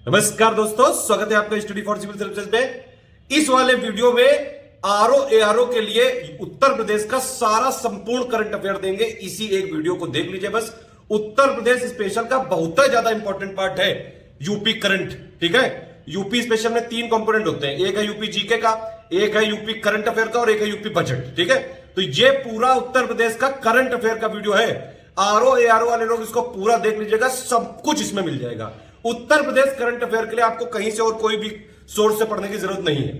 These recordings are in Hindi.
नमस्कार दोस्तों, स्वागत है आपका स्टडी फॉर सिविल सर्विसेज में। इस वाले वीडियो में आरओ एआरओ के लिए उत्तर प्रदेश का सारा संपूर्ण करंट अफेयर देंगे। इसी एक वीडियो को देख लीजिए बस। उत्तर प्रदेश स्पेशल का बहुत ही ज्यादा इंपॉर्टेंट पार्ट है यूपी करंट। ठीक है, यूपी स्पेशल में 3 कंपोनेंट होते हैं, एक है यूपी जीके का, एक है यूपी करंट अफेयर का और एक है यूपी बजट। ठीक है, तो ये पूरा उत्तर प्रदेश का करंट अफेयर का वीडियो है। आरओ एआरओ वाले लोग इसको पूरा देख लीजिएगा, सब कुछ इसमें मिल जाएगा। उत्तर प्रदेश करंट अफेयर के लिए आपको कहीं से और कोई भी सोर्स से पढ़ने की जरूरत नहीं है।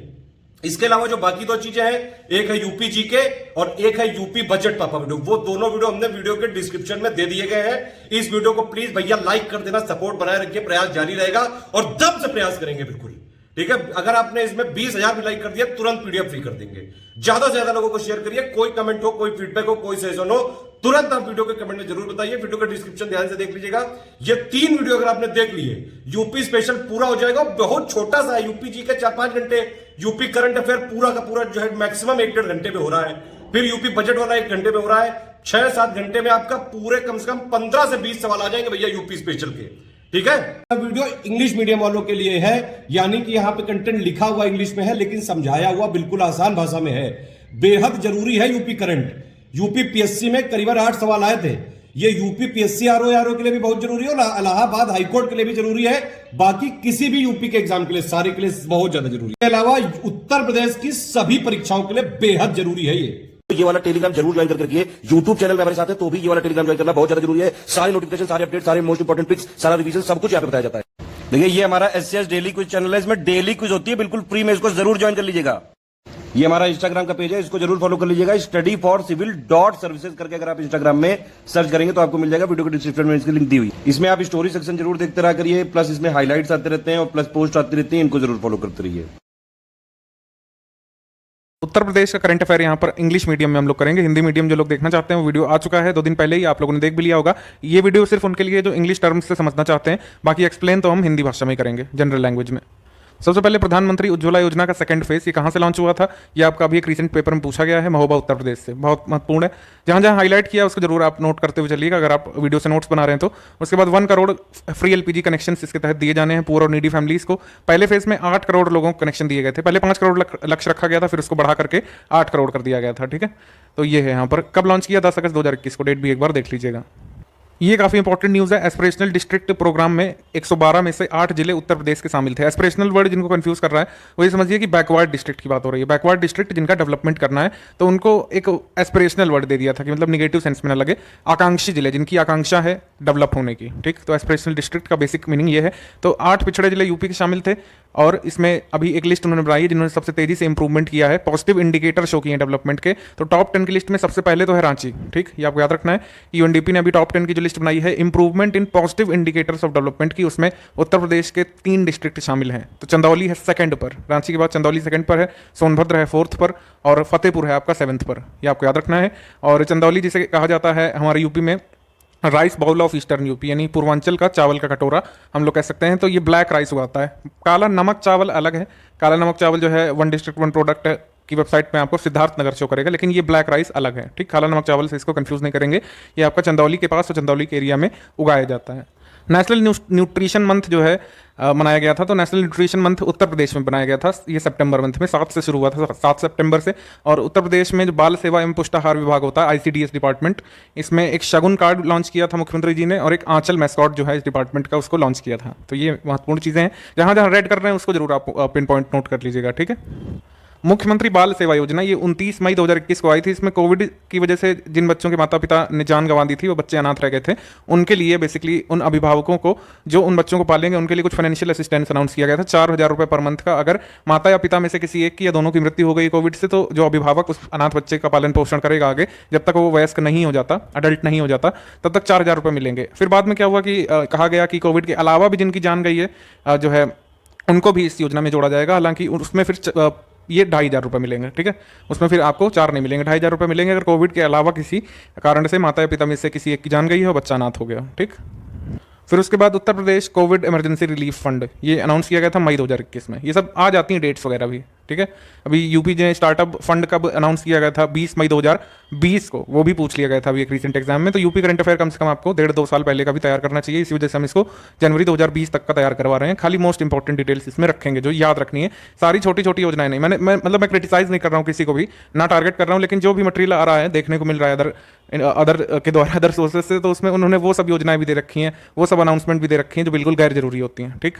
इसके अलावा जो बाकी 2 चीजें हैं, एक है यूपी जीके और एक है यूपी बजट पापा वीडियो, वो दोनों वीडियो हमने वीडियो के डिस्क्रिप्शन में दे दिए गए हैं। इस वीडियो को प्लीज भैया लाइक कर देना, सपोर्ट बनाए रखिए, प्रयास जारी रहेगा और दम से प्रयास करेंगे बिल्कुल। ठीक है, अगर आपने इसमें 20,000 भी लाइक कर दिया तुरंत पीडीएफ फ्री कर देंगे। ज्यादा से ज्यादा लोगों को शेयर करिए। कोई कमेंट हो, कोई फीडबैक हो, कोई सजेशन हो, तुरंत आप वीडियो के कमेंट में जरूर बताइए। वीडियो का डिस्क्रिप्शन ध्यान से देख लीजिएगा। ये 3 वीडियो अगर आपने देख लिए, यूपी स्पेशल पूरा हो जाएगा। बहुत छोटा सा है, यूपी जी के 4-5 घंटे, यूपी करंट अफेयर पूरा का पूरा जो है मैक्सिमम 1-1.5 घंटे में हो रहा है। फिर यूपी बजट वाला 1 घंटे में हो रहा है। 6-7 घंटे में आपका पूरे कम से कम 15 से 20 सवाल आ जाएंगे भैया यूपी स्पेशल के। ठीक है, वीडियो इंग्लिश मीडियम वालों के लिए है, यानी कि यहां पे कंटेंट लिखा हुआ इंग्लिश में है लेकिन समझाया हुआ बिल्कुल आसान भाषा में है। बेहद जरूरी है यूपी करंट। यूपी पीएससी में करीबन 8 सवाल आए थे। ये यूपी पीएससी आरओ आरओ के लिए भी बहुत जरूरी है और इलाहाबाद हाईकोर्ट के लिए भी जरूरी है। बाकी किसी भी यूपी के एग्जाम के लिए, सारे के लिए बहुत ज्यादा जरूरी है। इसके अलावा उत्तर प्रदेश की सभी परीक्षाओं के लिए बेहद जरूरी है ये वाला टेलीग्राम जरूर ज्वाइन करके रखिए। YouTube चैनल में हमारे साथ है तो भी ये वाला टेलीग्राम ज्वाइन करना बहुत ज्यादा जरूरी है। सारे नोटिफिकेशन, सारे अपडेट, सारे मोस्ट इंपोर्टेंट पिक्स, सारा रिवीजन सब कुछ यहाँ पे बताया जाता है। देखिए ये हमारा एससीएस डेली क्विज चैनल है, इसमें डेली क्विज होती है बिल्कुल फ्री में, इसको जरूर ज्वाइन कर लीजिएगा। ये हमारा इंस्टाग्राम का पेज है, इसको जरूर फॉलो कर लीजिएगा। स्टडी फॉर सिविल .सर्विसेज करके अगर आप इंस्टाग्राम में सर्च करेंगे तो आपको मिल जाएगा। वीडियो के डिस्क्रिप्शन में इसकी लिंक दी हुई। इसमें आप स्टोरी सेक्शन जरूर देखते रहा करिए, प्लस इसमें हाईलाइट्स आते रहते हैं और प्लस पोस्ट आती रहती है, इनको जरूर फॉलो करते रहिए। उत्तर प्रदेश का करंट अफेयर यहाँ पर इंग्लिश मीडियम में हम लोग करेंगे। हिंदी मीडियम जो लोग देखना चाहते हैं वो वीडियो आ चुका है 2 दिन पहले ही, आप लोगों ने देख भी लिया होगा। ये वीडियो सिर्फ उनके लिए जो इंग्लिश टर्म्स से समझना चाहते हैं, बाकी एक्सप्लेन तो हम हिंदी भाषा में ही करेंगे, जनरल लैंग्वेज में। सबसे पहले प्रधानमंत्री उज्ज्वला योजना का सेकंड फेज, ये कहाँ से लॉन्च हुआ था, ये आपका अभी एक रीसेंट पेपर में पूछा गया है, महोबा उत्तर प्रदेश से। बहुत महत्वपूर्ण है, जहाँ जहाँ हाईलाइट किया उसको जरूर आप नोट करते हुए चलिएगा अगर आप वीडियो से नोट्स बना रहे हैं तो। उसके बाद 1 करोड़ फ्री एलपीजी कनेक्शन इसके तहत दिए जाने हैं पुअर और नीडी फैमिलीज को। पहले फेज में 8 करोड़ लोगों को कनेक्शन दिए गए थे। पहले 5 करोड़ लक्ष्य रखा गया था, फिर उसको बढ़ा करके 8 करोड़ कर दिया गया था। ठीक है, तो ये है यहाँ पर कब लॉन्च किया, 10 अगस्त 2021 को। डेट भी एक बार देख लीजिएगा। ये काफी इंपॉर्टेंट न्यूज़ है। एस्पिरेशनल डिस्ट्रिक्ट प्रोग्राम में 112 में से 8 जिले उत्तर प्रदेश के शामिल थे। एस्पिरेशनल वर्ड जिनको कंफ्यूज कर रहा है वो ये समझिए कि बैकवर्ड डिस्ट्रिक्ट की बात हो रही है। बैकवर्ड डिस्ट्रिक्ट जिनका डेवलपमेंट करना है तो उनको एक एस्पिरेशनल वर्ड दे दिया था कि मतलब निगेटिव सेंस में ना लगे। आकांक्षी जिले, जिनकी आकांक्षा है डेवलप होने की। ठीक, तो एस्पिरेशनल डिस्ट्रिक्ट का बेसिक मीनिंग ये है। तो 8 पिछड़े जिले यूपी के शामिल थे और इसमें अभी एक लिस्ट उन्होंने बनाई है जिन्होंने सबसे तेजी से इंप्रूवमेंट किया है, पॉजिटिव इंडिकेटर शो किए हैं डेवलपमेंट के। तो टॉप 10 की लिस्ट में सबसे पहले तो है रांची। ठीक, ये आपको याद रखना है। यूएनडीपी ने अभी टॉप 10 की जो लिस्ट बनाई है improvement in positive indicators of development की, उसमें उत्तर प्रदेश के 3 डिस्ट्रिक्ट शामिल हैं। तो चंदौली है सेकंड पर, रांची के बाद चंदौली सेकंड पर है, सोनभद्र है 4th पर और फतेहपुर है आपका 7th पर। ये आपको याद रखना है। और चंदौली जिसे कहा जाता है हमारे यूपी में rice bowl of eastern UP, यानी पूर्वांचल का चावल का कटोरा हम लोग कह सकते हैं। तो ये ब्लैक राइस उगाता है। काला नमक चावल अलग है। काला नमक चावल जो है 1 डिस्ट्रिक्ट 1 प्रोडक्ट की वेबसाइट में आपको सिद्धार्थ नगर शो करेगा, लेकिन ये ब्लैक राइस अलग है। ठीक, काला नमक चावल से इसको कंफ्यूज नहीं करेंगे। ये आपका चंदौली के पास और चंदौली के एरिया में उगाया जाता है। नेशनल न्यूट्रिशन मंथ जो है मनाया गया था, तो नेशनल न्यूट्रिशन मंथ उत्तर प्रदेश में बनाया गया था। ये सितंबर मंथ में 7 से शुरू हुआ था, 7 सितंबर से। और उत्तर प्रदेश में जो बाल सेवा एवं पुष्टाहार विभाग होता है, आईसीडीएस डिपार्टमेंट, इसमें एक शगुन कार्ड लॉन्च किया था मुख्यमंत्री जी ने और एक आंचल मैस्कॉट जो है इस डिपार्टमेंट का उसको लॉन्च किया था। तो ये महत्वपूर्ण चीज़ें हैं, जहाँ जहाँ रेड कर रहे हैं उसको जरूर आप पिन पॉइंट नोट कर लीजिएगा। ठीक है, मुख्यमंत्री बाल सेवा योजना ये 29 मई 2021 को आई थी। इसमें कोविड की वजह से जिन बच्चों के माता पिता ने जान गंवा दी थी, वो बच्चे अनाथ रह गए थे, उनके लिए बेसिकली उन अभिभावकों को जो उन बच्चों को पालेंगे उनके लिए कुछ फाइनेंशियल असिस्टेंस अनाउंस किया गया था। 4,000 रुपये पर मंथ का। अगर माता या पिता में से किसी एक की या दोनों की मृत्यु हो गई कोविड से, तो जो अभिभावक उस अनाथ बच्चे का पालन पोषण करेगा आगे, जब तक वो वयस्क नहीं हो जाता, अडल्ट नहीं हो जाता, तब तक 4,000 रुपये मिलेंगे। फिर बाद में क्या हुआ कि कहा गया कि कोविड के अलावा भी जिनकी जान गई है जो है उनको भी इस योजना में जोड़ा जाएगा। हालांकि उसमें फिर ये 2,500 रुपये मिलेंगे। ठीक है, उसमें फिर आपको 4 नहीं मिलेंगे, 2,500 रुपये मिलेंगे अगर कोविड के अलावा किसी कारण से माता या पिता में से किसी एक की जान गई है और बच्चा अनाथ हो गया। ठीक, फिर उसके बाद उत्तर प्रदेश कोविड इमरजेंसी रिलीफ फंड ये अनाउंस किया गया था मई 2021 में। ये सब आ जाती हैं डेट्स वगैरह भी, ठीक है। अभी यूपी ने स्टार्टअप फंड कब अनाउंस किया गया था, 20 मई 2020 को, वो भी पूछ लिया गया था अभी एक रिसेंट एग्जाम में। तो यूपी करंट अफेयर कम से कम आपको 1.5-2 साल पहले का भी तैयार करना चाहिए, इसी वजह से हम इसको जनवरी 2020 तक का तैयार करवा रहे हैं। खाली मोस्ट इंपॉर्टेंट डिटेल्स इसमें रखेंगे जो याद रखनी है, सारी छोटी छोटी योजनाएं नहीं। मैं क्रिटिसाइज नहीं कर रहा हूँ किसी को भी, ना टारगेट कर रहा हूँ, लेकिन जो भी मटेरियल आ रहा है देखने को मिल रहा है अदर के द्वारा, अदर सोर्सेज से, तो उसमें उन्होंने वो सब योजनाएं भी दे रखी हैं, वो सब अनाउंसमेंट भी दे रखी हैं जो बिल्कुल गैर जरूरी होती हैं। ठीक,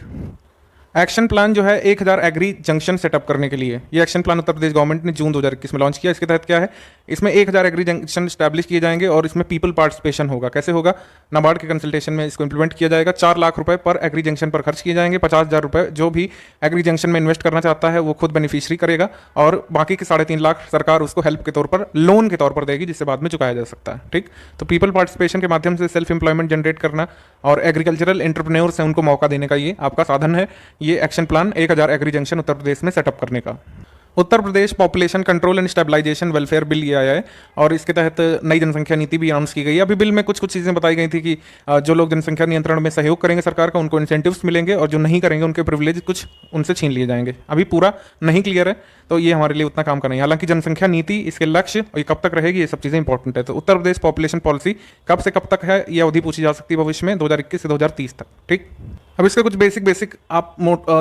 एक्शन प्लान जो है 1000 एग्री जंक्शन सेटअप करने के लिए, ये action plan Uttar Pradesh government ने जून 2021 में लॉन्च किया। इसके तहत क्या है, इसमें 1000 एग्री जंक्शन स्टैब्लिश किए जाएंगे और इसमें पीपल पार्टिसिपेशन होगा। कैसे होगा, नाबार्ड के कंसल्टेशन में इसको इंप्लीमेंट किया जाएगा। 4 लाख रुपए पर एग्री जंक्शन पर खर्च किए जाएंगे। 50,000 रुपए जो भी एग्री जंक्शन में इन्वेस्ट करना चाहता है वो खुद बेनिफिशियरी करेगा और बाकी के 3.5 लाख सरकार उसको हेल्प के तौर पर, लोन के तौर पर देगी, जिससे बाद में चुकाया जा सकता है। ठीक, तो पीपल पार्टिसिपेशन के माध्यम से सेल्फ एम्प्लॉयमेंट जनरेट करना और एग्रीकल्चरल एंटरप्रेन्योर्स हैं उनको मौका देने का ये आपका साधन है, ये action plan 1000 agri junction Uttar Pradesh में सेटअप करने का। Uttar Pradesh population control and stabilisation welfare bill ये आया है और इसके तहत नई जनसंख्या नीति भी अनाउंस की गई है। अभी बिल में कुछ चीज़ें बताई गई थी कि जो लोग जनसंख्या नियंत्रण में सहयोग करेंगे सरकार का, उनको इंसेंटिव्स मिलेंगे और जो नहीं करेंगे उनके प्रिविलेज कुछ उनसे छीन लिए जाएंगे। अभी पूरा नहीं क्लियर है, तो ये हमारे लिए उतना काम का नहीं। हालांकि जनसंख्या नीति, इसके लक्ष्य और ये कब तक रहेगी, ये सब चीज़ें इंपॉर्टेंट है। तो उत्तर प्रदेश पॉपुलेशन पॉलिसी कब से कब तक है, ये अवधि पूछी जा सकती है भविष्य में, 2021 से 2030 तक। ठीक, अब इसका कुछ बेसिक आप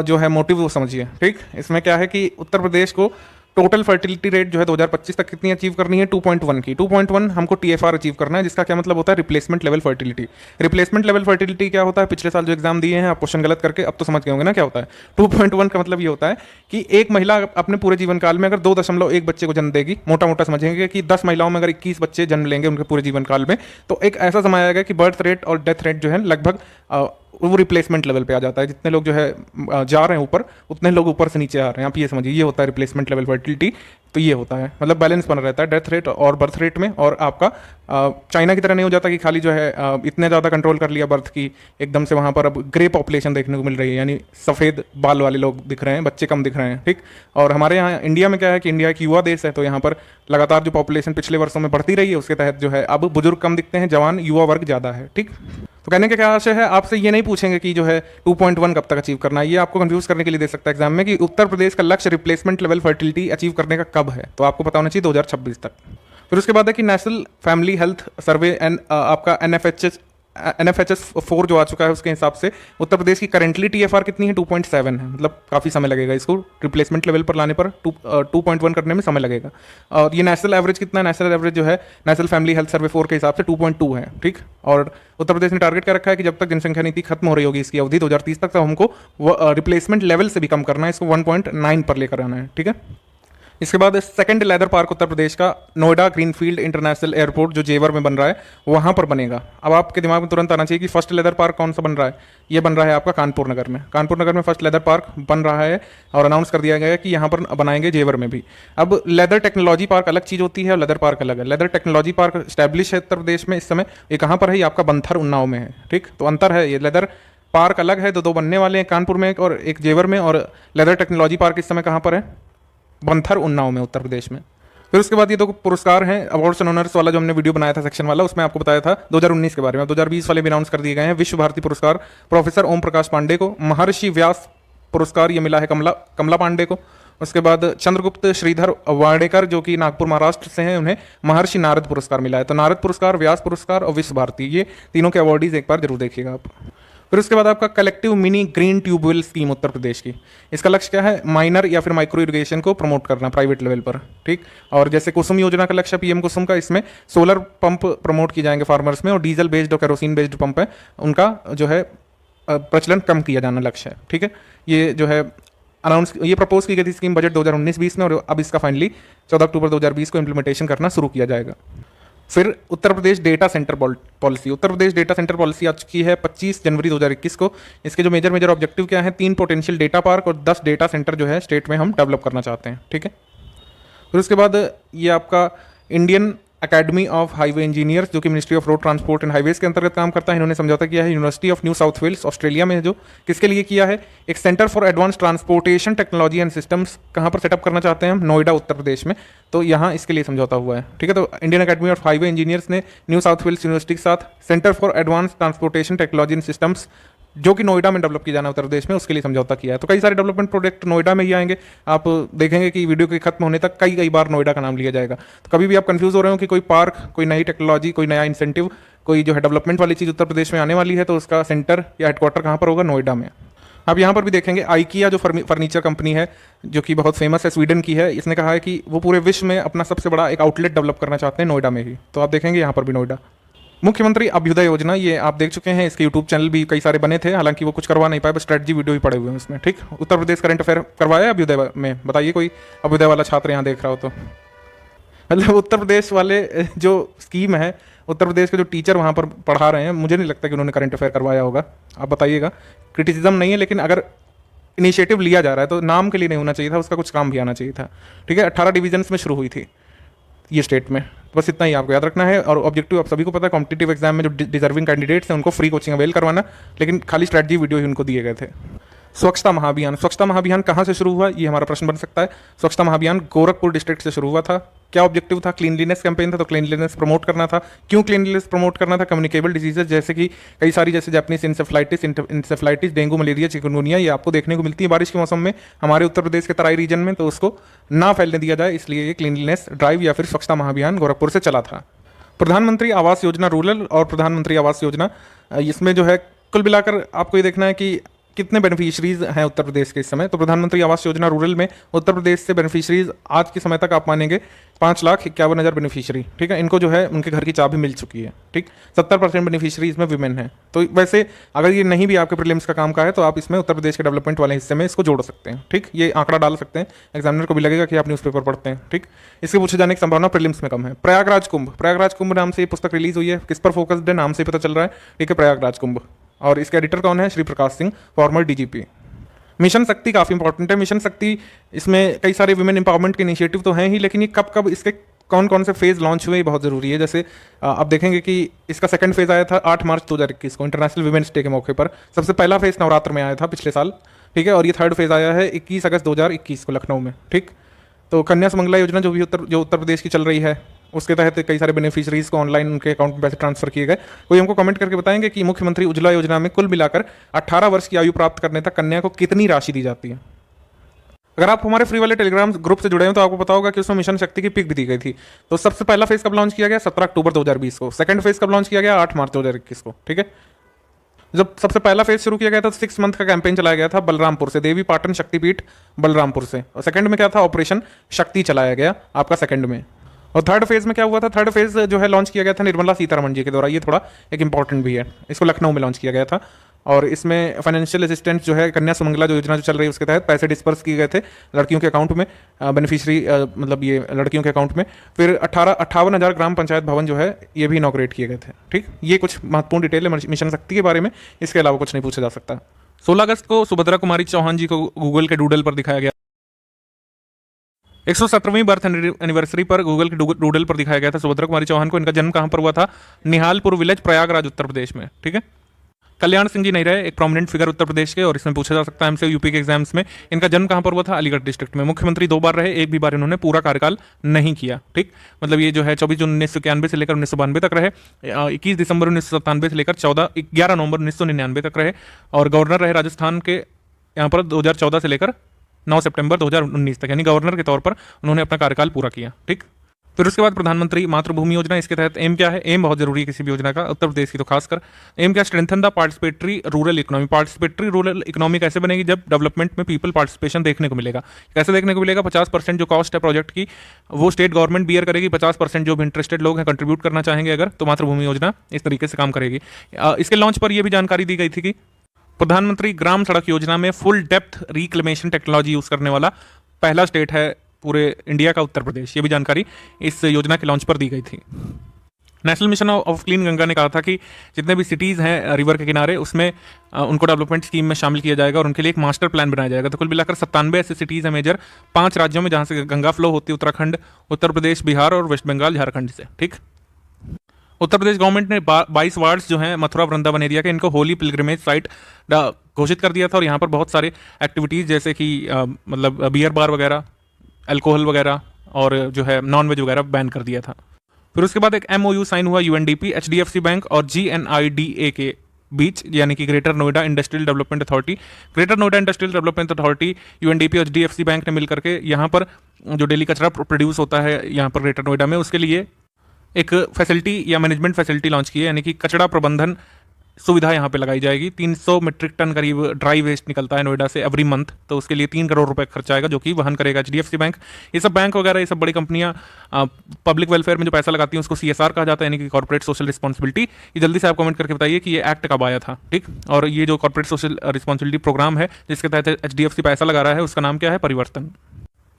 जो है मोटिव वो समझिए। ठीक, इसमें क्या है कि उत्तर प्रदेश को टोटल फर्टिलिटी रेट जो है 2025 तक कितनी अचीव करनी है, 2.1 की। 2.1 हमको TFR अचीव करना है, जिसका क्या मतलब होता है, replacement level fertility. Replacement level fertility क्या होता है, पिछले साल जो एग्जाम दिए हैं आप क्वेश्चन गलत करके अब तो समझ गए होंगे ना क्या होता है। 2.1 का मतलब ये होता है कि एक महिला अपने पूरे जीवन काल में अगर 2.1 बच्चे को जन्म देगी, मोटा मोटा समझेंगे कि 10 महिलाओं में अगर 21 बच्चे जन्म लेंगे उनके पूरे जीवन काल में, तो एक ऐसा समय आएगा कि बर्थ रेट और डेथ रेट जो है लगभग वो रिप्लेसमेंट लेवल पे आ जाता है। जितने लोग जो है जा रहे हैं ऊपर, उतने लोग ऊपर से नीचे आ रहे हैं। आप ये समझिए, ये होता है रिप्लेसमेंट लेवल फर्टिलिटी। तो ये होता है मतलब बैलेंस बना रहता है डेथ रेट और बर्थ रेट में। और आपका चाइना की तरह नहीं हो जाता कि खाली जो है इतने ज़्यादा कंट्रोल कर लिया बर्थ की, एकदम से वहाँ पर अब ग्रे पॉपुलेशन देखने को मिल रही है, यानी सफ़ेद बाल वाले लोग दिख रहे हैं, बच्चे कम दिख रहे हैं। ठीक, और हमारे यहाँ इंडिया में क्या है कि इंडिया एक युवा देश है, तो यहाँ पर लगातार जो पॉपुलेशन पिछले वर्षों में बढ़ती रही है, उसके तहत जो है अब बुजुर्ग कम दिखते हैं, जवान युवा वर्ग ज़्यादा है। ठीक, तो कहने का क्या आशय है, आपसे ये नहीं पूछेंगे कि जो है 2.1 कब तक अचीव करना है, ये आपको कंफ्यूज करने के लिए दे सकता है एग्जाम में कि उत्तर प्रदेश का लक्ष्य रिप्लेसमेंट लेवल फर्टिलिटी अचीव करने का कब है, तो आपको पता होना चाहिए 2026 तक। फिर उसके बाद है कि national family health survey and आपका NFHS 4 जो आ चुका है, उसके हिसाब से उत्तर प्रदेश की करेंटली TFR कितनी है, 2.7 है। मतलब काफ़ी समय लगेगा इसको रिप्लेसमेंट लेवल पर लाने पर, 2.1 करने में समय लगेगा। और ये नेशनल एवरेज कितना है, नेशनल एवरेज जो है नेशनल फैमिली हेल्थ सर्वे 4 के हिसाब से 2.2 है। ठीक, और उत्तर प्रदेश ने टारगेट कर रखा है कि जब तक जनसंख्या नीति खत्म हो रही होगी इसकी अवधि 2030 तक, तो हमको रिप्लेसमेंट लेवल से भी कम करना है, इसको 1.9 पर लेकर आना है। ठीक है, इसके बाद सेकंड लेदर पार्क उत्तर प्रदेश का नोएडा ग्रीनफील्ड इंटरनेशनल एयरपोर्ट जो जेवर में बन रहा है वहां पर बनेगा। अब आपके दिमाग में तुरंत आना चाहिए कि फर्स्ट लेदर पार्क कौन सा बन रहा है, ये बन रहा है आपका कानपुर नगर में। कानपुर नगर में फर्स्ट लेदर पार्क बन रहा है और अनाउंस कर दिया गया है कि यहाँ पर बनाएंगे जेवर में भी। अब लेदर टेक्नोलॉजी पार्क अलग चीज़ होती है और लेदर पार्क अलग है। लेदर टेक्नोलॉजी पार्क स्टैब्लिश है उत्तर प्रदेश में इस समय, ये कहाँ पर है, ये आपका बंथर उन्नाव में है। ठीक, तो अंतर है, ये लेदर पार्क अलग है, तो 2 बनने वाले हैं, कानपुर में एक और एक जेवर में, और लेदर टेक्नोलॉजी पार्क इस समय कहाँ पर है, बंथर उन्नाव में उत्तर प्रदेश में। फिर उसके बाद ये 2 पुरस्कार हैं, अवार्ड्स एंड ऑनर्स वाला जो हमने वीडियो बनाया था सेक्शन वाला, उसमें आपको बताया था 2019 के बारे में। 2020 वाले भी अनाउंस कर दिए गए हैं। विश्व भारती पुरस्कार प्रोफेसर ओम प्रकाश पांडे को, महर्षि व्यास पुरस्कार ये मिला है कमला पांडे को। उसके बाद चंद्रगुप्त श्रीधर वाडेकर जो कि नागपुर महाराष्ट्र से हैं, उन्हें महर्षि नारद पुरस्कार मिला है। तो नारद पुरस्कार, व्यास पुरस्कार और विश्व भारती, ये तीनों के अवार्डीज एक बार जरूर देखिएगा आप। फिर उसके बाद आपका collective mini green tubewell scheme Uttar Pradesh की, इसका लक्ष्य क्या है, माइनर या फिर माइक्रो इरिगेशन को प्रमोट करना प्राइवेट लेवल पर। ठीक, और जैसे कुसुम योजना का लक्ष्य PM कुसुम का, इसमें सोलर पंप प्रमोट किए जाएंगे फार्मर्स में, और डीजल बेस्ड और केरोसिन बेस्ड पंप है उनका जो है प्रचलन कम किया जाना लक्ष्य है। ठीक है, ये जो है ये प्रपोज की गई थी स्कीम बजट 2019-20 में, और अब इसका फाइनली 14 अक्टूबर 2020 को इंप्लीमेंटेशन करना शुरू किया जाएगा। फिर Uttar Pradesh data centre policy, Uttar Pradesh data centre policy आ चुकी है 25 जनवरी 2021 को। इसके जो मेजर ऑब्जेक्टिव क्या है, 3 पोटेंशियल डेटा पार्क और 10 डेटा सेंटर जो है स्टेट में हम डेवलप करना चाहते हैं। ठीक है, फिर उसके बाद ये आपका Indian academy of highway engineers जो कि ministry of road transport and highways के अंतर्गत काम करता है, इन्होंने समझौता किया है university of New South Wales Australia में, जो किसके लिए किया है, एक centre for advance transportation technology and systems कहाँ पर सेटअप करना चाहते हैं हम, नोएडा उत्तर प्रदेश में। तो यहाँ इसके लिए समझौता हुआ है। ठीक है, तो Indian academy of highway engineers ने न्यू साउथ वेल्स यूनिवर्सिटी के साथ centre for advance transportation technology and systems जो कि नोएडा में डेवलप किया जाना है उत्तर प्रदेश में, उसके लिए समझौता किया है। तो कई सारे डेवलपमेंट प्रोजेक्ट नोएडा में ही आएंगे। आप देखेंगे कि वीडियो के खत्म होने तक कई बार नोएडा का नाम लिया जाएगा। तो कभी भी आप कंफ्यूज हो रहे हो कि कोई पार्क, कोई नई टेक्नोलॉजी, कोई नया इंसेंटिव, कोई जो है डेवलपमेंट वाली चीज़ उत्तर प्रदेश में आने वाली है, तो उसका सेंटर या हेडक्वार्टर कहाँ पर होगा? नोएडा में। आप यहाँ पर भी देखेंगे आइकिया जो फर्नीचर कंपनी है, जो कि बहुत फेमस है, स्वीडन की है, इसने कहा है कि वो पूरे विश्व में अपना सबसे बड़ा एक आउटलेट डेवलप करना चाहते हैं नोएडा में ही। तो आप देखेंगे यहाँ पर भी नोएडा। मुख्यमंत्री अभ्युदय योजना, ये आप देख चुके हैं, इसके यूट्यूब चैनल भी कई सारे बने थे, हालांकि वो कुछ करवा नहीं पाए, बस स्ट्रेटजी वीडियो ही पड़े हुए हैं उसमें। ठीक, उत्तर प्रदेश करंट अफेयर करवाया अभ्युदय में? बताइए कोई अभ्युदय वाला छात्र यहाँ देख रहा हो तो। मतलब उत्तर प्रदेश वाले जो स्कीम है, उत्तर प्रदेश के जो टीचर वहाँ पर पढ़ा रहे हैं, मुझे नहीं लगता कि उन्होंने करंट अफेयर करवाया होगा। आप बताइएगा। क्रिटिसिज्म नहीं है, लेकिन अगर इनिशिएटिव लिया जा रहा है तो नाम के लिए नहीं होना चाहिए था, उसका कुछ काम भी आना चाहिए था। ठीक है, 18 डिवीजन्स में शुरू हुई थी ये स्टेट में। बस इतना ही आपको याद रखना है। और ऑब्जेक्टिव आप सभी को पता है, कॉम्पिटिटिव एग्जाम में जो डिजर्विंग कैंडिडेट्स हैं उनको फ्री कोचिंग अवेल करवाना, लेकिन खाली स्ट्रेटजी वीडियो ही उनको दिए गए थे। स्वच्छता महाअभियान, स्वच्छता महाअभियान कहाँ से शुरू हुआ, ये हमारा प्रश्न बन सकता है। स्वच्छता महाअभियान गोरखपुर डिस्ट्रिक्ट से शुरू हुआ था। क्या ऑब्जेक्टिव था? क्लीनलीनेस कैंपेन था, तो क्लीनलीनेस प्रमोट करना था। क्यों क्लीनलीनेस प्रमोट करना था? कम्युनिकेबल डिजीजेज जैसे कि कई सारी, जैसे Japanese encephalitis, dengue, malaria, chikungunya, ये आपको देखने को मिलती है बारिश के मौसम में हमारे उत्तर प्रदेश के तराई रीजन में, तो उसको ना फैलने दिया जाए, इसलिए ये क्लीनलीनेस ड्राइव या फिर स्वच्छता महाअभियान गोरखपुर से चला था। प्रधानमंत्री आवास योजना रूरल और प्रधानमंत्री आवास योजना, इसमें जो है कुल मिलाकर आपको ये देखना है कि कितने बेनिफिशरीज हैं उत्तर प्रदेश के इस समय। तो प्रधानमंत्री आवास योजना रूरल में उत्तर प्रदेश से बेनिफिशरीज आज के समय तक आप मानेंगे 5,51,000 बेनिफिशरी। ठीक है, इनको जो है उनके घर की चाबी मिल चुकी है। ठीक, 70% बेनिफिशरीज में विमेन है। तो वैसे अगर ये नहीं भी आपके प्रीलिम्स का काम का है, तो आप इसमें उत्तर प्रदेश के डेवलपमेंट वाले हिस्से में इसको जोड़ सकते हैं। ठीक, ये आंकड़ा डाल सकते हैं, एग्जामिनर को भी लगेगा कि आप न्यूज़पेपर पढ़ते हैं। ठीक, इसके पूछे जाने की संभावना प्रीलिम्स में कम है। प्रयागराज कुंभ नाम से ये पुस्तक रिलीज हुई है। किस पर फोकस्ड है? नाम से पता चल रहा है। ठीक है, प्रयागराज कुंभ। और इसके एडिटर कौन है? Shri Prakash Singh, farmer DGP. Mission शक्ति काफ़ी इंपॉर्टेंट है। मिशन शक्ति, इसमें कई सारे वुमेन एम्पावरमेंट के इनिशिएटिव तो हैं ही, लेकिन ये कब इसके कौन से फेज़ लॉन्च हुए, ये बहुत ज़रूरी है। जैसे आप देखेंगे कि इसका सेकंड फेज़ आया था 8 मार्च 2021 को, इंटरनेशनल वुमेन्स डे के मौके पर। सबसे पहला फेज़ नवरात्र में आया था पिछले साल। ठीक है, और ये थर्ड फेज़ आया है 21 अगस्त 2021 को लखनऊ में। ठीक, तो कन्या सुमंगला योजना जो उत्तर प्रदेश की चल रही है, उसके तहत कई सारे बेनिफिशरीज को ऑनलाइन उनके अकाउंट में पैसे ट्रांसफर किए गए। कोई हमको कमेंट करके बताएंगे कि मुख्यमंत्री उज्ज्वला योजना में कुल मिलाकर 18 वर्ष की आयु प्राप्त करने तक कन्या को कितनी राशि दी जाती है? अगर आप हमारे फ्री वाले टेलीग्राम ग्रुप से जुड़े हैं तो आपको पता होगा कि उसमें मिशन शक्ति की पिक भी दी गई थी। तो सबसे पहला फेज कब लॉन्च किया गया? 17 अक्टूबर 2020 को। सेकंड फेज कब लॉन्च किया गया? 8 मार्च 2021 को। ठीक है, जब सबसे पहला फेज शुरू किया गया था, 6 मंथ का कैंपेन चलाया गया था बलरामपुर से, देवी पाटन शक्तिपीठ बलरामपुर से। और सेकंड में क्या था? ऑपरेशन शक्ति चलाया गया आपका सेकंड में। और थर्ड फेज में क्या हुआ था? थर्ड फेज जो है लॉन्च किया गया था निर्मला सीतारमण जी के द्वारा। ये थोड़ा एक इंपॉर्टेंट भी है, इसको लखनऊ में लॉन्च किया गया था। और इसमें फाइनेंशियल असिस्टेंस जो है कन्या सुमंगला जो योजना जो चल रही है उसके तहत पैसे डिस्पर्स किए गए थे लड़कियों के अकाउंट में, बेनिफिशरी मतलब ये लड़कियों के अकाउंट में। फिर 58,000 ग्राम पंचायत भवन जो है ये भी इनॉग्रेट किए गए थे। ठीक, ये कुछ महत्वपूर्ण डिटेल है मिशन शक्ति के बारे में, इसके अलावा कुछ नहीं पूछा जा सकता। 16 अगस्त को सुभद्रा कुमारी चौहान जी को गूगल के डूडल पर दिखाया गया। 117वीं बर्थ एनिवर्सरी पर गूगल के डूडल पर दिखाया गया था सुभद्रा कुमारी चौहान को। इनका जन्म कहाँ पर हुआ था? निहालपुर विलेज, प्रयागराज, उत्तर प्रदेश में। ठीक है, कल्याण सिंह जी नहीं रहे, एक प्रोमिनेंट फिगर उत्तर प्रदेश के, और इसमें पूछा जा सकता है हमसे यूपी के एग्जाम्स में। इनका जन्म कहाँ पर हुआ था? अलीगढ़ डिस्ट्रिक्ट में। मुख्यमंत्री 2 बार रहे, एक भी बार इन्होंने पूरा कार्यकाल नहीं किया। ठीक, मतलब ये जो है 24 जून 1991 से लेकर 1992 तक रहे, 21 दिसंबर 1997 से लेकर 11 नवंबर 1999 तक रहे, और गवर्नर रहे राजस्थान के यहाँ पर 2014 से लेकर 9 सितंबर 2019 तक, यानी गवर्नर के तौर पर उन्होंने अपना कार्यकाल पूरा किया। ठीक, फिर उसके बाद प्रधानमंत्री मातृभूमि योजना, इसके तहत एम क्या है? एम बहुत जरूरी है किसी भी योजना का, उत्तर प्रदेश की तो खासकर। एम क्या? Strengthen the participatory rural economy. Participatory rural economy कैसे बनेगी? जब डेवलपमेंट में पीपल पार्टिसिपेशन देखने को मिलेगा। कैसे देखने को मिलेगा? 50% जो कॉस्ट है प्रोजेक्ट की वो स्टेट गवर्नमेंट बियर करेगी, 50% जो भी इंटरेस्टेड लोग हैं कंट्रीब्यूट करना चाहेंगे अगर, तो मातृभूमि योजना इस तरीके से काम करेगी। इसके लॉन्च पर यह भी जानकारी दी गई थी कि प्रधानमंत्री ग्राम सड़क योजना में full depth reclamation technology use करने वाला पहला स्टेट है पूरे इंडिया का उत्तर प्रदेश। ये भी जानकारी इस योजना के लॉन्च पर दी गई थी। National mission of clean Ganga ने कहा था कि जितने भी सिटीज़ हैं रिवर के किनारे, उसमें उनको डेवलपमेंट स्कीम में शामिल किया जाएगा और उनके लिए एक मास्टर प्लान बनाया जाएगा। तो कुल मिलाकर 97 ऐसे सिटीज़ हैं मेजर 5 राज्यों में जहाँ से गंगा फ्लो होती है, उत्तराखंड, उत्तर प्रदेश, बिहार और वेस्ट बंगाल, झारखंड से। ठीक, उत्तर प्रदेश गवर्नमेंट ने 22 वार्ड्स जो हैं मथुरा वृंदावन एरिया के, इनको होली पिलग्रिमेज साइट घोषित कर दिया था। और यहाँ पर बहुत सारे एक्टिविटीज़ जैसे कि मतलब बियर बार वगैरह, अल्कोहल वगैरह और जो है नॉन वेज वगैरह बैन कर दिया था। फिर उसके बाद एक MOU साइन हुआ UNDP, HDFC बैंक और GNIDA के बीच, यानी कि greater Noida industrial development authority, greater Noida industrial development authority, UNDP और एचडीएफसी बैंक ने मिल करके यहाँ पर जो डेली कचरा प्रोड्यूस होता है यहाँ पर ग्रेटर नोएडा में, उसके लिए एक फैसिलिटी या मैनेजमेंट फैसिलिटी लॉन्च की है, यानी कि कचरा प्रबंधन सुविधा यहाँ पे लगाई जाएगी। 300 मीट्रिक टन करीब ड्राई वेस्ट निकलता है नोएडा से एवरी मंथ, तो उसके लिए 3 करोड़ रुपए खर्च आएगा, जो कि वहन करेगा एचडीएफसी बैंक। ये सब बैंक वगैरह, ये सब बड़ी कंपनियां पब्लिक वेलफेयर में जो पैसा लगाती हैं उसको सीएसआर कहा जाता है, यानी कि कॉर्पोरेट सोशल रिस्पॉन्सिबिलिटी। ये जल्दी से आप कमेंट करके बताइए कि ये एक्ट कब आया था, ठीक। और ये जो कॉर्पोरेट सोशल रिस्पॉन्सिबिलिटी प्रोग्राम है जिसके तहत एचडीएफसी पैसा लगा रहा है, उसका नाम क्या है? परिवर्तन।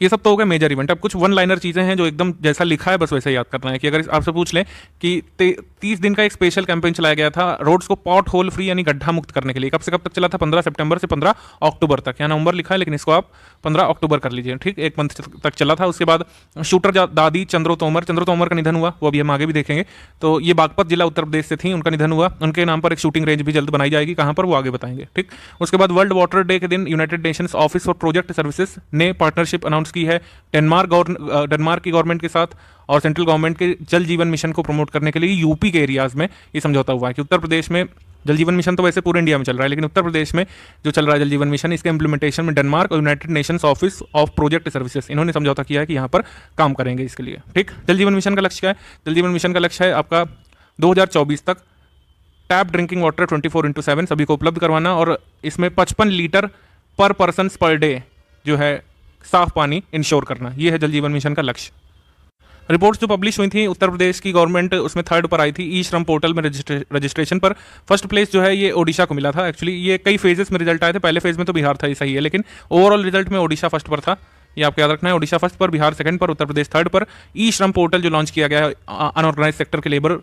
ये सब तो हो गए मेजर इवेंट। अब कुछ वन लाइनर चीज़ें हैं जो एकदम जैसा लिखा है बस वैसे याद करना है। कि अगर आपसे पूछ लें कि 30 दिन का एक स्पेशल कैंपेन चलाया गया था रोड्स को पॉट होल फ्री यानी गड्ढा मुक्त करने के लिए, कब से कब तक चला था? 15 सितंबर से 15 अक्टूबर तक। यहाँ नवंबर लिखा है लेकिन इसको आप 15 अक्टूबर कर लीजिए, ठीक। 1 मंथ तक चला था। उसके बाद शूटर दादी चंद्रो तोमर का निधन हुआ, वो अभी हम आगे भी देखेंगे। तो ये बागपत जिला उत्तर प्रदेश से थी, उनका निधन हुआ। उनके नाम पर एक शूटिंग रेंज भी जल्द बनाई जाएगी, कहाँ पर वो आगे बताएंगे, ठीक। उसके बाद वर्ल्ड वाटर डे के दिन United Nations office for project services ने पार्टनरशिप अनाउंस की है डेनमार्क की गवर्नमेंट के साथ और सेंट्रल गवर्नमेंट के जल जीवन मिशन को प्रमोट करने के लिए यूपी के एरियाज में ये समझौता हुआ है कि उत्तर प्रदेश में जल जीवन मिशन तो वैसे पूरे इंडिया में चल रहा है, लेकिन उत्तर प्रदेश में जो चल रहा है जल जीवन मिशन, इसके इंप्लीमेंटेशन में डेनमार्क और United Nations office of project services इन्होंने समझौता किया है कि यहाँ पर काम करेंगे इसके लिए, ठीक। जल जीवन मिशन का लक्ष्य क्या है? जल जीवन मिशन का लक्ष्य है आपका 2024 तक टैप ड्रिंकिंग वाटर 24/7 सभी को उपलब्ध करवाना, और इसमें 55 लीटर पर पर्सन पर डे जो है साफ पानी इंश्योर करना। ये है जल जीवन मिशन का लक्ष्य। रिपोर्ट्स जो पब्लिश हुई थी उत्तर प्रदेश की गवर्नमेंट उसमें 3rd पर आई थी। ई श्रम पोर्टल में रजिस्ट्रेशन पर फर्स्ट प्लेस जो है ये ओडिशा को मिला था। एक्चुअली ये कई फेजेस में रिजल्ट आए थे, पहले फेज में तो बिहार था, ये सही है, लेकिन ओवरऑल रिजल्ट में ओडिशा फर्स्ट पर था। ये आपको याद रखना है, ओडिशा फर्स्ट पर, बिहार सेकंड पर, उत्तर प्रदेश 3rd पर। ई श्रम पोर्टल जो लॉन्च किया गया है अनऑर्गेनाइज सेक्टर के लेबर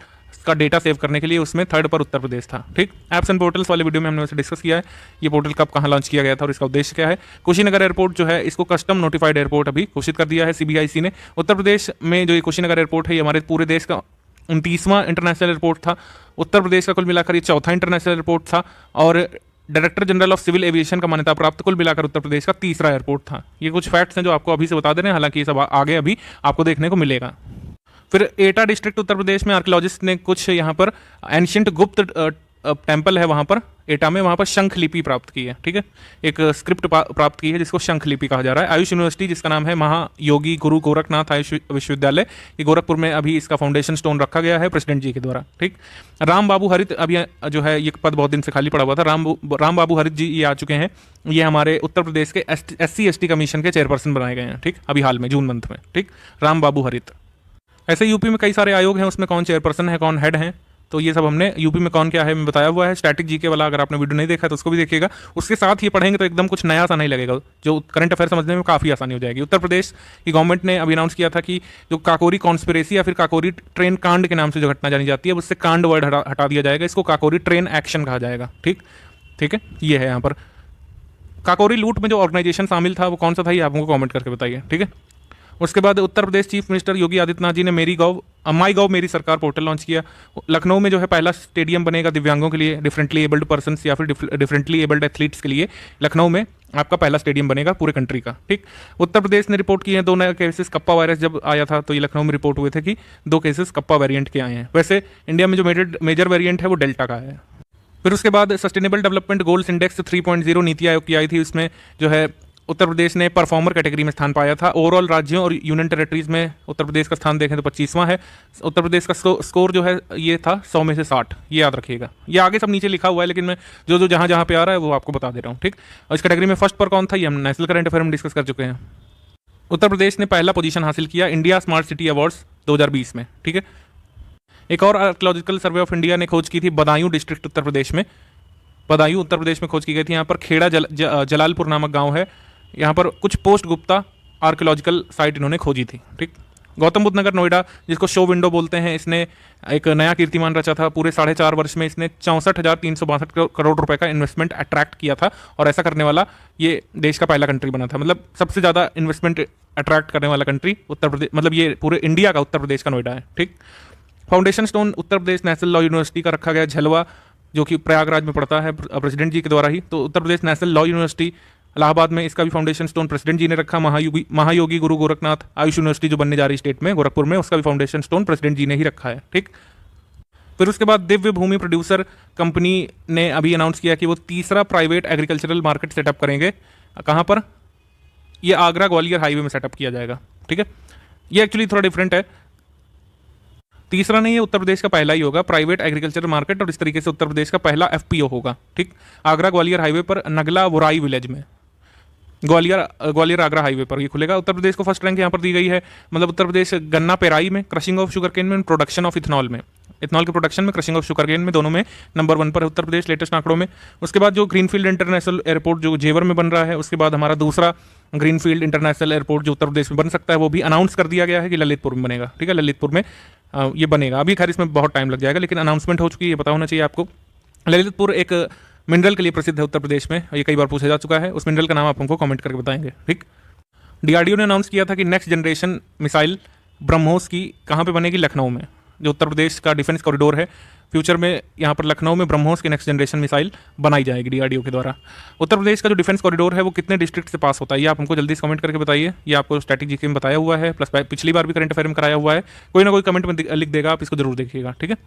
का डेटा सेव करने के लिए, उसमें 3rd पर उत्तर प्रदेश था, ठीक। एप्स एंड पोर्टल्स वाले वीडियो में हमने वैसे डिस्कस किया है ये पोर्टल कब कहाँ लॉन्च किया गया था और इसका उद्देश्य क्या है। कुशीनगर एयरपोर्ट जो है इसको कस्टम नोटिफाइड एयरपोर्ट अभी घोषित कर दिया है सीबीआईसी ने। उत्तर प्रदेश में जो ये कुशीनगर एयरपोर्ट है ये हमारे पूरे देश का 29वां इंटरनेशनल एयरपोर्ट था। उत्तर प्रदेश का कुल मिलाकर ये 4था इंटरनेशनल एयरपोर्ट था, और director general of civil aviation का मान्यता प्राप्त कुल मिलाकर उत्तर प्रदेश का 3रा एयरपोर्ट था। ये कुछ फैक्ट्स हैं जो आपको अभी से बता दे रहे हैं, हालांकि ये सब आगे अभी आपको देखने को मिलेगा। फिर एटा डिस्ट्रिक्ट उत्तर प्रदेश में आर्कियोलॉजिस्ट ने कुछ यहाँ पर एंशियंट गुप्त टेम्पल है वहाँ पर एटा में, वहाँ पर शंख लिपि प्राप्त की है, ठीक है। एक स्क्रिप्ट प्राप्त की है जिसको शंख लिपि कहा जा रहा है। आयुष यूनिवर्सिटी जिसका नाम है महायोगी गुरु गोरखनाथ आयुष विश्वविद्यालय, ये गोरखपुर में अभी इसका फाउंडेशन स्टोन रखा गया है प्रेसिडेंट जी के द्वारा, ठीक। राम बाबू हरित अभी जो है ये पद बहुत दिन से खाली पड़ा हुआ था, राम बाबू हरित जी ये आ चुके हैं। ये हमारे उत्तर प्रदेश के SC/ST कमीशन के चेयरपर्सन बनाए गए हैं, ठीक, अभी हाल में जून मंथ में, ठीक, राम बाबू हरित। ऐसे यूपी में कई सारे आयोग हैं, उसमें कौन चेयरपर्सन है, कौन हेड हैं, तो ये सब हमने यूपी में कौन क्या है मैं बताया हुआ है। स्टैटिक जीके वाला अगर आपने वीडियो नहीं देखा तो उसको भी देखिएगा। उसके साथ ये पढ़ेंगे तो एकदम कुछ नया सा नहीं लगेगा, जो करंट अफेयर समझने में काफ़ी आसानी हो जाएगी। उत्तर प्रदेश की गवर्नमेंट ने अभी अनाउंस किया था कि जो काकोरी कॉन्स्पिरेसी या फिर काकोरी ट्रेन कांड के नाम से जो घटना जानी जाती है उससे कांड वर्ड हटा दिया जाएगा, इसको काकोरी ट्रेन एक्शन कहा जाएगा, ठीक है। ये है यहाँ पर काकोरी लूट में जो ऑर्गेनाइजेशन शामिल था वो कौन सा था, ये आप हमको कॉमेंट करके बताइए, ठीक है। उसके बाद उत्तर प्रदेश चीफ मिनिस्टर योगी आदित्यनाथ जी ने माई गॉव मेरी सरकार पोर्टल लॉन्च किया। लखनऊ में जो है पहला स्टेडियम बनेगा दिव्यांगों के लिए, डिफरेंटली एबल्ड पर्सन या फिर डिफरेंटली एबल्ड एथलीट्स के लिए। लखनऊ में आपका पहला स्टेडियम बनेगा पूरे कंट्री का, ठीक। उत्तर प्रदेश ने रिपोर्ट किए हैं 2 नए केसेस, कप्पा वायरस जब आया था तो ये लखनऊ में रिपोर्ट हुए थे कि 2 केसेस कप्पा वेरिएंट के आए हैं। वैसे इंडिया में जो मेजर वेरिएंट है वो डेल्टा का है। फिर उसके बाद sustainable development goals index 3.0 NITI Aayog की आई थी, उसमें जो है उत्तर प्रदेश ने परफॉर्मर कैटेगरी में स्थान पाया था। ओवरऑल राज्यों और यूनियन टेरिटरीज में उत्तर प्रदेश का स्थान देखें तो 25वां है। उत्तर प्रदेश का स्कोर जो है ये था 100 में से 60, ये याद रखिएगा। ये आगे सब नीचे लिखा हुआ है लेकिन मैं जो जहाँ पे आ रहा है वो आपको बता दे रहा हूँ, ठीक। और इस कैटेगरी में फर्स्ट पर कौन था ये हम नेशनल करंट अफेयर में डिस्कस कर चुके हैं। उत्तर प्रदेश ने पहला पोजीशन हासिल किया इंडिया स्मार्ट सिटी अवार्ड्स 2020 में, ठीक है। एक और आर्कियोलॉजिकल सर्वे ऑफ इंडिया ने खोज की थी बदायूं डिस्ट्रिक्ट उत्तर प्रदेश में, बदायूं उत्तर प्रदेश में खोज की गई थी। यहाँ पर खेड़ा जलालपुर नामक गाँव है, यहाँ पर कुछ पोस्ट गुप्ता आर्कियोलॉजिकल साइट इन्होंने खोजी थी, ठीक। गौतम बुद्ध नगर नोएडा जिसको शो विंडो बोलते हैं, इसने एक नया कीर्तिमान रचा था। पूरे 4.5 वर्ष में इसने 64,362 करोड़ रुपए का इन्वेस्टमेंट अट्रैक्ट किया था, और ऐसा करने वाला ये देश का पहला कंट्री बना था। मतलब सबसे ज़्यादा इन्वेस्टमेंट अट्रैक्ट करने वाला कंट्री उत्तर प्रदेश, मतलब ये पूरे इंडिया का उत्तर प्रदेश का नोएडा है, ठीक। Foundation stone Uttar Pradesh national law university का रखा गया झलवा, जो कि प्रयागराज में पड़ता है प्रेसिडेंट जी के द्वारा ही। तो Uttar Pradesh national law university Allahabad में, इसका भी फाउंडेशन स्टोन प्रेसिडेंट जी ने रखा। महायोगी गुरु गोरखनाथ आयुष यूनिवर्सिटी जो बनने जा रही स्टेट में गोरखपुर में, उसका भी फाउंडेशन स्टोन प्रेसिडेंट जी ने ही रखा है, ठीक। फिर उसके बाद दिव्य भूमि प्रोड्यूसर कंपनी ने अभी अनाउंस किया कि वो तीसरा प्राइवेट एग्रीकल्चरल मार्केट सेटअप करेंगे। कहाँ पर? ये आगरा ग्वालियर हाईवे में सेटअप किया जाएगा। ठीक है, ये एक्चुअली थोड़ा डिफरेंट है, तीसरा नहीं है, उत्तर प्रदेश का पहला ही होगा प्राइवेट एग्रीकल्चरल मार्केट, और इस तरीके से उत्तर प्रदेश का पहला एफपीओ होगा। ठीक, आगरा ग्वालियर हाईवे पर नगला वोराई विलेज में, ग्वालियर आगरा हाईवे पर ये खुलेगा। उत्तर प्रदेश को फर्स्ट रैंक यहाँ पर दी गई है, मतलब उत्तर प्रदेश गन्ना पेराई में, क्रशिंग ऑफ शुगर केन में, प्रोडक्शन ऑफ इथेनॉल में, इथेनॉल के प्रोडक्शन में, क्रशिंग ऑफ शुगर केन में, दोनों में नंबर 1 पर है उत्तर प्रदेश लेटेस्ट आंकड़ों में। उसके बाद जो ग्रीनफील्ड इंटरनेशनल एयरपोर्ट जो जेवर में बन रहा है, उसके बाद हमारा दूसरा ग्रीनफील्ड इंटरनेशनल एयरपोर्ट जो उत्तर प्रदेश में बन सकता है वो भी अनाउंस कर दिया गया है कि ललितपुर में बनेगा। ठीक है, ललितपुर में ये बनेगा। अभी खैर इसमें बहुत टाइम लग जाएगा, लेकिन अनाउंसमेंट हो चुकी है, ये पता होना चाहिए आपको। ललितपुर एक मिनरल के लिए प्रसिद्ध है उत्तर प्रदेश में, ये कई बार पूछा जा चुका है। उस मिनरल का नाम आप हमको कमेंट करके बताएंगे। ठीक, डीआरडीओ ने अनाउंस किया था कि नेक्स्ट जनरेशन मिसाइल ब्रह्मोस की कहाँ पे बनेगी? लखनऊ में, जो उत्तर प्रदेश का डिफेंस कॉरिडोर है, फ्यूचर में यहाँ पर लखनऊ में ब्रह्मोस की नेक्स्ट जनरेशन मिसाइल बनाई जाएगी डीआरडीओ के द्वारा। उत्तर प्रदेश का जो डिफेंस कॉरिडोर है वो कितने डिस्ट्रिक्ट से पास होता है, ये आप हमको जल्दी से कमेंट करके बताइए। ये आपको स्ट्रैटेजी में बताया हुआ है, प्लस पिछली बार भी करंट अफेयर में कराया हुआ है, कोई ना कोई कमेंट में लिख देगा, आप इसको जरूर देखिएगा। ठीक है,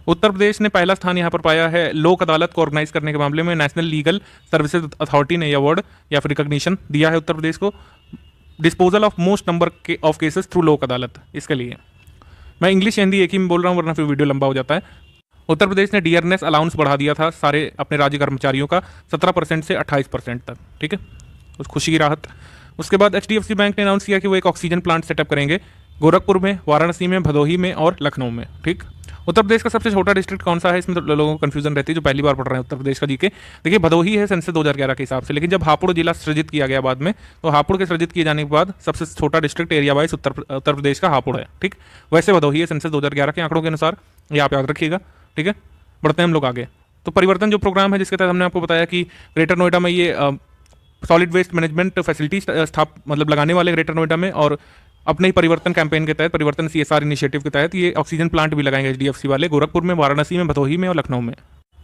उत्तर प्रदेश ने पहला स्थान यहाँ पर पाया है लोक अदालत को ऑर्गेनाइज करने के मामले में। नेशनल लीगल सर्विसेज अथॉरिटी ने यह अवार्ड या फिर रिकॉग्निशन दिया है उत्तर प्रदेश को। Disposal of most number of cases through लोक अदालत, इसके लिए मैं इंग्लिश हिंदी एक ही में बोल रहा हूँ वरना फिर वीडियो लंबा हो जाता है। उत्तर प्रदेश ने डियरनेस अलाउंस बढ़ा दिया था सारे अपने राज्य कर्मचारियों का 17% से 28% तक। ठीक है, उस खुशी की राहत। उसके बाद एचडीएफसी बैंक ने अनाउंस किया कि वो एक ऑक्सीजन प्लांट सेटअप करेंगे गोरखपुर में, वाराणसी में, भदोही में और लखनऊ में। ठीक, उत्तर प्रदेश का सबसे छोटा डिस्ट्रिक्ट कौन सा है, इसमें तो लोगों को कंफ्यूजन रहती है जो पहली बार पढ़ रहे हैं उत्तर प्रदेश का जीके। देखिए, भदोही है सेंसस 2011 के हिसाब से, लेकिन जब हापुड़ जिला सृजित किया गया बाद में, तो हापुड़ के सृजित किए जाने के बाद सबसे छोटा डिस्ट्रिक्ट एरिया वाइज उत्तर प्रदेश का हापुड़ है। ठीक, वैसे भदोही है सेंसस 2011 के आंकड़ों के अनुसार, ये आप याद रखिएगा। ठीक है, बढ़ते हैं हम लोग आगे। तो परिवर्तन जो प्रोग्राम है जिसके तहत हमने आपको बताया कि ग्रेटर नोएडा में ये सॉलिड वेस्ट मैनेजमेंट फैसिलिटी मतलब लगाने वाले ग्रेटर नोएडा में, और अपने ही परिवर्तन कैंपेन के तहत, परिवर्तन सीएसआर इनिशिएटिव के तहत ये ऑक्सीजन प्लांट भी लगाएंगे एचडीएफसी वाले गोरखपुर में, वाराणसी में, भदोही में और लखनऊ में।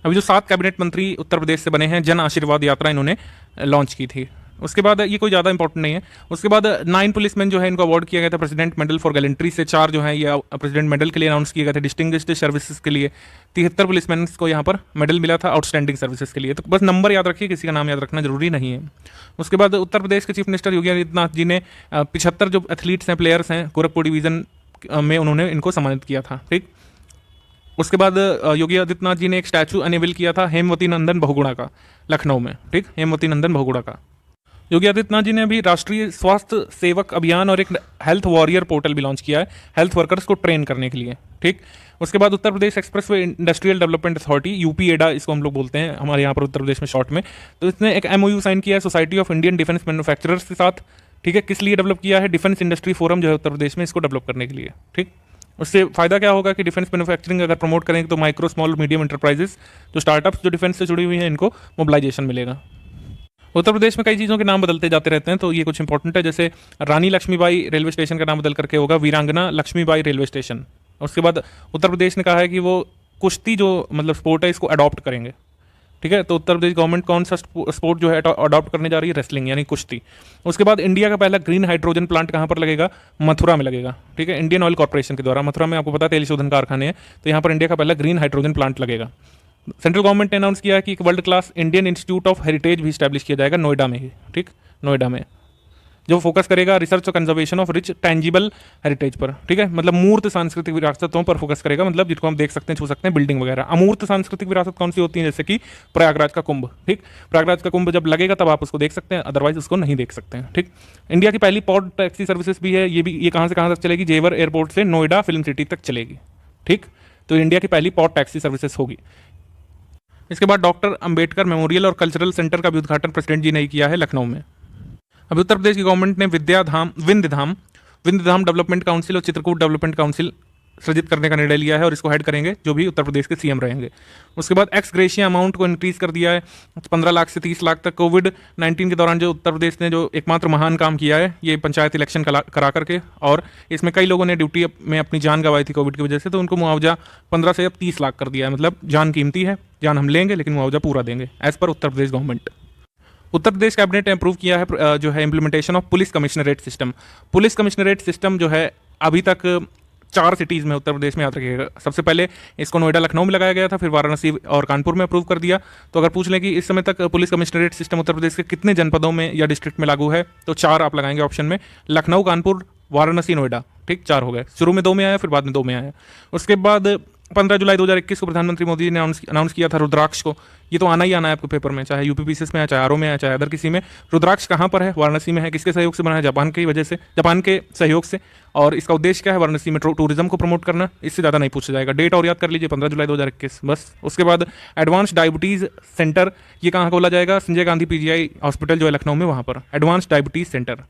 अभी जो 7 कैबिनेट मंत्री उत्तर प्रदेश से बने हैं, जन आशीर्वाद यात्रा इन्होंने लॉन्च की थी। उसके बाद ये कोई ज़्यादा इंपॉर्टेंट नहीं है। उसके बाद 9 पुलिसमैन जो है इनको अवार्ड किया गया था प्रेसिडेंट मेडल फॉर गैलेंट्री से, 4 जो है ये प्रेसिडेंट मेडल के लिए अनाउंस किए गए थे डिस्टिंग्विश्ड सर्विसेज के लिए। 73 पुलिसमैन को यहाँ पर मेडल मिला था आउटस्टैंडिंग सर्विसेज के लिए। तो बस नंबर याद रखिए, किसी का नाम याद रखना जरूरी नहीं है। उसके बाद उत्तर प्रदेश के चीफ मिनिस्टर योगी आदित्यनाथ जी ने 75 जो एथलीट्स हैं, प्लेयर्स हैं गोरखपुर डिवीजन में, उन्होंने इनको सम्मानित किया था। ठीक, उसके बाद योगी आदित्यनाथ जी ने एक स्टैचू अनेबल किया था हेमवती नंदन बहुगुणा का, लखनऊ में। ठीक, हेमवती नंदन बहुगुणा का। योगी आदित्यनाथ जी ने अभी राष्ट्रीय स्वास्थ्य सेवक अभियान और एक हेल्थ वॉरियर पोर्टल भी लॉन्च किया है हेल्थ वर्कर्स को ट्रेन करने के लिए। ठीक, उसके बाद उत्तर प्रदेश एक्सप्रेसवे इंडस्ट्रियल डेवलपमेंट अथॉरिटी, यूपीएडा इसको हम लोग बोलते हैं हमारे यहाँ पर उत्तर प्रदेश में शॉर्ट में, तो इसने एक एमओयू साइन किया है society of Indian defence manufacturers के साथ। ठीक है, किस लिए डेवलप किया है? डिफेंस इंडस्ट्री फोरम जो है उत्तर प्रदेश में, इसको डेवलप करने के लिए। ठीक, उससे फायदा क्या होगा कि डिफेंस मैन्युफैक्चरिंग अगर प्रमोट करेंगे तो माइक्रो स्मॉल मीडियम एंटरप्राइजेस जो स्टार्टअप्स जो डिफेंस से जुड़ी हुई हैं इनको मोबिलाइजेशन मिलेगा। उत्तर प्रदेश में कई चीज़ों के नाम बदलते जाते रहते हैं, तो ये कुछ इंपॉर्टेंट है। जैसे रानी लक्ष्मीबाई रेलवे स्टेशन का नाम बदल करके होगा वीरांगना लक्ष्मीबाई रेलवे स्टेशन। उसके बाद उत्तर प्रदेश ने कहा है कि वो कुश्ती जो मतलब स्पोर्ट है इसको अडॉप्ट करेंगे। ठीक है, तो उत्तर प्रदेश गवर्नमेंट कौन सा स्पोर्ट जो है अडॉप्ट करने जा रही है? रेसलिंग यानी कुश्ती। उसके बाद इंडिया का पहला ग्रीन हाइड्रोजन प्लांट कहाँ पर लगेगा? मथुरा में लगेगा। ठीक है, इंडियन ऑयल कॉर्पोरेशन के द्वारा। मथुरा में आपको पता है तेल शोधन कारखाने हैं, तो यहाँ पर इंडिया का पहला ग्रीन हाइड्रोजन प्लांट लगेगा। सेंट्रल गवर्नमेंट ने अनाउंस किया है कि एक world class Indian institute of heritage भी स्टैब्लिश किया जाएगा नोएडा में ही। ठीक, नोएडा में जो फोकस करेगा रिसर्च और conservation of rich tangible heritage पर। ठीक है, मतलब मूर्त सांस्कृतिक विरासतों पर फोकस करेगा, मतलब जिनको हम देख सकते हैं, छू सकते हैं, बिल्डिंग वगैरह। अमूर्त सांस्कृतिक विरासत कौन सी होती है? जैसे कि प्रयागराज का कुंभ। ठीक, प्रयागराज का कुंभ जब लगेगा तब आप उसको देख सकते हैं, अदरवाइज उसको नहीं देख सकते हैं। ठीक, इंडिया की पहली पॉड टैक्सी सर्विसेज भी है, ये कहाँ से कहाँ तक चलेगी? जेवर एयरपोर्ट से नोएडा फिल्म सिटी तक चलेगी। ठीक, तो इंडिया की पहली पॉड टैक्सी सर्विसेज होगी। इसके बाद डॉक्टर अंबेडकर मेमोरियल और कल्चरल सेंटर का भी उद्घाटन प्रेसिडेंट जी ने किया है लखनऊ में। अभी उत्तर प्रदेश की गवर्नमेंट ने विंध्यधाम डेवलपमेंट काउंसिल और चित्रकूट डेवलपमेंट काउंसिल सृजित करने का निर्णय लिया है और इसको हेड करेंगे जो भी उत्तर प्रदेश के सीएम रहेंगे। उसके बाद एक्स ग्रेशिया अमाउंट को इंक्रीज कर दिया है 15 लाख से 30 लाख तक। कोविड-19 के दौरान जो उत्तर प्रदेश ने जो एकमात्र महान काम किया है ये पंचायत इलेक्शन करा करके, और इसमें कई लोगों ने ड्यूटी में अपनी जान गंवाई थी कोविड की वजह से, तो उनको मुआवजा 15 से अब 30 लाख कर दिया है। मतलब जान कीमती है, जान हम लेंगे लेकिन मुआवजा पूरा देंगे as per Uttar Pradesh government. Uttar Pradesh cabinet ने अप्रूव किया है जो है implementation of police commissionerate system. Police commissionerate system जो है अभी तक 4 सिटीज़ में उत्तर प्रदेश में, याद रखिएगा। सबसे पहले इसको नोएडा लखनऊ में लगाया गया था, फिर वाराणसी और कानपुर में अप्रूव कर दिया। तो अगर पूछ लें कि इस समय तक पुलिस कमिश्नरेट सिस्टम उत्तर प्रदेश के कितने जनपदों में या डिस्ट्रिक्ट में लागू है, तो 4 आप लगाएंगे ऑप्शन में, लखनऊ, कानपुर, वाराणसी, नोएडा। ठीक, 4 हो गए। शुरू में 2 में आया, फिर बाद में 2 में आया। उसके बाद 15 जुलाई 2021 को प्रधानमंत्री मोदी जी ने अनाउंस किया था रुद्राक्ष को। ये तो आना ही आना है आपको पेपर में, चाहे यूपीपीसीएस में आया, चाहे आरओ में आया, चाहे अदर किसी में। रुद्राक्ष कहाँ पर है? वाराणसी में है। किसके सहयोग से बना है? जापान की वजह से, जापान के सहयोग से। और इसका उद्देश्य क्या है? वाराणसी में टूरिज्म को प्रमोट करना। इससे ज़्यादा नहीं पूछा जाएगा। डेट और याद कर लीजिए, 15 जुलाई 2021 बस। उसके बाद एडवांस डायबिटीज़ सेंटर, ये कहाँ खोला जाएगा? संजय गांधी पीजीआई हॉस्पिटल जो है लखनऊ में, वहाँ पर एडवांस डायबिटीज़ सेंटर।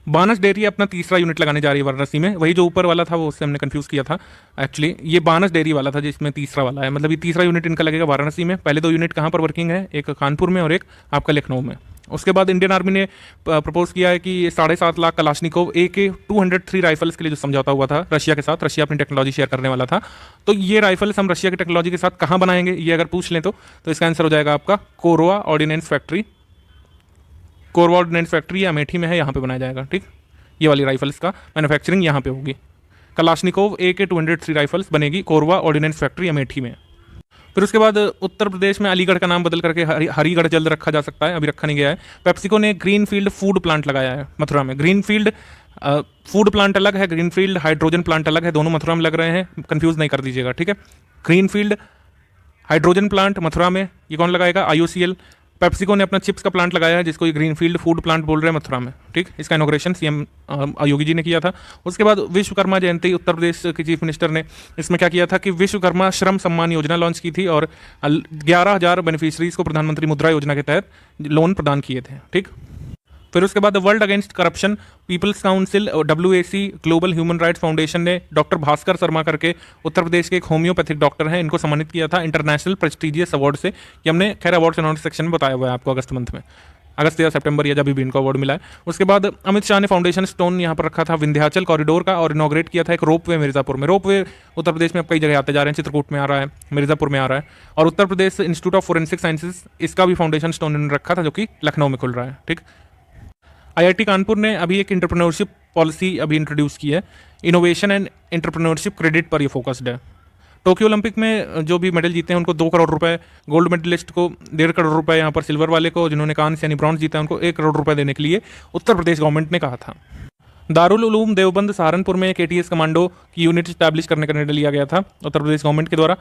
बानस डेयरी अपना तीसरा यूनिट लगाने जा रही है वाराणसी में। वही जो ऊपर वाला था वो उससे हमने कंफ्यूज किया था। एक्चुअली ये बानस डेयरी वाला था जिसमें तीसरा वाला है, मतलब ये तीसरा यूनिट इनका लगेगा वाराणसी में। पहले 2 यूनिट कहाँ पर वर्किंग है? एक कानपुर में और एक आपका लखनऊ में। उसके बाद इंडियन आर्मी ने प्रपोज किया है कि 7.5 लाख कलाशनिकोव AK-203 राइफल्स के लिए जो समझौता हुआ था रशिया के साथ, रशिया अपनी टेक्नोलॉजी शेयर करने वाला था, तो ये राइफल्स हम रशिया की टेक्नोलॉजी के साथ कहाँ बनाएंगे, ये अगर पूछ लें तो इसका आंसर हो जाएगा आपका Korwa ordnance factory. Korwa ordnance factory Amethi में है, यहाँ पे बनाया जाएगा। ठीक, ये वाली राइफल्स का मैन्युफैक्चरिंग यहाँ पे होगी। कलाशनिकोव AK-203 राइफल्स बनेगी कोरवा ऑर्डिनेंस फैक्ट्री अमेठी में। फिर उसके बाद उत्तर प्रदेश में अलीगढ़ का नाम बदल करके हरिगढ़ जल्द रखा जा सकता है, अभी रखा नहीं गया है। पेप्सिको ने ग्रीनफील्ड फूड प्लांट लगाया है मथुरा में। ग्रीनफील्ड फूड प्लांट अलग है, ग्रीनफील्ड हाइड्रोजन प्लांट अलग है, दोनों मथुरा में लग रहे हैं, कंफ्यूज नहीं कर दीजिएगा। ठीक है, ग्रीनफील्ड हाइड्रोजन प्लांट मथुरा में, ये कौन लगाएगा? IOCL। पेप्सिको ने अपना चिप्स का प्लांट लगाया है जिसको ये ग्रीनफील्ड फूड प्लांट बोल रहे हैं मथुरा में। ठीक, इसका इनॉग्रेशन CM योगी जी ने किया था। उसके बाद विश्वकर्मा जयंती, उत्तर प्रदेश के चीफ मिनिस्टर ने इसमें क्या किया था कि विश्वकर्मा श्रम सम्मान योजना लॉन्च की थी और 11,000 बेनिफिशरीज को प्रधानमंत्री मुद्रा योजना के तहत लोन प्रदान किए थे। ठीक, फिर उसके बाद world against corruption people's council WAC global human rights foundation ने डॉक्टर भास्कर शर्मा करके उत्तर प्रदेश के एक होम्योपैथिक डॉक्टर हैं, इनको सम्मानित किया था इंटरनेशनल प्रेस्टीजियस अवार्ड से। कि हमने खैर अवार्ड्स अनाउंस सेक्शन में बताया हुआ है आपको अगस्त मंथ में, अगस्त या सितंबर या जब भी इनको अवार्ड मिला है। उसके बाद अमित शाह ने फाउंडेशन स्टोन यहाँ पर रखा था विंध्याचल कॉरिडोर का और इनॉग्रेट किया था एक रोपवे मिर्जापुर में। रोपवे उत्तर प्रदेश में अब कई जगह आते जा रहे हैं, चित्रकूट में आ रहा है, मिर्जापुर में आ रहा है। और Uttar Pradesh institute of forensic sciences, इसका भी फाउंडेशन स्टोन इन्होंने रखा था जो कि लखनऊ में खुल रहा है। ठीक, IIT कानपुर ने अभी एक एंटरप्रेन्योरशिप पॉलिसी अभी इंट्रोड्यूस की है, इनोवेशन एंड एंटरप्रेन्योरशिप क्रेडिट पर ये फोकस्ड है। टोक्यो ओलंपिक में जो भी मेडल जीते हैं उनको 2 करोड़ रुपए, गोल्ड मेडलिस्ट को 1.5 करोड़ रुपए, यहाँ पर सिल्वर वाले को जिन्होंने कांस्य यानी ब्रॉन्ज जीता है उनको 1 करोड़ रुपए देने के लिए उत्तर प्रदेश गवर्नमेंट ने कहा था। दारुल उलूम देवबंद सहारनपुर में एक ATS कमांडो की यूनिट स्टैब्लिश करने का निर्णय लिया गया था उत्तर प्रदेश गवर्नमेंट के द्वारा।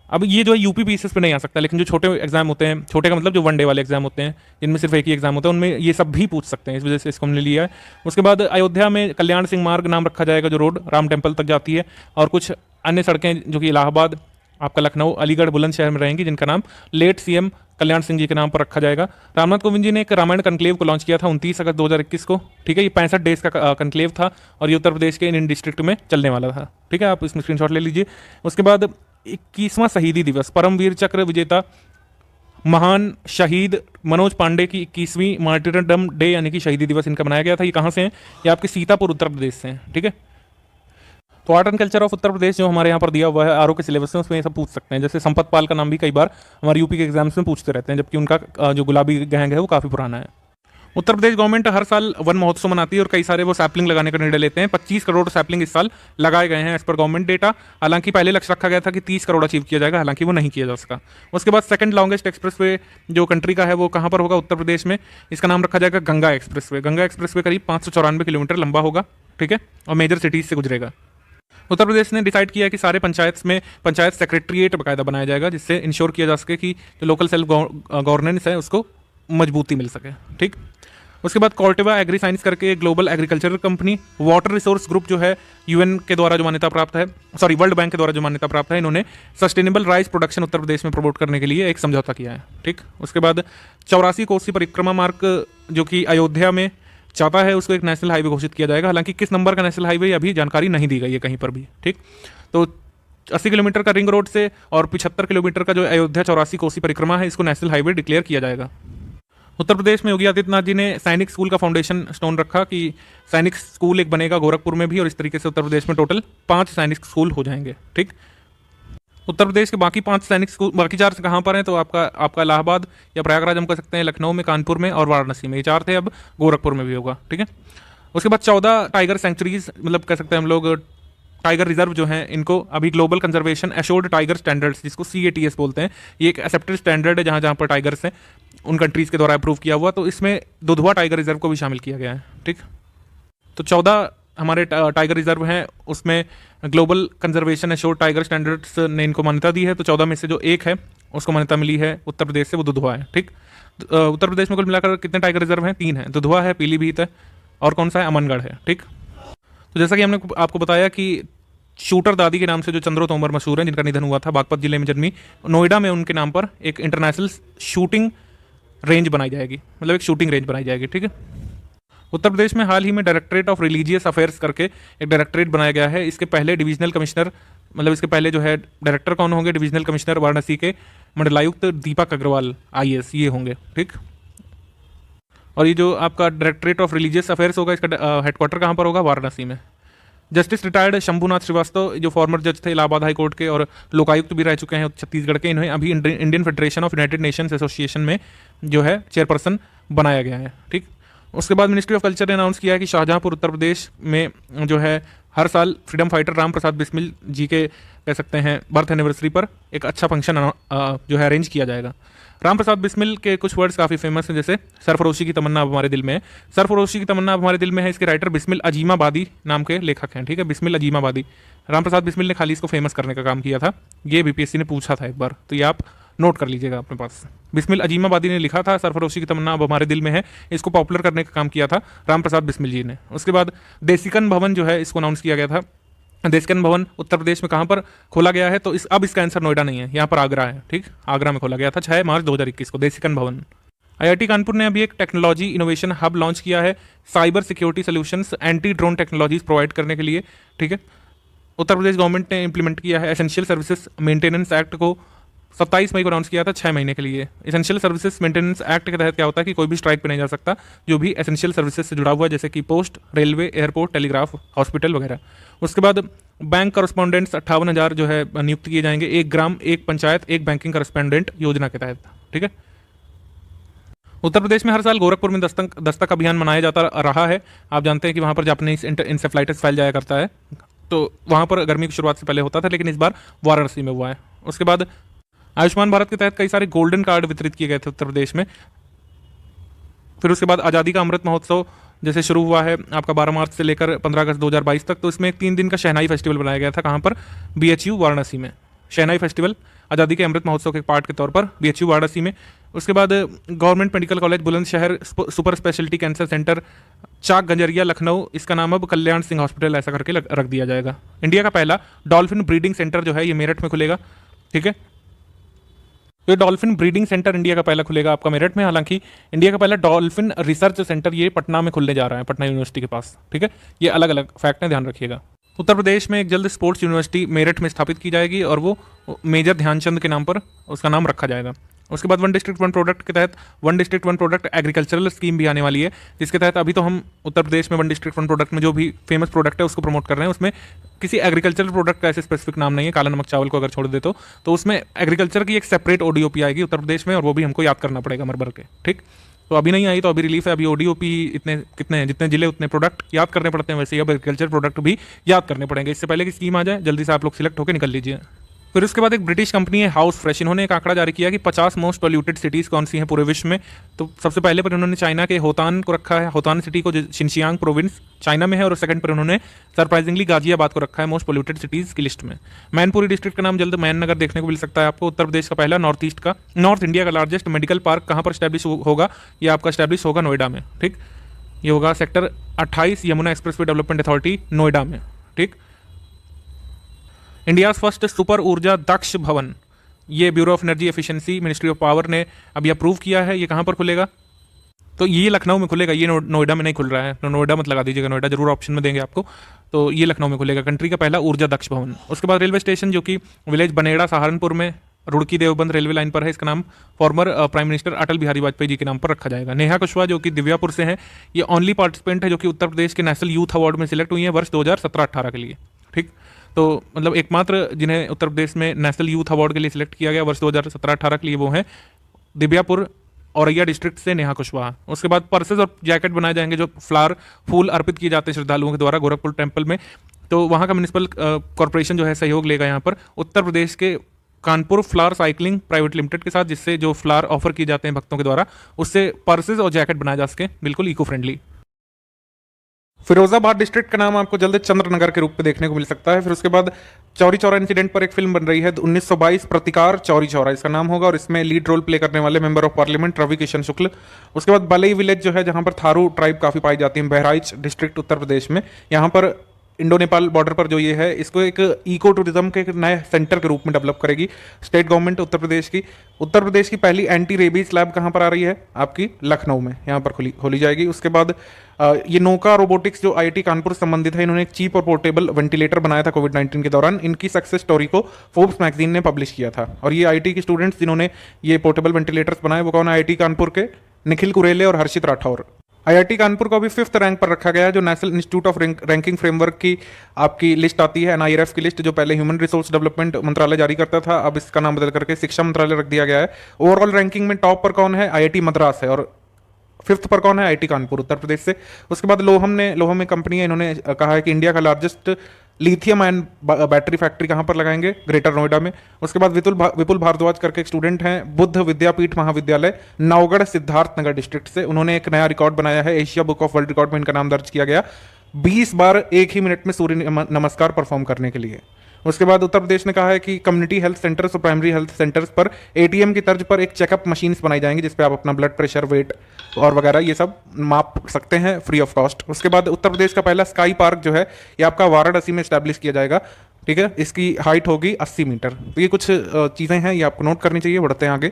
अब ये जो है यूपीपीसीएस पे नहीं आ सकता, लेकिन जो छोटे एग्जाम होते हैं, छोटे का मतलब जो 1 डे वाले एग्जाम होते हैं जिनमें सिर्फ एक ही एग्जाम होता है, उनमें ये सब भी पूछ सकते हैं, इस वजह से इसको हमने लिया है। उसके बाद अयोध्या में कल्याण सिंह मार्ग नाम रखा जाएगा, जो रोड राम टेम्पल तक जाती है, और कुछ अन्य सड़कें जो कि इलाहाबाद, आपका लखनऊ, अलीगढ़, बुलंदशहर में रहेंगी, जिनका नाम लेट CM कल्याण सिंह जी के नाम पर रखा जाएगा। रामनाथ कोविंद जी ने एक रामायण कनक्लेव को लॉन्च किया था 29 अगस्त 2021 को। ठीक है, ये 65 डेज का कनक्लेव था और ये उत्तर प्रदेश के इन डिस्ट्रिक्ट में चलने वाला था। ठीक है, आप इसमें स्क्रीनशॉट ले लीजिए। उसके बाद 21वां शहीदी दिवस, परमवीर चक्र विजेता महान शहीद मनोज पांडे की 21वीं मार्टिरडम डे यानी कि शहीदी दिवस इनका मनाया गया था। ये कहाँ से हैं? ये आपके सीतापुर उत्तर प्रदेश से हैं। ठीक है, तो art and culture of Uttar Pradesh जो हमारे यहाँ पर दिया हुआ है आरओ के सिलेबस में, उसमें ये सब पूछ सकते हैं। जैसे संपत पाल का नाम भी कई बार हमारे यूपी के एग्जाम्स में पूछते रहते हैं, जबकि उनका जो गुलाबी गैंग है वो काफ़ी पुराना है। उत्तर प्रदेश गवर्नमेंट हर साल वन महोत्सव मनाती है और कई सारे वो सैपलिंग लगाने का निर्णय लेते हैं। 25 करोड़ सैपलिंग इस साल लगाए गए हैं एज पर गवर्नमेंट डेटा। हालांकि पहले लक्ष्य रखा गया था कि 30 करोड़ अचीव किया जाएगा, हालांकि वो नहीं किया जा सका। उसके बाद सेकंड लॉन्गेस्ट एक्सप्रेसवे जो कंट्री का है वो कहाँ पर होगा? उत्तर प्रदेश में। इसका नाम रखा जाएगा गंगा एक्सप्रेसवे। गंगा एक्सप्रेसवे करीब 594 किलोमीटर लंबा होगा। ठीक है, और मेजर सिटीज से गुजरेगा। उत्तर प्रदेश ने डिसाइड किया कि सारे पंचायत में पंचायत सेक्रेटरीट बाकायदा बनाया जाएगा, जिससे इंश्योर किया जा सके कि जो लोकल सेल्फ गवर्नेंस है उसको मजबूती मिल सके। ठीक, उसके बाद कॉर्टेवा एग्री साइंस करके global agricultural company, water resource group जो है यूएन के द्वारा जो मान्यता प्राप्त है, सॉरी वर्ल्ड बैंक के द्वारा जो मान्यता प्राप्त है, इन्होंने सस्टेनेबल राइस प्रोडक्शन उत्तर प्रदेश में प्रमोट करने के लिए एक समझौता किया है। ठीक, उसके बाद 84 कोसी परिक्रमा मार्ग जो कि अयोध्या में चाहता है उसको एक नेशनल हाईवे घोषित किया जाएगा। हालांकि किस नंबर का नेशनल हाईवे अभी जानकारी नहीं दी गई है कहीं पर भी। ठीक, तो 80 किलोमीटर का रिंग रोड से और 75 किलोमीटर का जो अयोध्या 84 कोसी परिक्रमा है, इसको नेशनल हाईवे डिक्लेयर किया जाएगा। उत्तर प्रदेश में योगी आदित्यनाथ जी ने सैनिक स्कूल का फाउंडेशन स्टोन रखा कि सैनिक स्कूल एक बनेगा गोरखपुर में भी, और इस तरीके से उत्तर प्रदेश में टोटल 5 सैनिक स्कूल हो जाएंगे। ठीक, उत्तर प्रदेश के बाकी 5 सैनिक स्कूल, बाकी 4 कहाँ पर हैं? तो आपका इलाहाबाद या प्रयागराज हम कह सकते हैं, लखनऊ में, कानपुर में और वाराणसी में। ये 4 थे, अब गोरखपुर में भी होगा। ठीक है, उसके बाद 14 टाइगर सेंचुरीज, मतलब कह सकते हैं हम लोग टाइगर रिजर्व जो है इनको अभी global conservation assured tiger standards, जिसको CATS बोलते हैं, ये एक एक्सेप्टेड स्टैंडर्ड है जहाँ जहाँ पर टाइगर्स हैं उन कंट्रीज़ के द्वारा अप्रूव किया हुआ। तो इसमें दुधवा टाइगर रिजर्व को भी शामिल किया गया है। ठीक, तो 14 हमारे टाइगर रिजर्व हैं, उसमें global conservation assured tiger standards ने इनको मान्यता दी है। तो 14 में से जो एक है उसको मान्यता मिली है उत्तर प्रदेश से, वो दुधवा है। ठीक, उत्तर प्रदेश में कुल मिलाकर कितने टाइगर रिजर्व हैं? 3 हैं। दुधवा है, पीलीभीत है, और कौन सा है? अमनगढ़ है। ठीक, तो जैसा कि हमने आपको बताया कि शूटर दादी के नाम से जो चंद्रो तोमर मशहूर हैं, जिनका निधन हुआ था, बागपत जिले में जन्मी, नोएडा में उनके नाम पर एक इंटरनेशनल शूटिंग रेंज बनाई जाएगी, मतलब एक शूटिंग रेंज बनाई जाएगी। ठीक है, उत्तर प्रदेश में हाल ही में डायरेक्टरेट ऑफ रिलीजियस अफेयर्स करके एक डायरेक्टरेट बनाया गया है। इसके पहले डिविजनल कमिश्नर, मतलब इसके पहले जो है डायरेक्टर कौन होंगे? डिविजनल कमिश्नर वाराणसी के मंडलायुक्त दीपक अग्रवाल IAS ये होंगे। ठीक, और ये जो आपका डायरेक्टरेट ऑफ रिलीजियस अफेयर्स होगा, इसका हेडक्वार्टर कहाँ पर होगा? वाराणसी में। जस्टिस रिटायर्ड शंभुनाथ श्रीवास्तव जो फॉर्मर जज थे इलाहाबाद हाई कोर्ट के और लोकायुक्त भी रह चुके हैं छत्तीसगढ़ के, इन्हें अभी Indian federation of United Nations association में जो है चेयरपर्सन बनाया गया है। ठीक, उसके बाद मिनिस्ट्री ऑफ कल्चर ने अनाउंस किया है कि शाहजहांपुर उत्तर प्रदेश में जो है हर साल फ्रीडम फाइटर राम प्रसाद बिस्मिल जी के कह सकते हैं बर्थ एनिवर्सरी पर एक अच्छा फंक्शन जो है अरेंज किया जाएगा। राम प्रसाद बिस्मिल के कुछ वर्ड्स काफ़ी फेमस हैं, जैसे सरफरोशी की तमन्ना अब हमारे दिल में है। सरफरोशी की तमन्ना अब हमारे दिल में है, इसके राइटर बिस्मिल अजीमाबादी नाम के लेखक हैं। ठीक है, बिस्मिल अजीमाबादी। राम प्रसाद बिस्मिल ने खाली इसको फेमस करने का काम किया था, ये BPSC ने पूछा था एक बार, तो ये आप नोट कर लीजिएगा अपने पास। बिस्मिल अजीमाबादी ने लिखा था सरफरोशी की तमन्ना अब हमारे दिल में है, इसको पॉपुलर करने का काम किया था राम प्रसाद बिस्मिल जी ने। उसके बाद देसिकन भवन जो है इसको अनाउंस किया गया था। देसिकन भवन उत्तर प्रदेश में कहाँ पर खोला गया है? तो अब इसका आंसर नोएडा नहीं है, यहाँ पर आगरा है। ठीक, आगरा में खोला गया था 6 मार्च 2021 को देसिकन भवन। IIT कानपुर ने अभी एक टेक्नोलॉजी इनोवेशन हब लॉन्च किया है, cyber security solutions, anti drone technologies provide करने के लिए। ठीक है, उत्तर प्रदेश गवर्नमेंट ने इंप्लीमेंट किया है। एसेंशियल सर्विसेज मेंटेनेंस एक्ट को 27 मई को अनाउंस किया था, 6 महीने के लिए। एसेंशियल सर्विसेज मेंटेनेंस एक्ट के तहत क्या होता है कि कोई भी स्ट्राइक पे नहीं जा सकता जो भी एसेंशियल सर्विसेज से जुड़ा हुआ है, जैसे कि post, railway, airport, telegraph, hospital वगैरह। उसके बाद बैंक करस्पॉन्डेंट्स 58,000 जो है नियुक्त किए जाएंगे, 1 ग्राम 1 पंचायत 1 बैंकिंग करस्पॉन्डेंट योजना के तहत। ठीक है, उत्तर प्रदेश में हर साल गोरखपुर में दस्तक अभियान मनाया जाता रहा है। आप जानते हैं कि वहाँ पर जापानीज इंसेफ्लाइटिस फैल जाया करता है, तो वहाँ पर गर्मी की शुरुआत से पहले होता था, लेकिन इस बार वाराणसी में हुआ है। उसके बाद आयुष्मान भारत के तहत कई सारे गोल्डन कार्ड वितरित किए गए थे उत्तर प्रदेश में। फिर उसके बाद आज़ादी का अमृत महोत्सव जैसे शुरू हुआ है आपका 12 मार्च से लेकर 15 अगस्त 2022 तक, तो इसमें 3 दिन का शहनाई फेस्टिवल बनाया गया था। कहाँ पर? BHU वाराणसी में। शहनाई फेस्टिवल आज़ादी के अमृत महोत्सव के पार्ट के तौर पर BHU वाराणसी में। उसके बाद government medical college Bulandshahr super speciality cancer centre Chak Ganjaria Lucknow, इसका नाम अब कल्याण सिंह हॉस्पिटल ऐसा करके रख दिया जाएगा। इंडिया का पहला डॉल्फिन ब्रीडिंग सेंटर जो है ये मेरठ में खुलेगा। ठीक है, ये डॉल्फिन ब्रीडिंग सेंटर इंडिया का पहला खुलेगा आपका मेरठ में। हालांकि इंडिया का पहला डॉल्फिन रिसर्च सेंटर ये पटना में खुलने जा रहा है, पटना यूनिवर्सिटी के पास। ठीक है, ये अलग अलग फैक्ट है, ध्यान रखिएगा। उत्तर प्रदेश में एक जल्द स्पोर्ट्स यूनिवर्सिटी मेरठ में स्थापित की जाएगी और वो मेजर ध्यानचंद के नाम पर उसका नाम रखा जाएगा। उसके बाद 1 डिस्ट्रिक्ट 1 प्रोडक्ट के तहत 1 डिस्ट्रिक्ट 1 प्रोडक्ट एग्रीकल्चरल स्कीम भी आने वाली है, जिसके तहत अभी तो हम उत्तर प्रदेश में 1 डिस्ट्रिक्ट 1 प्रोडक्ट में जो भी फेमस प्रोडक्ट है उसको प्रमोट कर रहे हैं। उसमें किसी एग्रीकल्चरल प्रोडक्ट का ऐसे स्पेसिफिक नाम नहीं है, काला नमक चावल को अगर छोड़ दे तो उसमें एग्रीकल्चर की एक सेपरेट ODOP आएगी उत्तर प्रदेश में, और वो भी हमको याद करना पड़ेगा मर भर के। ठीक, तो अभी नहीं आई तो अभी रिलीफ है। अभी ODOP इतने कितने हैं, जितने जिले उतने प्रोडक्ट याद करने पड़ते हैं, वैसे ही अब एग्रीकल्चर प्रोडक्ट भी याद करने पड़ेंगे। इससे पहले कि स्कीम आ जाए जल्दी से आप लोग सिलेक्ट होकर निकल लीजिए। फिर उसके बाद एक ब्रिटिश कंपनी है हाउस फ्रेश, इन्होंने एक आंकड़ा जारी किया कि 50 मोस्ट पॉल्यूटेड सिटीज़ कौन सी हैं पूरे विश्व में। तो सबसे पहले पर उन्होंने चाइना के होतान को रखा है, होतान सिटी को, शिनजियांग प्रोविंस चाइना में है, और सेकंड पर उन्होंने सरप्राइजिंगली गाजियाबाद को रखा है मोस्ट पॉल्यूटेड सिटीज़ की लिस्ट में। मैनपुरी डिस्ट्रिक्ट का नाम जल्द मैन नगर देखने को मिल सकता है आपको। उत्तर प्रदेश का पहला नॉर्थ इंडिया का लार्जेस्ट मेडिकल पार्क कहाँ पर स्टैब्लिश होगा? ये आपका स्टैब्लिश होगा नोएडा में। ठीक, ये होगा sector 28 Yamuna expressway development authority Noida में। ठीक, इंडिया फर्स्ट सुपर ऊर्जा दक्ष भवन, ये bureau of energy efficiency ministry of power ने अभी अप्रूव किया है। ये कहाँ पर खुलेगा? तो ये लखनऊ में खुलेगा, ये नोएडा में नहीं खुल रहा है, तो नोएडा मत लगा दीजिएगा, नोएडा जरूर ऑप्शन में देंगे आपको। तो ये लखनऊ में खुलेगा, कंट्री का पहला ऊर्जा दक्ष भवन। उसके बाद रेलवे स्टेशन जो कि विलेज बनेड़ा सहारनपुर में रुड़की देवबंद रेलवे लाइन पर है, इसका नाम former prime minister Atal Bihari Vajpayee ji के नाम पर रखा जाएगा। नेहा कुशवाहा जो कि दिव्यापुर से हैं, ये ओनली पार्टिसिपेंट है जो कि उत्तर प्रदेश के नेशनल यूथ अवार्ड में सिलेक्ट हुई हैं वर्ष 2017-18 के लिए। ठीक, तो मतलब एकमात्र जिन्हें उत्तर प्रदेश में नेशनल यूथ अवार्ड के लिए सिलेक्ट किया गया वर्ष 2017-18 के लिए वो हैं दिव्यापुर औरैया डिस्ट्रिक्ट से नेहा कुशवाहा। उसके बाद पर्सेज और जैकेट बनाए जाएंगे जो फूल अर्पित किए जाते हैं श्रद्धालुओं के द्वारा गोरखपुर टेम्पल में। तो तो वहाँ का म्यूनिसिपल कॉरपोरेशन जो है सहयोग लेगा यहाँ पर उत्तर प्रदेश के Kanpur flower cycling private limited के साथ, जिससे जो फ्लावर ऑफर किए जाते हैं भक्तों के द्वारा उससे पर्सेज और जैकेट बनाए जा सके, बिल्कुल इको फ्रेंडली। फिरोजाबाद डिस्ट्रिक्ट का नाम आपको जल्द चंद्रनगर के रूप में देखने को मिल सकता है। फिर उसके बाद चौरी चौरा इंसिडेंट पर एक फिल्म बन रही है 1922 प्रतिकार चौरी चौरा इसका नाम होगा, और इसमें लीड रोल प्ले करने वाले member of parliament Ravi Kishan Shukla. उसके बाद बलई विलेज जो है जहां पर थारू ट्राइब काफी पाई जाती है, बहराइच डिस्ट्रिक्ट उत्तर प्रदेश में, यहाँ पर इंडो नेपाल बॉर्डर पर जो ये है इसको एक इको टूरिज्म के एक नए सेंटर के रूप में डेवलप करेगी स्टेट गवर्नमेंट उत्तर प्रदेश की। उत्तर प्रदेश की पहली एंटी रेबीज लैब कहाँ पर आ रही है आपकी, लखनऊ में, यहाँ पर खोली जाएगी। उसके बाद ये नोका रोबोटिक्स जो आईआईटी कानपुर से संबंधित है, इन्होंने एक चीप और पोर्टेबल वेंटिलेटर बनाया था कोविड-19 के दौरान। इनकी सक्सेस स्टोरी को फोर्ब्स मैगजीन ने पब्लिश किया था, और ये आईआईटी के स्टूडेंट्स जिन्होंने ये पोर्टेबल वेंटिलेटर्स बनाए वो कौन है, आईआईटी कानपुर के निखिल कुरेले और हर्षित राठौर। आईआईटी कानपुर को अभी 5th रैंक पर रखा गया है, जो national institute of ranking framework की आपकी लिस्ट आती है, एनआईआरएफ की लिस्ट, जो पहले ह्यूमन रिसोर्स डेवलपमेंट मंत्रालय जारी करता था, अब इसका नाम बदल करके शिक्षा मंत्रालय रख दिया गया है। ओवरऑल रैंकिंग में टॉप पर कौन है, आईआईटी मद्रास है, और 5th पर कौन है, आईआईटी कानपुर उत्तर प्रदेश से। उसके बाद लोहम में कंपनी है, इन्होंने कहा है कि इंडिया का largest lithium ion battery factory कहाँ पर लगाएंगे, ग्रेटर नोएडा में। उसके बाद विपुल भारद्वाज करके एक स्टूडेंट हैं बुद्ध विद्यापीठ महाविद्यालय नवगढ़ सिद्धार्थनगर डिस्ट्रिक्ट से, उन्होंने एक नया रिकॉर्ड बनाया है, Asia book of world record में इनका नाम दर्ज किया गया 20 बार एक ही मिनट में सूर्य नमस्कार परफॉर्म करने के लिए। उसके बाद उत्तर प्रदेश ने कहा है कि कम्युनिटी हेल्थ सेंटर्स और प्राइमरी हेल्थ सेंटर्स पर एटीएम की तर्ज पर एक चेकअप मशीन्स बनाई जाएंगी, जिसपे आप अपना ब्लड प्रेशर, वेट और वगैरह ये सब माप सकते हैं फ्री ऑफ कॉस्ट। उसके बाद उत्तर प्रदेश का पहला स्काई पार्क जो है ये आपका वाराणसी में स्टैब्लिश किया जाएगा, ठीक है, इसकी हाइट होगी 80 मीटर। तो ये कुछ चीज़ें हैं, ये आपको नोट करनी चाहिए। बढ़ते हैं आगे,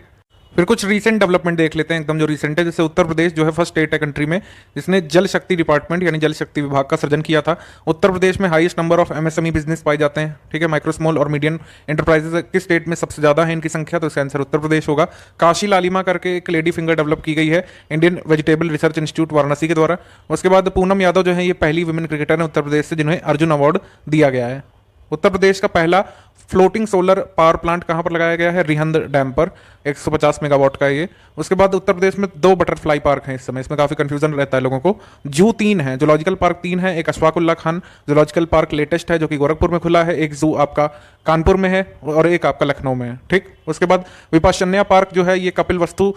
फिर कुछ रीसेंट डेवलपमेंट देख लेते हैं एकदम जो रीसेंट है। जैसे उत्तर प्रदेश जो है फर्स्ट स्टेट है कंट्री में जिसने जल शक्ति डिपार्टमेंट यानी जल शक्ति विभाग का सृजन किया था। उत्तर प्रदेश में highest number of MSME business पाए जाते हैं, ठीक है, माइक्रो स्मॉल और मीडियम एंटरप्राइजेज किस स्टेट में सबसे ज्यादा है इनकी संख्या, तो इसका आंसर उत्तर प्रदेश होगा। काशी लालिमा करके एक लेडी फिंगर डेवलप की गई है Indian vegetable research institute Varanasi के द्वारा। उसके बाद पूनम यादव जो है ये पहली वुमेन क्रिकेटर है उत्तर प्रदेश से जिन्हें अर्जुन अवार्ड दिया गया है। उत्तर प्रदेश का पहला फ्लोटिंग सोलर पावर प्लांट कहां पर लगाया गया है, रिहंद डैम पर, 150 मेगावाट का है ये। उसके बाद उत्तर प्रदेश में 2 बटरफ्लाई पार्क हैं इस समय, इसमें काफी कंफ्यूजन रहता है लोगों को। जू 3 है, जूलॉजिकल पार्क 3 है, एक Ashfaqulla Khan zoological park latest है जो कि गोरखपुर में खुला है, एक जू आपका कानपुर में है और एक आपका लखनऊ में है, ठीक। उसके बाद विपाशन्या पार्क जो है ये कपिल वस्तु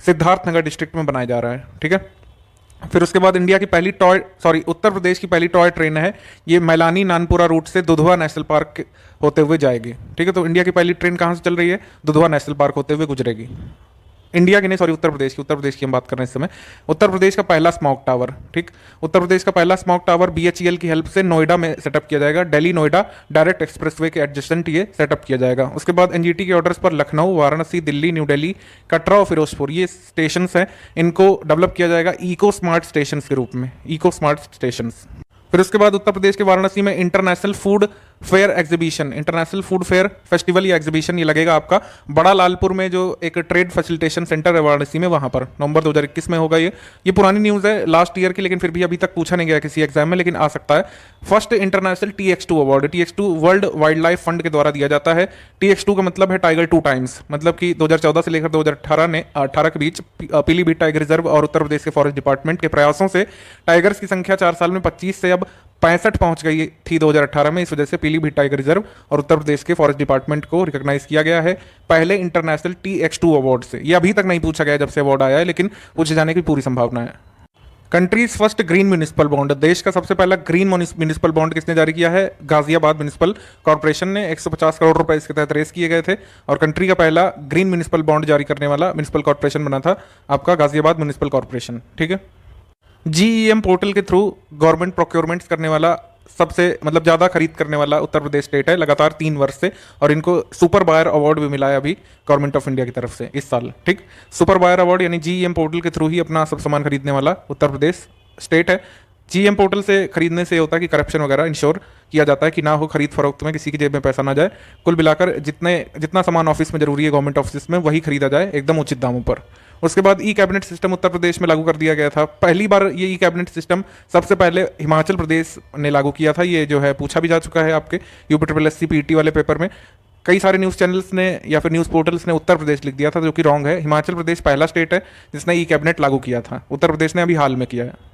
सिद्धार्थनगर डिस्ट्रिक्ट में बनाया जा रहा है, ठीक है। फिर उसके बाद उत्तर प्रदेश की पहली टॉय ट्रेन है, ये मैलानी नानपुरा रूट से दुधवा नेशनल पार्क होते हुए जाएगी, ठीक है। तो इंडिया की पहली ट्रेन कहाँ से चल रही है, दुधवा नेशनल पार्क होते हुए गुजरेगी। इंडिया की नहीं, सॉरी, उत्तर प्रदेश की हम बात कर रहे हैं इस समय। उत्तर प्रदेश का पहला स्मॉग टावर, ठीक, उत्तर प्रदेश का पहला स्मॉग टावर बीएचईएल की हेल्प से नोएडा में सेटअप किया जाएगा, दिल्ली नोएडा डायरेक्ट एक्सप्रेसवे के एडजेसेंट ये सेटअप किया जाएगा। उसके बाद एनजीटी के ऑर्डर्स पर लखनऊ, वाराणसी, दिल्ली, न्यू दिल्ली, कटरा और फिरोजपुर ये स्टेशन हैं, इनको डेवलप किया जाएगा इको स्मार्ट स्टेशन के रूप में, इको स्मार्ट स्टेशन। फिर उसके बाद उत्तर प्रदेश के वाराणसी में international food fair exhibition, international food fair festival या एग्जीबिशन ये लगेगा आपका बड़ा लालपुर में, जो एक ट्रेड फैसिलिटेशन सेंटर है वाराणसी में, वहां पर नवंबर 2021 में होगा। ये पुरानी न्यूज़ है लास्ट ईयर की, लेकिन फिर भी अभी तक पूछा नहीं गया किसी एग्जाम में, लेकिन आ सकता है। First international TX2 award, TX2 world wild life fund के द्वारा दिया जाता है। TX2 का मतलब है टाइगर 2 टाइम्स, मतलब कि 2014 से लेकर 2018 के बीच पीलीभीत टाइगर रिजर्व और उत्तर प्रदेश के फॉरेस्ट डिपार्टमेंट के प्रयासों से टाइगर्स की संख्या 4 साल में 25 से अब 65 पहुंच गई थी 2018 में। इस वजह से पीलीभीत टाइगर रिजर्व और उत्तर प्रदेश के फॉरेस्ट डिपार्टमेंट को रिकॉग्नाइज किया गया है पहले इंटरनेशनल TX2 अवार्ड से। ये अभी तक नहीं पूछा गया जब से अवार्ड आया है, लेकिन पूछे जाने की पूरी संभावना है। Countries first green municipal bond, देश का सबसे पहला ग्रीन म्यूनिसिपल बॉन्ड किसने जारी किया है, गाजियाबाद म्यूनिसिपल कॉर्पोरेशन ने। 150 करोड़ रुपए इसके तहत रेस किए गए थे, और कंट्री का पहला ग्रीन म्यूनिसिपल बॉन्ड जारी करने वाला म्यूनिसिपल कॉर्पोरेशन बना था आपका गाजियाबाद म्यूनिसिपल कॉर्पोरेशन, ठीक है। GEM पोर्टल के थ्रू गवर्नमेंट प्रोक्योरमेंट्स करने वाला सबसे मतलब ज़्यादा खरीद करने वाला उत्तर प्रदेश स्टेट है लगातार 3 वर्ष से, और इनको सुपर बायर अवार्ड भी मिला है अभी गवर्नमेंट ऑफ इंडिया की तरफ से इस साल, ठीक। सुपर बायर अवार्ड यानी GEM पोर्टल के थ्रू ही अपना सब सामान खरीदने वाला उत्तर प्रदेश स्टेट है। GEM पोर्टल से खरीदने से होता है कि करप्शन वगैरह इंश्योर किया जाता है कि ना हो, खरीद फरोख्त में किसी की जेब में पैसा ना जाए। कुल मिलाकर जितना सामान ऑफिस में जरूरी है गवर्नमेंट ऑफिस में वही खरीदा जाए एकदम उचित दामों पर। उसके बाद ई कैबिनेट सिस्टम उत्तर प्रदेश में लागू कर दिया गया था। पहली बार ये ई कैबिनेट सिस्टम सबसे पहले हिमाचल प्रदेश ने लागू किया था। ये जो है पूछा भी जा चुका है आपके UPSSC PET वाले पेपर में। कई सारे न्यूज़ चैनल्स ने या फिर न्यूज़ पोर्टल्स ने उत्तर प्रदेश लिख दिया था, जो कि रॉन्ग है। हिमाचल प्रदेश पहला स्टेट है जिसने ई कैबिनेट लागू किया था, उत्तर प्रदेश ने अभी हाल में किया है।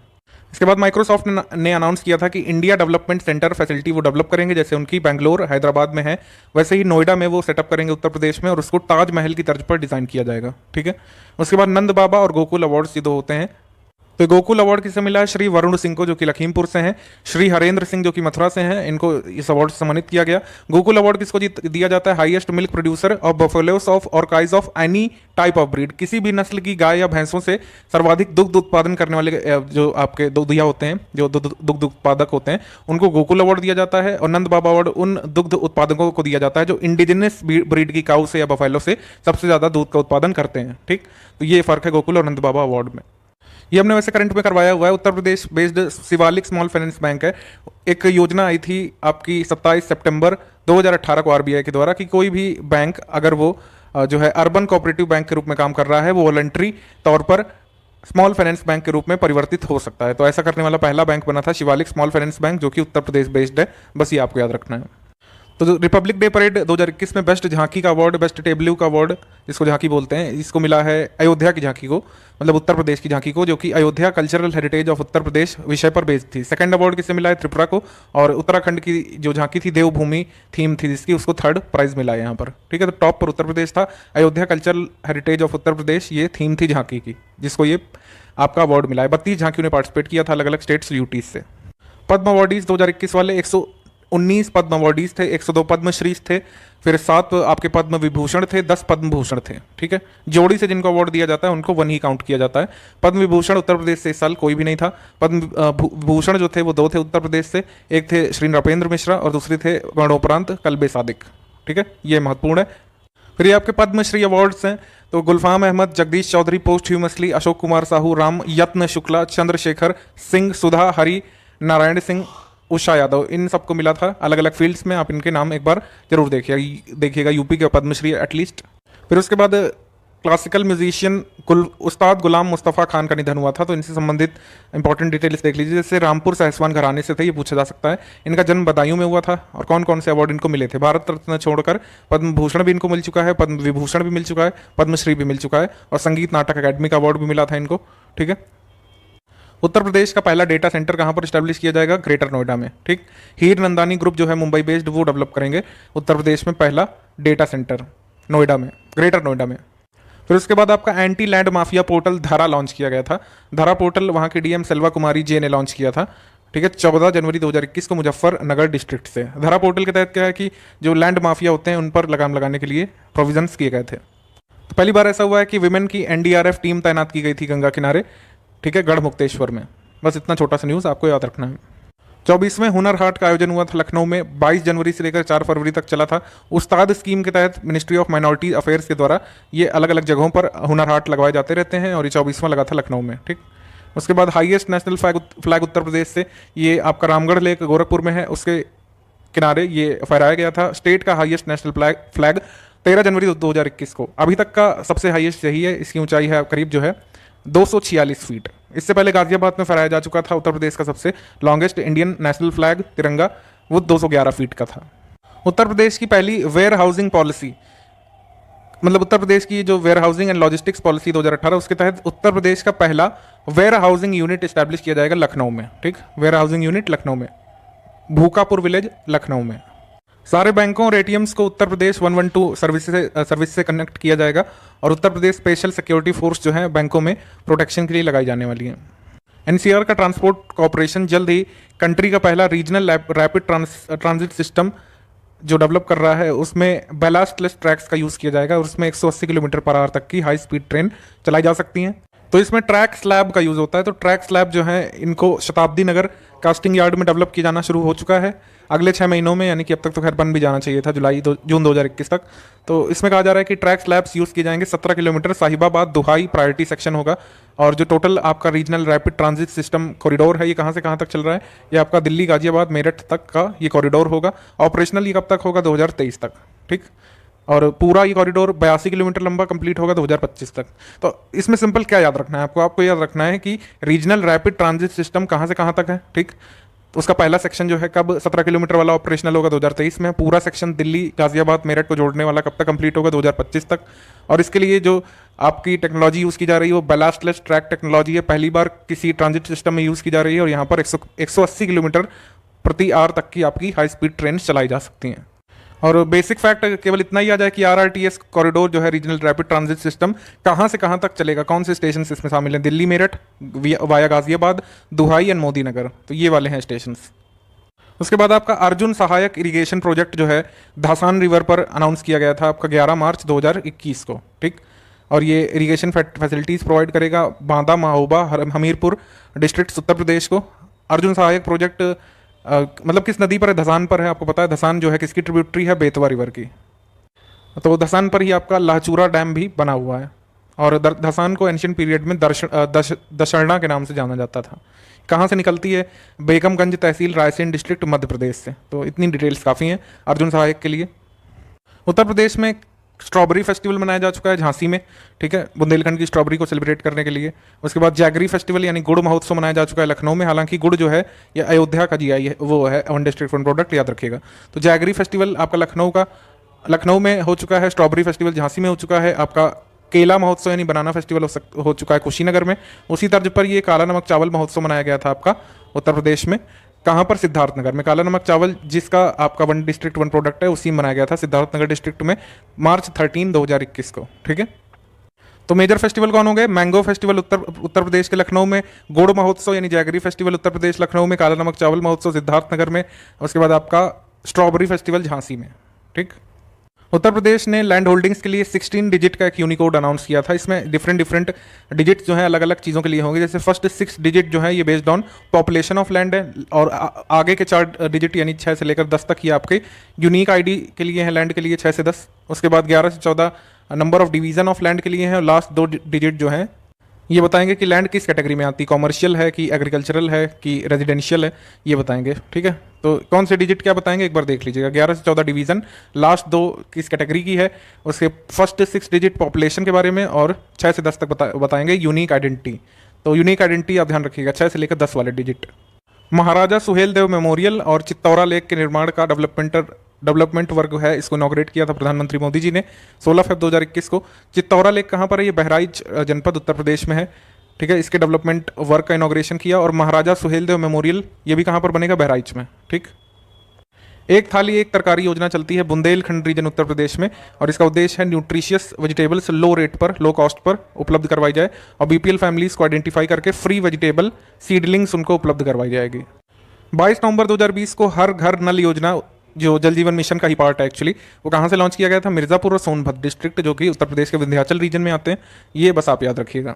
इसके बाद माइक्रोसॉफ्ट ने अनाउंस किया था कि इंडिया डेवलपमेंट सेंटर फैसिलिटी वो डेवलप करेंगे, जैसे उनकी बेंगलोर हैदराबाद में है वैसे ही नोएडा में वो सेटअप करेंगे उत्तर प्रदेश में, और उसको ताजमहल की तर्ज पर डिज़ाइन किया जाएगा। ठीक है, उसके बाद नंद बाबा और गोकुल अवार्ड्स ये दो होते हैं। तो गोकुल अवार्ड किसे मिला है? श्री वरुण सिंह को, जो कि लखीमपुर से हैं, श्री हरेंद्र सिंह जो कि मथुरा से हैं, इनको इस अवार्ड से सम्मानित किया गया। गोकुल अवार्ड किसको दिया जाता है? Highest milk producer of buffaloes of और cows of any type of breed, किसी भी नस्ल की गाय या भैंसों से सर्वाधिक दुग्ध उत्पादन करने वाले जो आपके दुधिया होते हैं, जो दुग्ध उत्पादक होते हैं, उनको गोकुल अवार्ड दिया जाता है। और नंद बाबा अवार्ड उन दुग्ध उत्पादकों को दिया जाता है जो इंडिजिनस ब्रीड की काऊ से या बफेलो से सबसे ज्यादा दूध का उत्पादन करते हैं। ठीक, तो ये फर्क है गोकुल और नंद बाबा अवार्ड में। ये हमने वैसे करंट में करवाया हुआ है। Uttar Pradesh based Shivalik small finance bank है। एक योजना आई थी आपकी 27 सितंबर 2018 को आरबीआई के द्वारा कि कोई भी बैंक अगर वो जो है अर्बन कोऑपरेटिव बैंक के रूप में काम कर रहा है, वो वॉलंटरी तौर पर स्मॉल फाइनेंस बैंक के रूप में परिवर्तित हो सकता है। तो ऐसा करने वाला पहला बैंक बना था शिवालिक स्मॉल फाइनेंस बैंक, जो कि उत्तर प्रदेश बेस्ड है। बस ये आपको याद रखना है। तो जो रिपब्लिक डे परेड 2021 में बेस्ट झांकी का अवार्ड, बेस्ट टेबल्यू का अवार्ड, जिसको झांकी बोलते हैं, इसको मिला है अयोध्या की झांकी को, मतलब उत्तर प्रदेश की झांकी को, जो कि Ayodhya cultural heritage of Uttar Pradesh विषय पर बेस्ड थी। सेकंड अवार्ड किसे मिला है? त्रिपुरा को। और उत्तराखंड की जो झांकी थी देवभूमि थीम थी जिसकी, उसको थर्ड प्राइज मिला है यहाँ पर। ठीक है, तो टॉप पर उत्तर प्रदेश था। Ayodhya cultural heritage of Uttar Pradesh ये थीम थी झांकी की, जिसको ये आपका अवार्ड मिला है। 32 झांकियों ने पार्टिसिपेट किया था अलग अलग स्टेट्स यूटीज से। पद्म अवार्डीज 2021 वाले 119 पद्म अवार्डीज थे, 102 पद्मश्री थे, फिर 7 आपके पद्म विभूषण थे, 10 पद्म भूषण थे। ठीक है, जोड़ी से जिनको अवार्ड दिया जाता है उनको 1 ही काउंट किया जाता है। पद्म विभूषण उत्तर प्रदेश से इस साल कोई भी नहीं था। पद्म भूषण जो थे वो 2 थे उत्तर प्रदेश से, एक थे श्री नृपेंद्र मिश्रा और दूसरे थे मरणोपरांत कल्बे सादिक। ठीक है, ये महत्वपूर्ण है। फिर ये आपके पद्मश्री अवार्ड्स हैं, तो गुलफाम अहमद, जगदीश चौधरी पोस्टह्यूमसली, अशोक कुमार साहू, राम यत्न शुक्ला, चंद्रशेखर सिंह, सुधा हरि, नारायण सिंह, उषा यादव, इन सबको मिला था अलग अलग फील्ड्स में। आप इनके नाम एक बार जरूर देखिएगा यूपी के पद्मश्री एटलीस्ट। फिर उसके बाद क्लासिकल म्यूजिशियन उस्ताद गुलाम मुस्तफ़ा खान का निधन हुआ था, तो इनसे संबंधित इंपॉर्टेंट डिटेल्स देख लीजिए। जैसे रामपुर सहसवान घराने से थे, ये पूछा जा सकता है। इनका जन्म बदायूं में हुआ था। और कौन कौन से अवार्ड इनको मिले थे? भारत रत्न छोड़कर पद्म भूषण भी इनको मिल चुका है, पद्म विभूषण भी मिल चुका है, पद्मश्री भी मिल चुका है, और संगीत नाटक अकादमी का अवार्ड भी मिला था इनको। ठीक है, उत्तर प्रदेश का पहला डेटा सेंटर कहाँ पर स्टैब्लिश किया जाएगा? ग्रेटर नोएडा में। ठीक, हीर नंदानी ग्रुप जो है मुंबई बेस्ड, वो डेवलप करेंगे उत्तर प्रदेश में पहला डेटा सेंटर नोएडा में, ग्रेटर नोएडा में। फिर उसके बाद आपका एंटी लैंड माफिया पोर्टल धरा लॉन्च किया गया था। धरा पोर्टल वहाँ की डीएम सेल्वा कुमारी जे ने लॉन्च किया था। ठीक है, 14 जनवरी 2021 को मुजफ्फरनगर डिस्ट्रिक्ट से। धरा पोर्टल के तहत क्या है कि जो लैंड माफिया होते हैं उन पर लगाम लगाने के लिए प्रोविजंस किए गए थे। तो पहली बार ऐसा हुआ है कि विमेन की एनडीआरएफ टीम तैनात की गई थी गंगा किनारे। ठीक है, गढ़ मुक्तेश्वर में। बस इतना छोटा सा न्यूज़ आपको याद रखना है। 24वें हुनर हाट का आयोजन हुआ था लखनऊ में, 22 जनवरी से लेकर 4 फरवरी तक चला था। उस्ताद स्कीम के तहत मिनिस्ट्री ऑफ माइनॉरिटी अफेयर्स के द्वारा ये अलग अलग जगहों पर हुनर हाट लगवाए जाते रहते हैं, और ये 24वां लगा था लखनऊ में। ठीक, उसके बाद हाईएस्ट नेशनल फ्लैग उत्तर प्रदेश से, ये आपका रामगढ़ लेक गोरखपुर में है, उसके किनारे ये फहराया गया था। स्टेट का हाईएस्ट नेशनल फ्लैग 13 जनवरी 2021 को। अभी तक का सबसे हाईएस्ट यही है। इसकी ऊंचाई है करीब जो है 246 फीट। इससे पहले गाजियाबाद में फहराया जा चुका था उत्तर प्रदेश का सबसे लॉन्गेस्ट इंडियन नेशनल फ्लैग तिरंगा, वो 211 फीट का था। उत्तर प्रदेश की पहली वेयर हाउसिंग पॉलिसी, मतलब उत्तर प्रदेश की जो warehousing and logistics policy 2018, उसके तहत उत्तर प्रदेश का पहला वेयर हाउसिंग यूनिट स्टैब्लिश किया जाएगा लखनऊ में। ठीक, वेयर हाउसिंग यूनिट लखनऊ में, भूकापुर विलेज लखनऊ में। सारे बैंकों और एटीएम्स को उत्तर प्रदेश 112 सर्विस से कनेक्ट किया जाएगा, और Uttar Pradesh special security force जो है बैंकों में प्रोटेक्शन के लिए लगाई जाने वाली है। एनसीआर का ट्रांसपोर्ट कॉर्पोरेशन जल्द ही कंट्री का पहला रीजनल रैपिड ट्रांजिट सिस्टम जो डेवलप कर रहा है, उसमें बैलास्टलेस ट्रैक्स का यूज़ किया जाएगा, और उसमें 180 किलोमीटर पर आवर तक की हाई स्पीड ट्रेन चलाई जा सकती हैं। तो इसमें ट्रैक स्लैब का यूज़ होता है। तो ट्रैक स्लैब जो है इनको शताब्दी नगर कास्टिंग यार्ड में डेवलप किया जाना शुरू हो चुका है अगले 6 महीनों में, यानी कि अब तक तो खैर बन भी जाना चाहिए था, जून 2021 तक। तो इसमें कहा जा रहा है कि ट्रैक स्लैब्स यूज़ किए जाएंगे। 17 किलोमीटर साहिबाबाद दुहाई प्रायोरिटी सेक्शन होगा, और जो टोटल आपका regional rapid transit system corridor है, ये कहाँ से कहाँ तक चल रहा है? ये आपका दिल्ली गाजियाबाद मेरठ तक का ये कॉरिडोर होगा। ऑपरेशनल ये कब तक होगा? 2023 तक। ठीक, और पूरा ये कॉरिडोर 82 किलोमीटर लंबा कंप्लीट होगा 2025 तक। तो इसमें सिंपल क्या याद रखना है आपको याद रखना है कि रीजनल रैपिड ट्रांजिट सिस्टम कहाँ से कहाँ तक है। ठीक, तो उसका पहला सेक्शन जो है कब 17 किलोमीटर वाला ऑपरेशनल होगा 2023 में। पूरा सेक्शन दिल्ली गाजियाबाद मेरठ को जोड़ने वाला कब तक कंप्लीट होगा? 2025 तक। और इसके लिए जो आपकी टेक्नोलॉजी यूज़ की जा रही है वो बैलास्टलेस ट्रैक टेक्नोलॉजी है, पहली बार किसी ट्रांजिट सिस्टम में यूज़ की जा रही है और यहाँ पर 180 किलोमीटर प्रति आवर तक की आपकी हाई स्पीड ट्रेन चलाई जा सकती हैं। और बेसिक फैक्ट केवल इतना ही आ जाए कि RRTS कॉरिडोर जो है रीजनल रैपिड ट्रांजिट सिस्टम कहाँ से कहाँ तक चलेगा, कौन से स्टेशन इसमें शामिल हैं, दिल्ली मेरठ वाया गाजियाबाद, दुहाई एंड मोदी नगर, तो ये वाले हैं स्टेशन। उसके बाद आपका अर्जुन सहायक इरिगेशन प्रोजेक्ट जो है धासान रिवर पर अनाउंस किया गया था आपका 11 मार्च 2021 को, ठीक। और ये इरिगेशन फैसिलिटीज़ प्रोवाइड करेगा बांदा, महोबा, हमीरपुर डिस्ट्रिक्ट उत्तर प्रदेश को। अर्जुन सहायक प्रोजेक्ट मतलब किस नदी पर है? धसान पर है। आपको पता है धसान जो है किसकी ट्रिब्यूटरी है? बेतवा रिवर की। तो धसान पर ही आपका लाचूरा डैम भी बना हुआ है और धसान को एंशियंट पीरियड में दशरना के नाम से जाना जाता था। कहाँ से निकलती है? बेगमगंज तहसील, रायसेन डिस्ट्रिक्ट, मध्य प्रदेश से। तो इतनी डिटेल्स काफ़ी हैं अर्जुन सहायक के लिए। उत्तर प्रदेश में स्ट्रॉबेरी फेस्टिवल मनाया जा चुका है झांसी में, ठीक है, बुंदेलखंड की स्ट्रॉबेरी को सेलिब्रेट करने के लिए। उसके बाद जैगरी फेस्टिवल यानी गुड़ महोत्सव मनाया जा चुका है लखनऊ में। हालांकि गुड़ जो है ये अयोध्या का GI है, वो है वन डिस्ट्रिक्ट वन प्रोडक्ट, याद रखिएगा। तो जैगरी फेस्टिवल आपका लखनऊ में हो चुका है, स्ट्रॉबेरी फेस्टिवल झांसी में हो चुका है, आपका केला महोत्सव यानी बनाना फेस्टिवल हो चुका है कुशीनगर में। उसी तर्ज पर ये काला नमक चावल महोत्सव मनाया गया था आपका उत्तर प्रदेश में। कहाँ पर? सिद्धार्थनगर में। काला नमक चावल जिसका आपका वन डिस्ट्रिक्ट वन प्रोडक्ट है उसी में मनाया गया था सिद्धार्थनगर डिस्ट्रिक्ट में मार्च 13, 2021 को, ठीक है। तो मेजर फेस्टिवल कौन हो गए? मैंगो फेस्टिवल उत्तर प्रदेश के लखनऊ में, गुड़ महोत्सव यानी जैगरी फेस्टिवल उत्तर प्रदेश लखनऊ में, काला नमक चावल महोत्सव सिद्धार्थनगर में, उसके बाद आपका स्ट्रॉबेरी फेस्टिवल झांसी में, ठीक। उत्तर प्रदेश ने लैंड होल्डिंग्स के लिए 16 डिजिट का एक यूनिकोड अनाउंस किया था। इसमें डिफरेंट डिजिट्स जो हैं अलग अलग चीज़ों के लिए होंगे। जैसे फर्स्ट 6 डिजिट जो है ये based on population of land है और आगे के 4 डिजिट यानी 6 से लेकर 10 तक ये आपके यूनिक ID के लिए हैं, लैंड के लिए 6 से 10। उसके बाद 11 से 14 number of division of land के लिए हैं और लास्ट 2 डिजिट जो हैं ये बताएंगे कि लैंड किस कैटेगरी में आती है, कॉमर्शियल है कि एग्रीकल्चरल है कि रेजिडेंशियल है, ये बताएंगे, ठीक है। तो कौन से डिजिट क्या बताएंगे एक बार देख लीजिएगा। 11 से 14 डिवीजन, लास्ट 2 किस कैटेगरी की है, उसके फर्स्ट 6 डिजिट पॉपुलेशन के बारे में और 6 से 10 तक बताएंगे यूनिक आइडेंटिटी। तो यूनिक आइडेंटिटी आप ध्यान रखिएगा 6 से लेकर 10 वाले डिजिट। महाराजा सुहेल देव मेमोरियल और चित्तौरा लेक के निर्माण का डेवलपमेंट वर्क है, इसको इनॉग्रेट किया था प्रधानमंत्री मोदी जी ने 16 फरवरी 2021 को। चित्तौरा लेक कहाँ पर है? ये बहराइच जनपद उत्तर प्रदेश में है, ठीक है। इसके डेवलपमेंट वर्क का इनॉग्रेशन किया। और महाराजा सुहेलदेव मेमोरियल ये भी कहाँ पर बनेगा? बहराइच में, ठीक। एक थाली एक तरकारी योजना चलती है बुंदेलखंड रीजन उत्तर प्रदेश में और इसका उद्देश्य है न्यूट्रिशियस वेजिटेबल्स लो रेट पर, लो कॉस्ट पर उपलब्ध करवाई जाए और BPL फैमिलीज को आइडेंटिफाई करके फ्री वेजिटेबल सीडलिंग्स उनको उपलब्ध करवाई जाएगी। 22 नवंबर 2020 को हर घर नल योजना जो जल जीवन मिशन का ही पार्ट है एक्चुअली, वो कहाँ से लॉन्च किया गया था? मिर्जापुर और सोनभद्र डिस्ट्रिक्ट जो कि उत्तर प्रदेश के विंध्याचल रीजन में आते हैं, ये बस आप याद रखिएगा।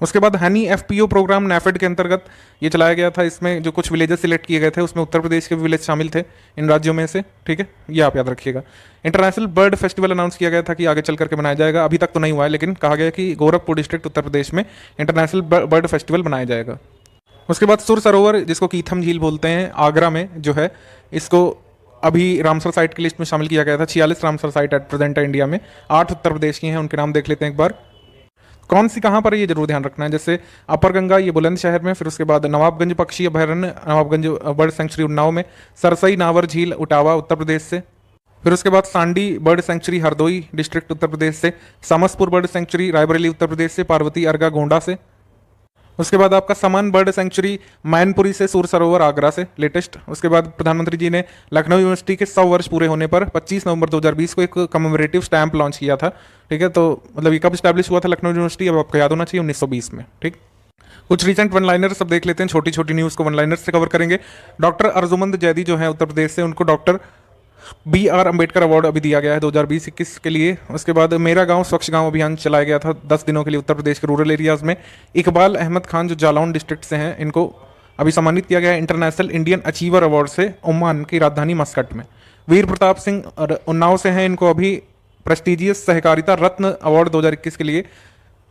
उसके बाद हनी FPO प्रोग्राम NAFED के अंतर्गत ये चलाया गया था। इसमें जो कुछ विलेजेस सिलेक्ट किए गए थे उसमें उत्तर प्रदेश के भी विलेज शामिल थे इन राज्यों में से, ठीक है, ये आप याद रखिएगा। इंटरनेशनल बर्ड फेस्टिवल अनाउंस किया गया था कि आगे चल करके मनाया जाएगा, अभी तक तो नहीं हुआ है लेकिन कहा गया कि गोरखपुर डिस्ट्रिक्ट उत्तर प्रदेश में इंटरनेशनल बर्ड फेस्टिवल मनाया जाएगा। उसके बाद सुर सरोवर जिसको कीथम झील बोलते हैं आगरा में जो है, इसको अभी रामसर साइट की लिस्ट में शामिल किया गया था। 46 रामसर साइट एट प्रेजेंट है इंडिया में, 8 उत्तर प्रदेश की हैं, उनके नाम देख लेते हैं एक बार। कौन सी कहाँ पर है ये जरूर ध्यान रखना है। जैसे अपर गंगा ये बुलंदशहर में, फिर उसके बाद नवाबगंज पक्षी अभयारण्य, नवाबगंज बर्ड सेंचुरी उन्नाव में, सरसई नावर झील उटावा उत्तर प्रदेश से, फिर उसके बाद Sandi bird sanctuary Hardoi district Uttar Pradesh से, समसपुर बर्ड सेंचुरी रायबरेली उत्तर प्रदेश से, पार्वती अर्गा गोंडा से। उसके बाद आपका समन बर्ड सेंचुरी मैनपुरी से, सूर सरोवर आगरा से लेटेस्ट। उसके बाद प्रधानमंत्री जी ने लखनऊ यूनिवर्सिटी के 100 वर्ष पूरे होने पर 25 नवंबर 2020 को एक कमेमोरेटिव स्टैंप लॉन्च किया था, ठीक है। तो मतलब ये कब स्टैब्लिश हुआ था लखनऊ यूनिवर्सिटी, अब आपको याद होना चाहिए 1920 में, ठीक। कुछ रिसेंट वन लाइनर सब देख लेते हैं, छोटी छोटी न्यूज़ को वन लाइनर से कवर करेंगे। डॉक्टर अर्जुमंद जैदी जो है उत्तर प्रदेश से, उनको डॉक्टर BR अम्बेडकर अवार्ड अभी दिया गया है 2020-21 के लिए। उसके बाद मेरा गांव स्वच्छ गांव अभियान चलाया गया था 10 दिनों के लिए उत्तर प्रदेश के रूरल एरियाज़ में। इकबाल अहमद खान जो जालौन डिस्ट्रिक्ट से हैं, इनको अभी सम्मानित किया गया है इंटरनेशनल इंडियन अचीवर अवार्ड से ओमान की राजधानी मस्कट में। वीर प्रताप सिंह उन्नाव से हैं, इनको अभी प्रेस्टिजियस सहकारिता रत्न अवार्ड 2021 के लिए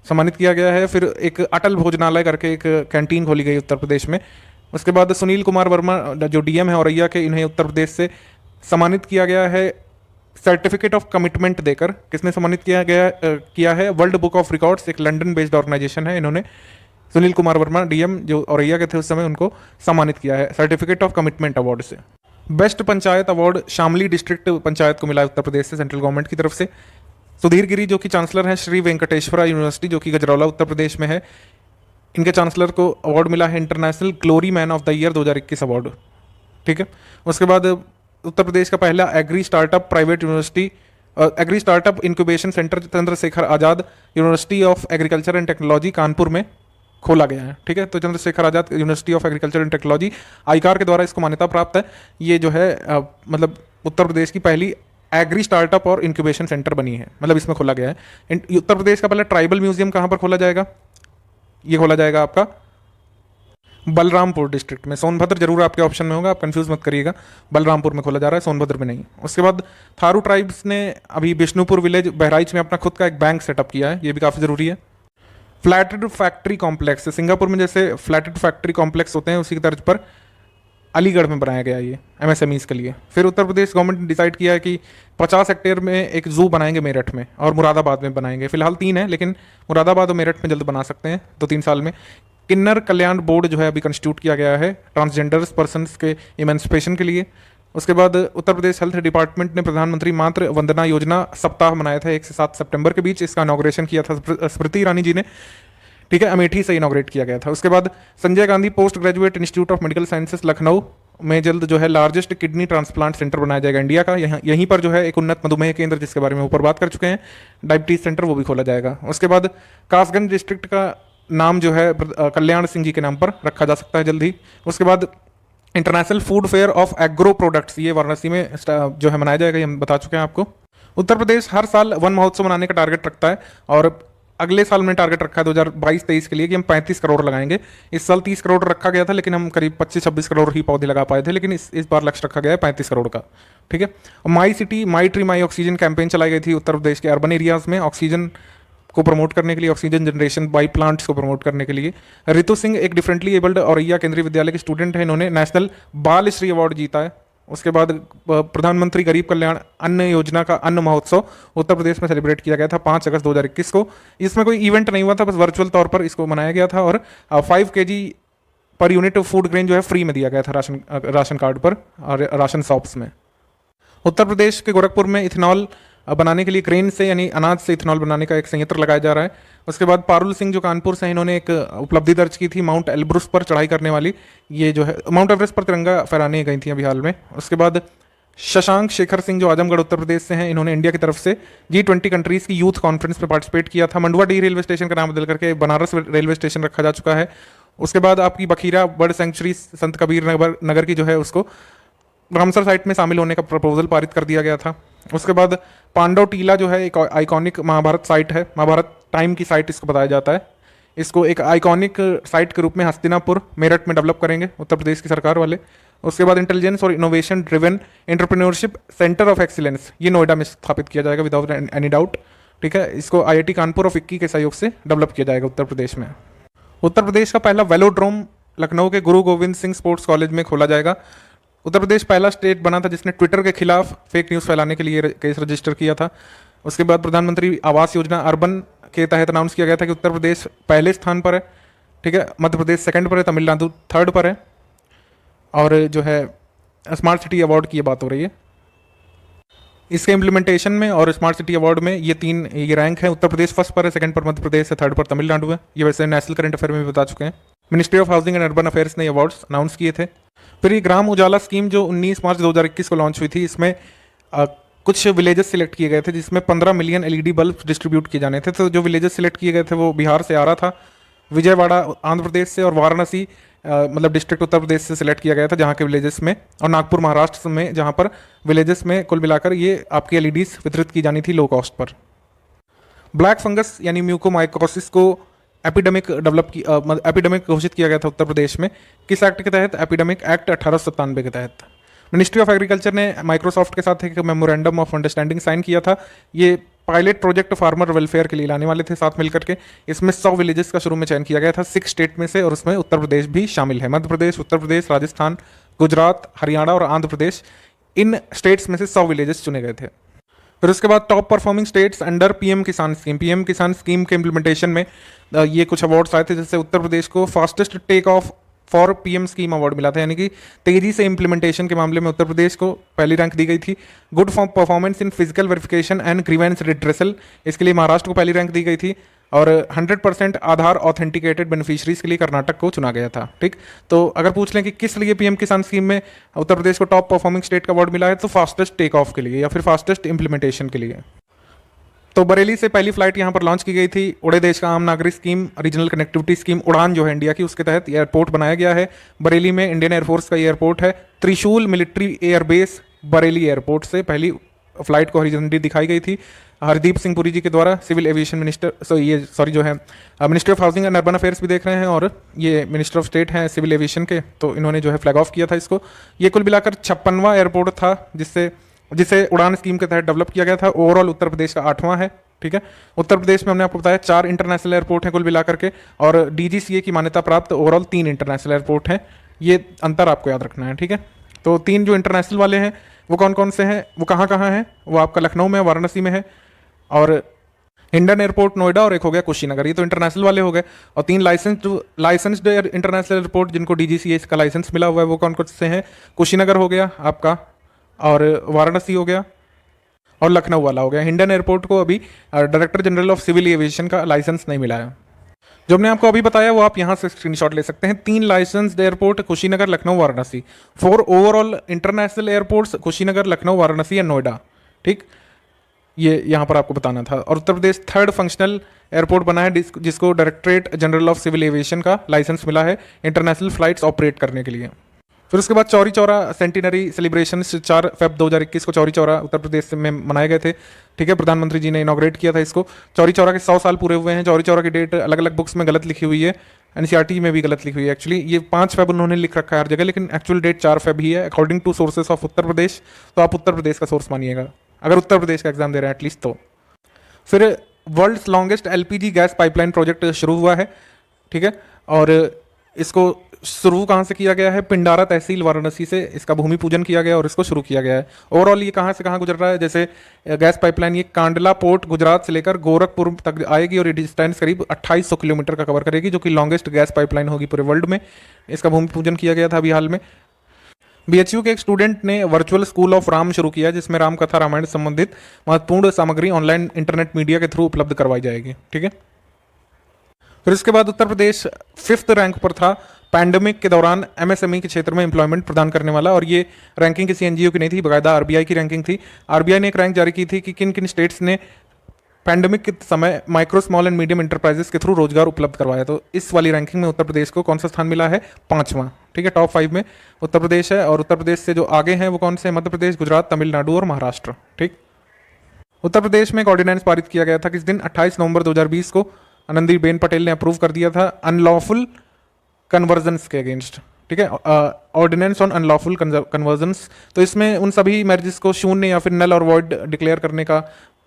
सम्मानित किया गया है। फिर एक अटल भोजनालय करके एक कैंटीन खोली गई उत्तर प्रदेश में। उसके बाद सुनील कुमार वर्मा जो DM है औरैया के, इन्हें उत्तर प्रदेश से सम्मानित किया गया है सर्टिफिकेट ऑफ कमिटमेंट देकर। किसने सम्मानित किया है? वर्ल्ड बुक ऑफ रिकॉर्ड्स, एक लंदन बेस्ड ऑर्गेनाइजेशन है, इन्होंने सुनील कुमार वर्मा DM जो औरैया के थे उस समय, उनको सम्मानित किया है सर्टिफिकेट ऑफ कमिटमेंट अवार्ड से। Best panchayat award Shamli district panchayat को मिला है उत्तर प्रदेश से, सेंट्रल गवर्नमेंट की तरफ से। सुधीर गिरी जो कि चांसलर हैं श्री वेंकटेश्वरा यूनिवर्सिटी जो कि गजरौला उत्तर प्रदेश में है, इनके चांसलर को अवार्ड मिला है international glory man of the year 2021 award. ठीक है, उसके बाद उत्तर प्रदेश का पहला agri startup private university, agri startup incubation centre Chandrashekhar Azad university of agriculture and technology Kanpur में खोला गया है। ठीक है, तो Chandrashekhar Azad university of agriculture and technology ICAR के द्वारा इसको मान्यता प्राप्त है। ये जो है मतलब उत्तर प्रदेश की पहली एग्री स्टार्टअप और इंक्यूबेशन सेंटर बनी है, मतलब इसमें खोला गया है। उत्तर प्रदेश का पहला ट्राइबल म्यूजियम कहाँ पर खोला जाएगा? ये खोला जाएगा आपका बलरामपुर डिस्ट्रिक्ट में। सोनभद्र जरूर आपके ऑप्शन में होगा, आप कंफ्यूज मत करिएगा, बलरामपुर में खोला जा रहा है, सोनभद्र में नहीं। उसके बाद थारू ट्राइब्स ने अभी बिष्णुपुर विलेज बहराइच में अपना खुद का एक बैंक सेटअप किया है, ये भी काफ़ी ज़रूरी है। फ्लैटेड फैक्ट्री कॉम्प्लेक्स, सिंगापुर में जैसे फ्लैटेड फैक्ट्री कॉम्प्लेक्स होते हैं उसी की तर्ज पर अलीगढ़ में बनाया गया ये एमएसएमईज के लिए। फिर उत्तर प्रदेश गवर्नमेंट ने डिसाइड किया है कि 50 हेक्टेयर में एक जू बनाएंगे मेरठ में और मुरादाबाद में बनाएंगे। फिलहाल 3 है, लेकिन मुरादाबाद और मेरठ में जल्द बना सकते हैं 2-3 साल में। किन्नर कल्याण बोर्ड जो है अभी कंस्टिट्यूट किया गया है ट्रांसजेंडर्स पर्सनस के इमेंसिपेशन के लिए। उसके बाद उत्तर प्रदेश हेल्थ डिपार्टमेंट ने प्रधानमंत्री मातृ वंदना योजना सप्ताह मनाया था 1 से 7 सितंबर के बीच। इसका इनॉग्रेशन किया था स्मृति ईरानी जी ने। ठीक है, अमेठी से इनॉग्रेट किया गया था। उसके बाद Sanjay Gandhi post graduate institute of medical sciences Lucknow में जल्द जो है लार्जेस्ट किडनी ट्रांसप्लांट सेंटर बनाया जाएगा इंडिया का। यहीं पर जो है एक उन्नत मधुमेह केंद्र जिसके बारे में ऊपर बात कर चुके हैं, डायबिटीज सेंटर, वो भी खोला जाएगा। उसके बाद कासगंज डिस्ट्रिक्ट का नाम जो है कल्याण सिंह जी के नाम पर रखा जा सकता है जल्द ही। उसके बाद international food fair of agro products, ये वाराणसी में जो है मनाया जाएगा, ये हम बता चुके हैं आपको। उत्तर प्रदेश हर साल वन महोत्सव मनाने का टारगेट रखता है और अगले साल में टारगेट रखा है 2022-23 के लिए कि हम 35 करोड़ लगाएंगे। इस साल 30 करोड़ रखा गया था, लेकिन हम करीब 25-26 करोड़ ही पौधे लगा पाए थे, लेकिन इस बार लक्ष्य रखा गया है 35 करोड़ का। ठीक है, my city my tree my oxygen campaign चलाई गई थी उत्तर प्रदेश के अर्बन एरियाज में ऑक्सीजन को प्रमोट करने के लिए, ऑक्सीजन जनरेशन बाई प्लांट्स को प्रमोट करने के लिए। रितु सिंह एक डिफरेंटली एबल्ड औरैया केंद्रीय विद्यालय के स्टूडेंट हैं, इन्होंने नेशनल बाल श्री अवार्ड जीता है। उसके बाद प्रधानमंत्री गरीब कल्याण अन्न योजना का अन्न महोत्सव उत्तर प्रदेश में सेलिब्रेट किया गया था 5 अगस्त 2021 को। इसमें कोई इवेंट नहीं हुआ था, बस वर्चुअल तौर पर इसको मनाया गया था और 5 kg per unit food grain जो है फ्री में दिया गया था राशन कार्ड पर और राशन शॉप्स में। उत्तर प्रदेश के गोरखपुर में इथेनॉल बनाने के लिए क्रेन से यानी अनाज से इथेनॉल बनाने का एक संयंत्र लगाया जा रहा है। उसके बाद पारुल सिंह जो कानपुर से हैं, इन्होंने एक उपलब्धि दर्ज की थी माउंट एल्ब्रुस पर चढ़ाई करने वाली, ये जो है माउंट एवरेस्ट पर तिरंगा फहराने गई थी अभी हाल में। उसके बाद शशांक शेखर सिंह जो आजमगढ़ उत्तर प्रदेश से हैं, इन्होंने इंडिया की तरफ से G20 कंट्रीज़ की यूथ कॉन्फ्रेंस में पार्टिसिपेट किया था। मंडुआडीह रेलवे स्टेशन का नाम बदल करके बनारस रेलवे स्टेशन रखा जा चुका है। उसके बाद आपकी बखीरा बर्ड सेंचुरी संत कबीर नगर की जो है उसको रामसर साइट में शामिल होने का प्रपोजल पारित कर दिया गया था। उसके बाद पांडव टीला जो है एक आइकॉनिक महाभारत साइट है, महाभारत टाइम की साइट इसको बताया जाता है। इसको एक आइकॉनिक साइट के रूप में हस्तिनापुर मेरठ में डेवलप करेंगे उत्तर प्रदेश की सरकार वाले। उसके बाद इंटेलिजेंस और innovation driven entrepreneurship centre of excellence, ये नोएडा में स्थापित किया जाएगा विदाउट एनी डाउट। ठीक है, इसको IIT कानपुर और फिक्की के सहयोग से डेवलप किया जाएगा उत्तर प्रदेश में। उत्तर प्रदेश का पहला वेलोड्रोम लखनऊ के गुरु गोविंद सिंह स्पोर्ट्स कॉलेज में खोला जाएगा। उत्तर प्रदेश पहला स्टेट बना था जिसने ट्विटर के खिलाफ फेक न्यूज़ फैलाने के लिए केस रजिस्टर किया था। उसके बाद प्रधानमंत्री आवास योजना अर्बन के तहत अनाउंस किया गया था कि उत्तर प्रदेश पहले स्थान पर है। ठीक है, मध्य प्रदेश सेकंड पर है, तमिलनाडु थर्ड पर है। और जो है स्मार्ट सिटी अवार्ड की ये बात हो रही है, इसके इम्प्लीमेंटेशन में और स्मार्ट सिटी अवार्ड में ये रैंक है। उत्तर प्रदेश फर्स्ट पर है, सेकंड पर मध्य प्रदेश है, थर्ड पर तमिलनाडु है। ये वैसे नेशनल करंट अफेयर में भी बता चुके हैं। Ministry of housing and urban affairs ने अवार्ड्स अनाउंस किए थे। फिर ये ग्राम उजाला स्कीम जो 19 मार्च 2021 को लॉन्च हुई थी, इसमें कुछ विलेजेस सिलेक्ट किए गए थे जिसमें 15 मिलियन LED बल्ब डिस्ट्रीब्यूट किए जाने थे। तो जो विलेजेस सिलेक्ट किए गए थे वो बिहार से आ रहा था, विजयवाड़ा आंध्र प्रदेश से और वाराणसी मतलब डिस्ट्रिक्ट उत्तर प्रदेश से सिलेक्ट किया गया था जहाँ के विलेजेस में, और नागपुर महाराष्ट्र में जहाँ पर विलेजेस में कुल मिलाकर ये आपकी LEDs वितरित की जानी थी low cost per. Black fungus यानी म्यूकोमाइकोसिस को एपिडेमिक घोषित किया गया था उत्तर प्रदेश में। किस एक्ट के तहत? एपिडेमिक एक्ट 1897 के तहत। मिनिस्ट्री ऑफ एग्रीकल्चर ने माइक्रोसॉफ्ट के साथ एक मेमोरेंडम ऑफ अंडरस्टैंडिंग साइन किया था। ये पायलट प्रोजेक्ट फार्मर वेलफेयर के लिए लाने वाले थे साथ मिलकर के। इसमें 100 विलेजेस का शुरू में चयन किया गया था 6 स्टेट में से, और उसमें उत्तर प्रदेश भी शामिल है। मध्य प्रदेश, उत्तर प्रदेश, राजस्थान, गुजरात, हरियाणा और आंध्र प्रदेश, इन स्टेट्स में से 100 विलेजेस चुने गए थे। फिर उसके बाद top performing states under PM किसान स्कीम। PM किसान स्कीम के इम्प्लीमेंटेशन में ये कुछ अवार्ड्स आए थे, जैसे उत्तर प्रदेश को fastest take off for PM scheme award मिला था, यानी कि तेजी से इंप्लीमेंटेशन के मामले में उत्तर प्रदेश को पहली रैंक दी गई थी। Good for performance in physical verification and grievance redressal, इसके लिए महाराष्ट्र को पहली रैंक दी गई थी। और 100% आधार ऑथेंटिकेटेड बेनिफिशरीज के लिए कर्नाटक को चुना गया था। ठीक, तो अगर पूछ लें कि किस लिए पीएम किसान स्कीम में उत्तर प्रदेश को टॉप परफॉर्मिंग स्टेट का अवार्ड मिला है, तो फास्टेस्ट टेक ऑफ के लिए या फिर फास्टेस्ट इंप्लीमेंटेशन के लिए। तो बरेली से पहली फ्लाइट यहाँ पर लॉन्च की गई थी। उड़े देश का आम नागरिक स्कीम, रीजनल कनेक्टिविटी स्कीम उड़ान जो है इंडिया की, उसके तहत एयरपोर्ट बनाया गया है। बरेली में इंडियन एयरफोर्स का एयरपोर्ट है। त्रिशूल मिलिट्री एयरबेस बरेली एयरपोर्ट से पहली फ्लाइट को हरी झंडी दिखाई गई थी हरदीप सिंह पुरी जी के द्वारा। सिविल एविएशन मिनिस्टर जो है ministry of housing and urban affairs भी देख रहे हैं, और ये मिनिस्टर ऑफ स्टेट हैं सिविल एविएशन के, तो इन्होंने जो है फ्लैग ऑफ किया था इसको। ये कुल मिलाकर 56वां एयरपोर्ट था जिसे उड़ान स्कीम के तहत डेवलप किया गया था। ओवरऑल उत्तर प्रदेश का 8वां है। ठीक है, उत्तर प्रदेश में हमने आपको बताया 4 इंटरनेशनल एयरपोर्ट हैं कुल मिलाकर के, और डीजीसीए की मान्यता प्राप्त ओवरऑल 3 इंटरनेशनल एयरपोर्ट हैं। ये अंतर आपको याद रखना है। ठीक है, तो 3 जो इंटरनेशनल वाले हैं वो कौन कौन से हैं, वो कहाँ कहाँ हैं, वो आपका लखनऊ में, वाराणसी में है, और हिंडन एयरपोर्ट नोएडा, और एक हो गया कुशीनगर। ये तो इंटरनेशनल वाले हो गए। और 3 लाइसेंस्ड इंटरनेशनल एयरपोर्ट जिनको डीजीसीए का लाइसेंस मिला हुआ है वो कौन कौन से हैं, कुशीनगर हो गया आपका, और वाराणसी हो गया, और लखनऊ वाला हो गया। हिंडन एयरपोर्ट को अभी director general of civil aviation का लाइसेंस नहीं मिला है। जो हमने आपको अभी बताया वो आप यहाँ से स्क्रीनशॉट ले सकते हैं। 3 licensed airport Kushinagar, Lucknow, Varanasi. 4 overall international airports Kushinagar, Lucknow, Varanasi या नोएडा। ठीक, ये यहाँ पर आपको बताना था। और Uttar Pradesh 3rd functional airport बना है जिसको directorate general of civil aviation का लाइसेंस मिला है इंटरनेशनल फ्लाइट्स ऑपरेट करने के लिए। फिर उसके बाद Chauri Chaura centenary celebration 4 Feb 2021 को चौरी चौरा उत्तर प्रदेश में मनाए गए थे। ठीक है, प्रधानमंत्री जी ने इनॉग्रेट किया था इसको। चौरी चौरा के 100 साल पूरे हुए हैं। चौरी चौरा की डेट अलग अलग बुक्स में गलत लिखी हुई है, एनसीईआरटी में भी गलत लिखी हुई है। एक्चुअली ये 5 Feb उन्होंने लिख रखा है हर जगह, लेकिन एक्चुअल डेट 4 Feb ही है according to sources of Uttar Pradesh. तो आप उत्तर प्रदेश का सोर्स मानिएगा अगर उत्तर प्रदेश का एग्जाम दे रहे हैं एटलीस्ट। तो फिर world's longest LPG gas pipeline project शुरू हुआ है। ठीक है, और इसको शुरू कहाँ से किया गया है, पिंडारा तहसील वाराणसी से इसका भूमि पूजन किया गया और इसको शुरू किया गया है। ओवरऑल ये कहाँ से कहाँ गुजर रहा है, जैसे गैस पाइपलाइन ये कांडला पोर्ट गुजरात से लेकर गोरखपुर तक आएगी, और ये डिस्टेंस करीब 2800 किलोमीटर का कवर करेगी, जो कि लॉन्गेस्ट गैस पाइपलाइन होगी पूरे वर्ल्ड में। इसका भूमि पूजन किया गया था अभी हाल में। बीएचयू के एक स्टूडेंट ने वर्चुअल स्कूल ऑफ राम शुरू किया, जिसमें राम कथा रामायण से संबंधित महत्वपूर्ण सामग्री ऑनलाइन इंटरनेट मीडिया के थ्रू उपलब्ध करवाई जाएगी। ठीक है, फिर इसके बाद उत्तर प्रदेश 5th रैंक पर था पैंडेमिक के दौरान एमएसएमई के क्षेत्र में एम्प्लॉयमेंट प्रदान करने वाला, और ये रैंकिंग किसी एनजीओ की नहीं थी, बाकायदा आरबीआई की रैंकिंग थी। आरबीआई ने एक रैंक जारी की थी कि किन किन स्टेट्स ने पैंडेमिक के समय micro small and medium enterprises के थ्रू रोजगार उपलब्ध करवाया। तो इस वाली रैंकिंग में उत्तर प्रदेश को कौन सा स्थान मिला है, 5वां। ठीक है, टॉप 5 में उत्तर प्रदेश है, और उत्तर प्रदेश से जो आगे हैं वो कौन से, मध्य प्रदेश, गुजरात, तमिलनाडु और महाराष्ट्र। ठीक, उत्तर प्रदेश में एक ऑर्डिनेंस पारित किया गया था किस दिन, 28 नवंबर 2020 को आनंदीबेन पटेल ने अप्रूव कर दिया था अनलॉफुल कन्वर्जन्स के अगेंस्ट। ठीक है, ऑर्डिनेंस ऑन अनलॉफुल कन्वर्जन्स। तो इसमें उन सभी मैरिजेस को शून्य या फिर नल और वॉइड डिक्लेयर करने का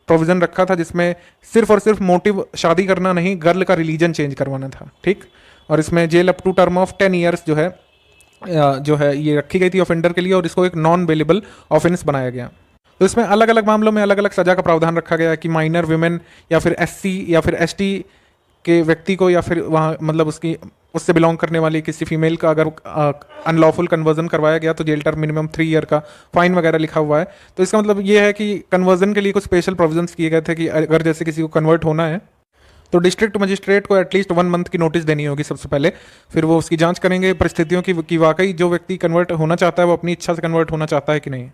प्रोविजन रखा था, जिसमें सिर्फ और सिर्फ मोटिव शादी करना नहीं, गर्ल का रिलीजन चेंज करवाना था। ठीक, और इसमें jail up to term of 10 years जो है ये रखी गई थी ऑफेंडर के लिए, और इसको एक नॉन बेलेबल ऑफेंस बनाया गया। तो इसमें अलग अलग मामलों में अलग अलग सजा का प्रावधान रखा गया कि माइनर विमेन या फिर एससी या फिर एसटी के व्यक्ति को, या फिर वहाँ मतलब उससे बिलोंग करने वाली किसी फीमेल का अगर अनलॉफुल कन्वर्जन करवाया गया तो जेल टर्म मिनिमम 3 ईयर का, फाइन वगैरह लिखा हुआ है। तो इसका मतलब ये है कि कन्वर्जन के लिए कुछ स्पेशल प्रोविजंस किए गए थे कि अगर जैसे किसी को कन्वर्ट होना है तो डिस्ट्रिक्ट मजिस्ट्रेट को एटलीस्ट 1 मंथ की नोटिस देनी होगी सबसे पहले। फिर वो उसकी जांच करेंगे परिस्थितियों की वाकई जो व्यक्ति कन्वर्ट होना चाहता है वो अपनी इच्छा से कन्वर्ट होना चाहता है कि नहीं।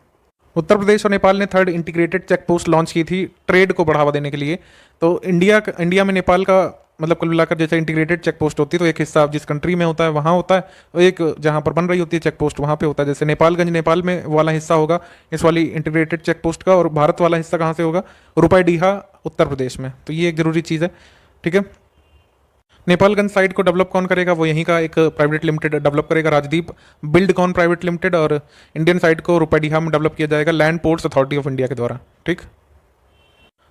उत्तर प्रदेश और नेपाल ने 3rd integrated check post launch की थी ट्रेड को बढ़ावा देने के लिए। तो इंडिया में नेपाल का मतलब कुल मिलाकर जैसे इंटीग्रेटेड चेक पोस्ट होती है तो एक हिस्सा जिस कंट्री में होता है वहाँ होता है, और एक जहाँ पर बन रही होती है चेक पोस्ट वहाँ पे होता है। जैसे नेपालगंज नेपाल में वाला हिस्सा होगा इस वाली इंटीग्रेटेड चेक पोस्ट का, और भारत वाला हिस्सा कहाँ से होगा, रुपईडीहा उत्तर प्रदेश में। तो ये एक जरूरी चीज़ है। ठीक है, नेपालगंज साइट को डेवलप कौन करेगा, वो यहीं का एक प्राइवेट लिमिटेड डेवलप करेगा, राजदीप बिल्डकॉन प्राइवेट लिमिटेड, और इंडियन साइट को रुपईडीहा में डेवलप किया जाएगा land ports authority of India के द्वारा। ठीक,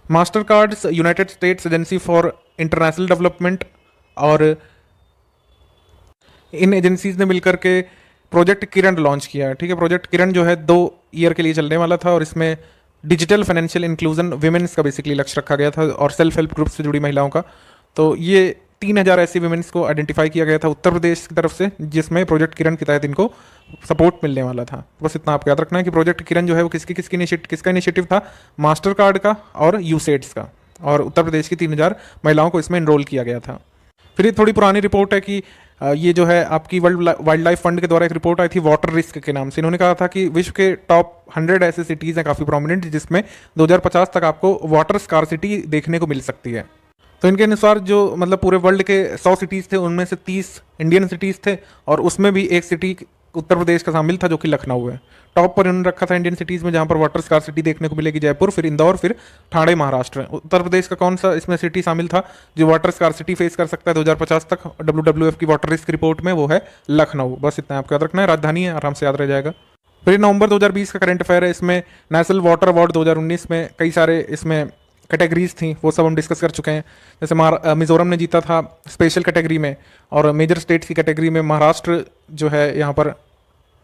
master cards United states agency for international development और इन एजेंसीज ने मिलकर के प्रोजेक्ट किरण लॉन्च किया है। ठीक है, प्रोजेक्ट किरण जो है 2 ईयर के लिए चलने वाला था, और इसमें डिजिटल फाइनेंशियल इंक्लूजन विमेन्स का बेसिकली लक्ष्य रखा गया था और सेल्फ हेल्प ग्रुप से जुड़ी महिलाओं का। तो ये 3000 ऐसी वुमेन्स को आइडेंटिफाई किया गया था उत्तर प्रदेश की तरफ से, जिसमें प्रोजेक्ट किरण के तहत इनको सपोर्ट मिलने वाला था। बस इतना आपको याद रखना है कि प्रोजेक्ट किरण जो है वो किसका इनिशिएटिव था, मास्टर कार्ड का और यूसेड्स का, और उत्तर प्रदेश की 3000 महिलाओं को इसमें इनरोल किया गया था। फिर ये थोड़ी पुरानी रिपोर्ट है कि ये जो है आपकी वर्ल्ड वाइल्ड लाइफ फंड के द्वारा एक रिपोर्ट आई थी वाटर रिस्क के नाम से। इन्होंने कहा था कि विश्व के टॉप 100 ऐसे सिटीज़ हैं काफ़ी प्रोमिनेंट, जिसमें 2050 तक आपको वाटर स्कार्सिटी देखने को मिल सकती है। तो इनके अनुसार जो मतलब पूरे वर्ल्ड के 100 सिटीज़ थे, उनमें से 30 इंडियन सिटीज़ थे, और उसमें भी एक सिटी उत्तर प्रदेश का शामिल था जो कि लखनऊ है। टॉप पर इन्होंने रखा था इंडियन सिटीज़ में जहाँ पर वाटर स्कार्सिटी देखने को मिलेगी, जयपुर, फिर इंदौर, फिर ठाणे महाराष्ट्र। उत्तर प्रदेश का कौन सा इसमें सिटी शामिल था जो वाटर स्कार्सिटी फेस कर सकता है 2050 तक WWF की वाटर रिस्क रिपोर्ट में? वो है लखनऊ। बस इतना आपको याद रखना है, राजधानी है, आराम से याद रह जाएगा। फिर नवंबर 2020 का करंट अफेयर है, इसमें नेशनल वाटर अवार्ड 2019 में कई सारे इसमें कैटेगरीज थी, वो सब हम डिस्कस कर चुके हैं। जैसे मिजोरम ने जीता था स्पेशल कैटेगरी में, और मेजर स्टेट्स की कैटेगरी में महाराष्ट्र जो है यहाँ पर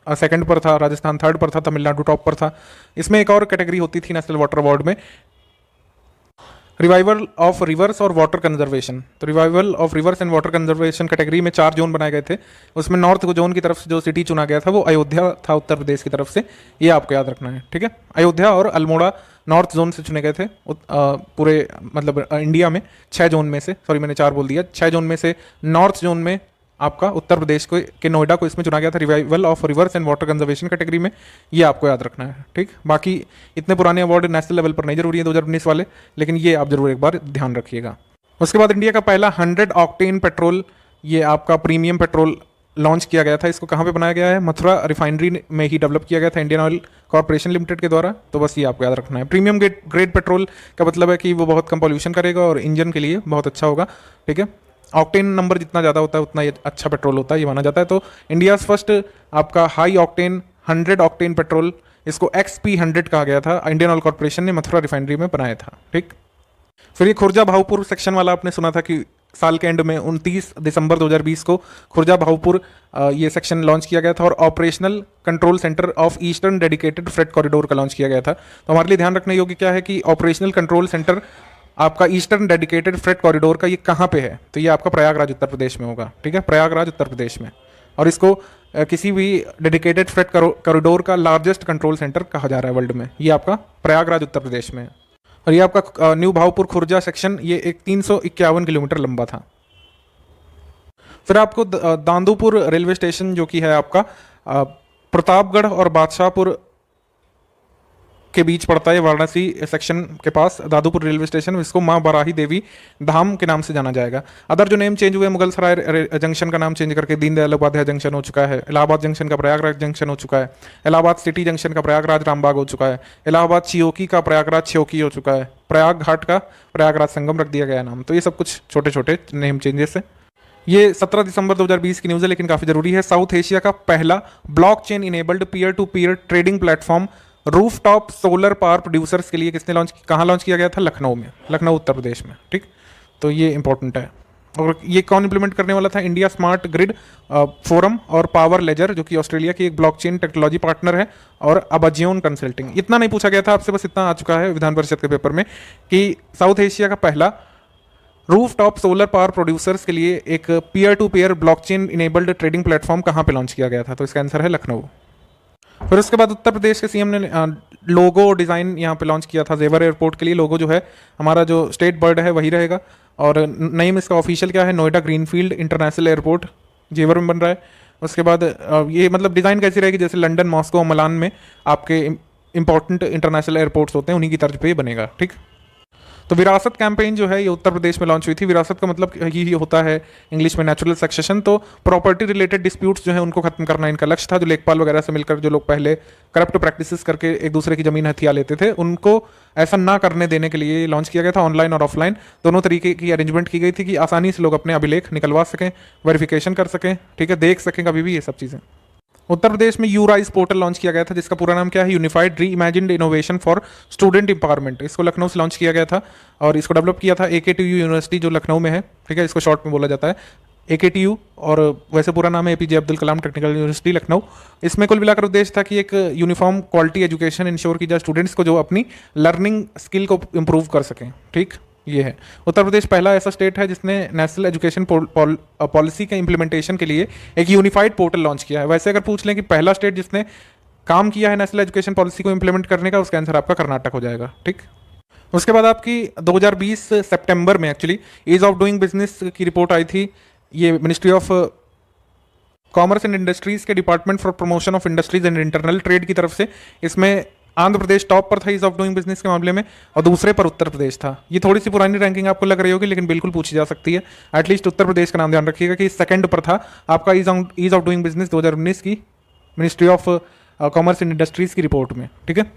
सेकंड पर था, राजस्थान थर्ड पर था, तमिलनाडु टॉप पर था। इसमें एक और कैटेगरी होती थी नेशनल वाटर अवार्ड में, रिवाइवल ऑफ रिवर्स और वाटर कंजर्वेशन। तो revival of reverse and water conservation category में 4 जोन बनाए गए थे। उसमें नॉर्थ जोन की तरफ से जो सिटी चुना गया था वो अयोध्या था उत्तर प्रदेश की तरफ से, ये आपको याद रखना है, ठीक है। अयोध्या और अल्मोड़ा नॉर्थ जोन से चुने गए थे पूरे मतलब इंडिया में 6 जोन में से, सॉरी मैंने 4 बोल दिया, 6 जोन में से नॉर्थ जोन में आपका उत्तर प्रदेश के नोएडा को इसमें चुना गया था revival of reverse and water conservation category में, ये आपको याद रखना है, ठीक। बाकी इतने पुराने अवार्ड नेशनल लेवल पर नहीं जरूरी है 2019 वाले, लेकिन ये आप जरूर एक बार ध्यान रखिएगा। उसके बाद इंडिया का पहला 100 ऑक्टेन पेट्रोल, ये आपका प्रीमियम पेट्रोल लॉन्च किया गया था। इसको कहाँ पे बनाया गया है? मथुरा रिफाइनरी में ही डेवलप किया गया था इंडियन ऑयल कॉर्पोरेशन लिमिटेड के द्वारा। तो बस ये आपको याद रखना है। प्रीमियम ग्रेड पेट्रोल का मतलब है कि वो बहुत कम पॉल्यूशन करेगा और इंजन के लिए बहुत अच्छा होगा, ठीक है। ऑक्टेन नंबर जितना ज़्यादा होता है उतना ये अच्छा पेट्रोल होता है, ये माना जाता है। तो इंडिया फर्स्ट आपका हाई ऑक्टेन 100 ऑक्टेन पेट्रोल, इसको XP100 कहा गया था, इंडियन ऑयल कॉर्पोरेशन ने मथुरा रिफाइनरी में बनाया था, ठीक। फिर ये खुर्जा भाऊपुर सेक्शन वाला आपने सुना था कि साल के एंड में 29 दिसंबर 2020 को खुर्जा भाऊपुर ये सेक्शन लॉन्च किया गया था, और operational control centre of eastern dedicated freight corridor का लॉन्च किया गया था। तो हमारे लिए ध्यान रखने योग्य क्या है कि ऑपरेशनल कंट्रोल सेंटर आपका ईस्टर्न डेडिकेटेड फ्रेट कॉरिडोर का ये कहाँ पे है? तो ये आपका प्रयागराज उत्तर प्रदेश में होगा, ठीक है, प्रयागराज उत्तर प्रदेश में। और इसको किसी भी डेडिकेटेड फ्रेट कॉरिडोर का लार्जेस्ट कंट्रोल सेंटर कहा जा रहा है वर्ल्ड में, ये आपका प्रयागराज उत्तर प्रदेश में है। और ये आपका न्यू भावपुर खुर्जा सेक्शन ये एक 351 किलोमीटर लंबा था। फिर आपको दांदूपुर रेलवे स्टेशन जो कि है आपका प्रतापगढ़ और बादशाहपुर के बीच पड़ता है, वाराणसी सेक्शन के पास दादूपुर रेलवे स्टेशन, इसको माँ बराही देवी धाम के नाम से जाना जाएगा। अदर जो नेम चेंज हुए, मुगल सराय जंक्शन का नाम चेंज करके दीनदयाल उपाध्याय जंक्शन हो चुका है, इलाहाबाद जंक्शन का प्रयागराज जंक्शन हो चुका है, इलाहाबाद सिटी जंक्शन का प्रयागराज रामबाग हो चुका है, इलाहाबाद छियोकी का प्रयागराज छियोकी हो चुका है, प्रयाग घाट का प्रयागराज संगम रख दिया गया नाम। तो ये सब कुछ छोटे छोटे नेम चेंजेस है। ये 17 दिसंबर 2020 की न्यूज़ है, लेकिन काफ़ी जरूरी है। साउथ एशिया का पहला blockchain enabled peer to peer trading platform rooftop solar power producers के लिए किसने कहाँ लॉन्च किया गया था? लखनऊ में, लखनऊ उत्तर प्रदेश में, ठीक। तो ये इंपॉर्टेंट है। और ये कौन इंप्लीमेंट करने वाला था? इंडिया स्मार्ट ग्रिड फोरम और पावर लेजर, जो कि ऑस्ट्रेलिया की एक ब्लॉकचेन टेक्नोलॉजी पार्टनर है, और अबाजियोन कंसल्टिंग। इतना नहीं पूछा गया था आपसे, बस इतना आ चुका है विधान परिषद के पेपर में कि साउथ एशिया का पहला रूफटॉप सोलर पावर प्रोड्यूसर्स के लिए एक peer to peer blockchain enabled trading platform कहाँ पे लॉन्च किया गया था? तो इसका आंसर है लखनऊ। फिर उसके बाद उत्तर प्रदेश के सीएम ने लोगो डिज़ाइन यहाँ पे लॉन्च किया था जेवर एयरपोर्ट के लिए। लोगो जो है हमारा जो स्टेट बर्ड है वही रहेगा, और नेम इसका ऑफिशियल क्या है? नोएडा ग्रीनफील्ड इंटरनेशनल एयरपोर्ट जेवर में बन रहा है। उसके बाद ये मतलब डिज़ाइन कैसी रहेगी? जैसे लंदन, मॉस्को, मिलान में आपके इंपॉर्टेंट इंटरनेशनल एयरपोर्ट्स होते हैं, उन्हीं की तर्ज पे ये बनेगा, ठीक। तो विरासत कैंपेन जो है ये उत्तर प्रदेश में लॉन्च हुई थी। विरासत का मतलब ये होता है इंग्लिश में नेचुरल सक्सेशन। तो प्रॉपर्टी रिलेटेड डिस्प्यूट्स जो है उनको खत्म करना इनका लक्ष्य था। जो लेखपाल वगैरह से मिलकर जो लोग पहले करप्ट प्रैक्टिसेस करके एक दूसरे की जमीन हथिया लेते थे, उनको ऐसा ना करने देने के लिए लॉन्च किया गया था। ऑनलाइन और ऑफलाइन दोनों तरीके की अरेंजमेंट की गई थी कि आसानी से लोग अपने अभिलेख निकलवा सकें, वेरिफिकेशन कर सकें, ठीक है, देख सकें कभी भी, ये सब चीज़ें। उत्तर प्रदेश में यूराइज पोर्टल लॉन्च किया गया था, जिसका पूरा नाम क्या है? यूनिफाइड री imagined innovation for student empowerment. इसको लखनऊ से लॉन्च किया गया था, और इसको डेवलप किया था AKTU यूनिवर्सिटी जो लखनऊ में है, ठीक है, इसको शॉर्ट में बोला जाता है AKTU, और वैसे पूरा नाम है APJ Abdul Kalam technical university Lucknow. इसमें कुल मिलाकर उद्देश्य था कि एक यूनिफॉर्म क्वालिटी एजुकेशन इंश्योर की जाए स्टूडेंट्स को, जो अपनी लर्निंग स्किल को इम्प्रूव कर सकें, ठीक। ये है। उत्तर प्रदेश पहला ऐसा स्टेट है जिसने नेशनल एजुकेशन पॉलिसी के इम्प्लीमेंटेशन के लिए एक यूनिफाइड पोर्टल लॉन्च किया है। वैसे अगर पूछ लें कि पहला स्टेट जिसने काम किया है नेशनल एजुकेशन पॉलिसी को इम्प्लीमेंट करने का, उसका आंसर आपका कर्नाटक हो जाएगा। ठीक, उसके बाद आपकी 2020 सितंबर में actually ease of doing business की रिपोर्ट आई थी। ये ministry of commerce and industries के department for promotion of industries and internal trade की तरफ से। इसमें आंध्र प्रदेश टॉप पर था ईज ऑफ डूइंग बिजनेस के मामले में, और दूसरे पर उत्तर प्रदेश था। ये थोड़ी सी पुरानी रैंकिंग आपको लग रही होगी, लेकिन बिल्कुल पूछी जा सकती है। एटलीस्ट उत्तर प्रदेश का नाम ध्यान रखिएगा कि सेकंड पर था आपका ईज ऑफ डूइंग बिजनेस 2019 की ministry of commerce and industries की रिपोर्ट में। ठीक है,